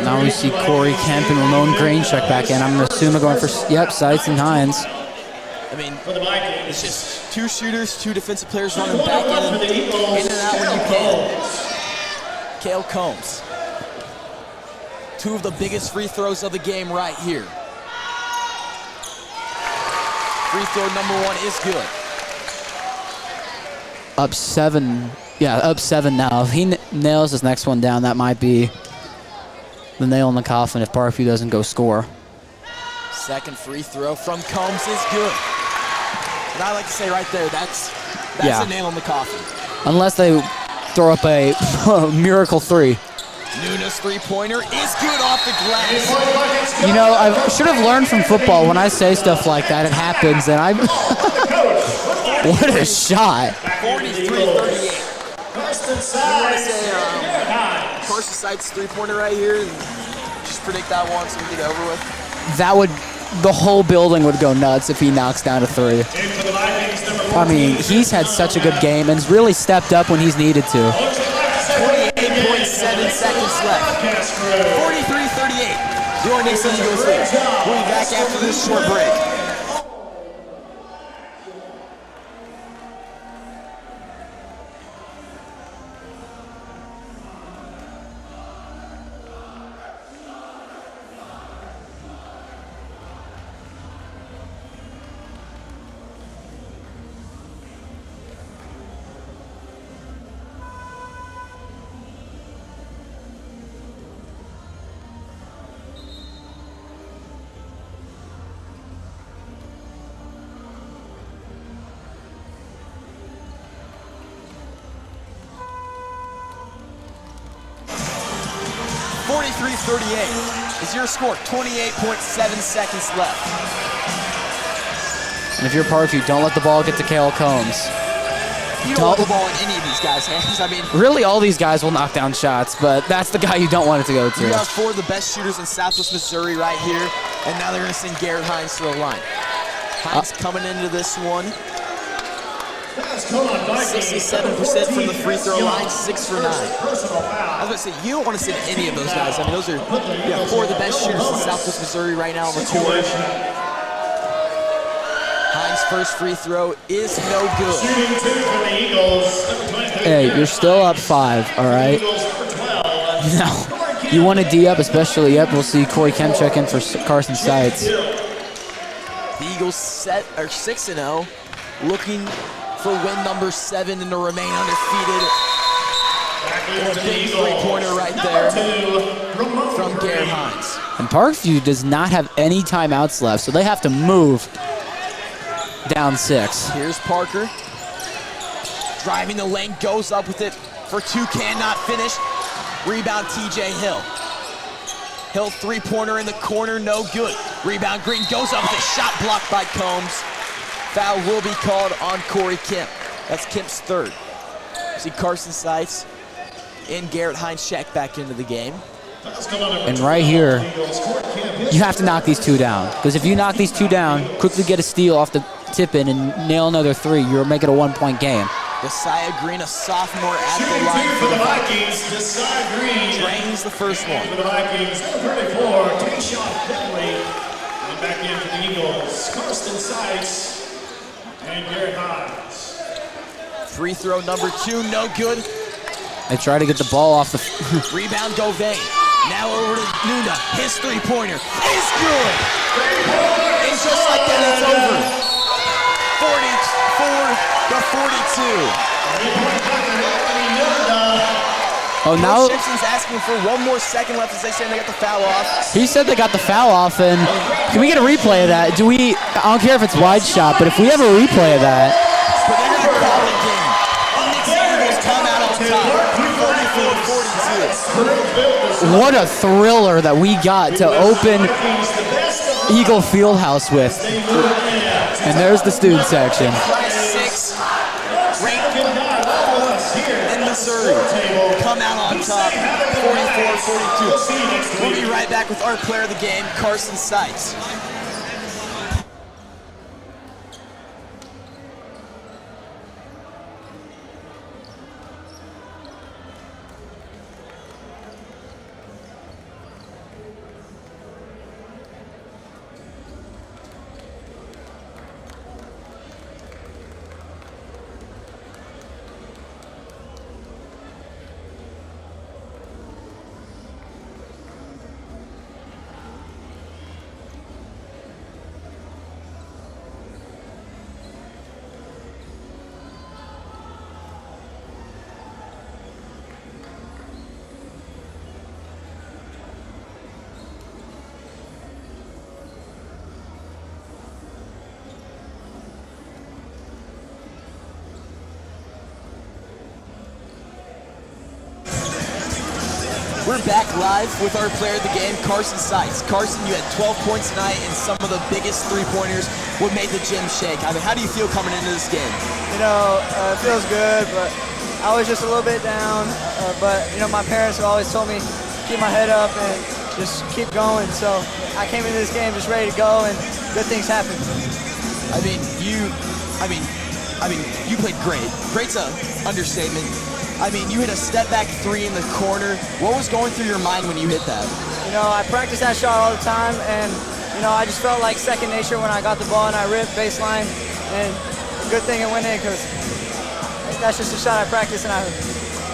Now we see Corey Kemp and Ramon Green check back in. I'm going to assume they're going for, Seitz and Hines. I mean, it's just two shooters, two defensive players running back in and out when you can. Cale Combs. Two of the biggest free throws of the game right here. Free throw number one is good. Up 7. Yeah, up 7 now. If he nails this next one down, that might be the nail in the coffin if Parkview doesn't go score. Second free throw from Combs is good. And I like to say right there, that's a nail in the coffin. Unless they throw up a miracle 3. Nuna's three-pointer is good off the glass. You know, I should have learned from football when I say stuff like that, it happens, and I'm... What a shot. 43-38. You want to say Carson Seitz three-pointer right here and just predict that one so we get it over with? That would... The whole building would go nuts if he knocks down a 3. I mean, he's had such a good game and has really stepped up when he's needed to. 28.7 seconds left. 43-38. Your Nixon Eagles lead. We'll be back after this short break. Is your score. 28.7 seconds left. And if you're Parkview, don't let the ball get to Cale Combs. You don't want the ball in any of these guys' hands. I mean, really, all these guys will knock down shots, but that's the guy you don't want it to go to. You have 4 of the best shooters in Southwest Missouri right here, and now they're going to send Garrett Hines to the line. Hines coming into this one. 67% from the free throw line, 6 for 9. I was going to say, you don't want to send any of those guys. I mean, those are 4 of the best shooters in Southwest Missouri right now on the court. Hines' first free throw is no good. Hey, you're still up 5, all right? No, you want to D up, especially up. We'll see Corey Kemp check in for Carson Seitz. The Eagles 6-0, looking for win number 7 and to remain undefeated. And a big three-pointer right there from Garrett Hines. And Parkview does not have any timeouts left, so they have to move down 6. Here's Parker. Driving the lane, goes up with it for 2, cannot finish. Rebound TJ Hill. Hill three-pointer in the corner, no good. Rebound Green goes up with a shot blocked by Combs. Foul will be called on Corey Kemp. That's Kemp's 3rd. See Carson Seitz and Garrett Hines check back into the game. And right here, you have to knock these 2 down. Because if you knock these 2 down, quickly get a steal off the tip-in and nail another 3, you'll make it a 1-point game. Josiah Green, a sophomore at the line for the Vikings. Josiah Green drains the first one. For the Vikings, 34, Tayshawn Finley. And back in for the Eagles, Carson Seitz. And Garrett Hines. Free throw number 2, no good. They try to get the ball off the... Rebound Govain. Now over to Nuna. His three-pointer is good. And just like that, it's over. 44-42. Oh, now... Simpson's asking for 1 more second left as they say they got the foul off. He said they got the foul off, and can we get a replay of that? I don't care if it's wide shot, but if we have a replay of that... But they're going to call the game. And the Eagles come out on top, 44-42. What a thriller that we got to open Eagle Fieldhouse with. And there's the student section. 6 ranked in Missouri come out on top, 44-42. We'll be right back with our player of the game, Carson Seitz. We're back live with our player of the game, Carson Seitz. Carson, you had 12 points tonight and some of the biggest three-pointers. What made the gym shake? I mean, how do you feel coming into this game? You know, it feels good, but I was just a little bit down. But, you know, my parents have always told me keep my head up and just keep going. So I came into this game just ready to go, and good things happen. I mean, you played great. Great's an understatement. I mean, you hit a step-back three in the corner. What was going through your mind when you hit that? You know, I practice that shot all the time, and, you know, I just felt like second nature when I got the ball and I ripped baseline. And good thing it went in because that's just a shot I practiced, and I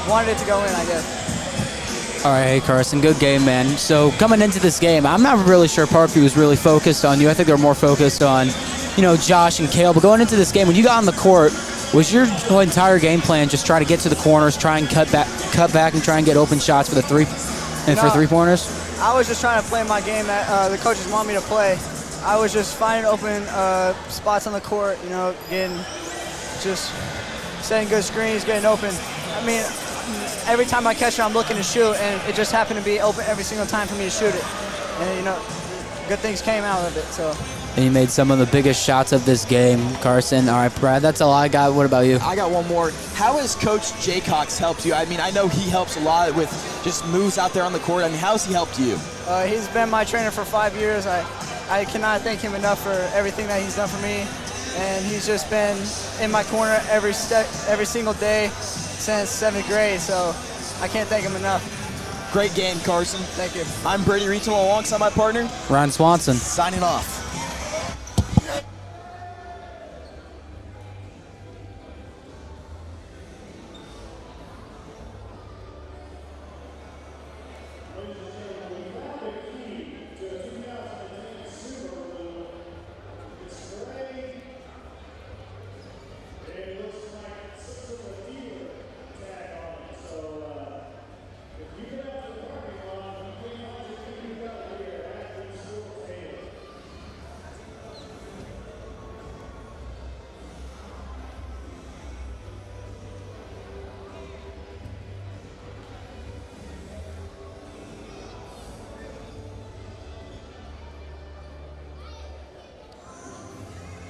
wanted it to go in, I guess. All right, hey Carson, good game, man. So coming into this game, I'm not really sure Parkview was really focused on you. I think they're more focused on, you know, Josh and Kale. But going into this game, when you got on the court, was your entire game plan just try to get to the corners, try and cut back, and try and get open shots for the three-pointers? I was just trying to play my game that the coaches want me to play. I was just finding open spots on the court, you know, just setting good screens, getting open. I mean, every time I catch it, I'm looking to shoot, and it just happened to be open every single time for me to shoot it. And, you know, good things came out of it, so. And you made some of the biggest shots of this game, Carson. All right, Brad, that's all I got. What about you? I got one more. How has Coach Jay Cox helped you? I mean, I know he helps a lot with just moves out there on the court. I mean, how has he helped you? He's been my trainer for 5 years. I cannot thank him enough for everything that he's done for me. And he's just been in my corner every single day since 7th grade, so I can't thank him enough. Great game, Carson. Thank you. I'm Brady Retail alongside my partner, Ron Swanson. signing off.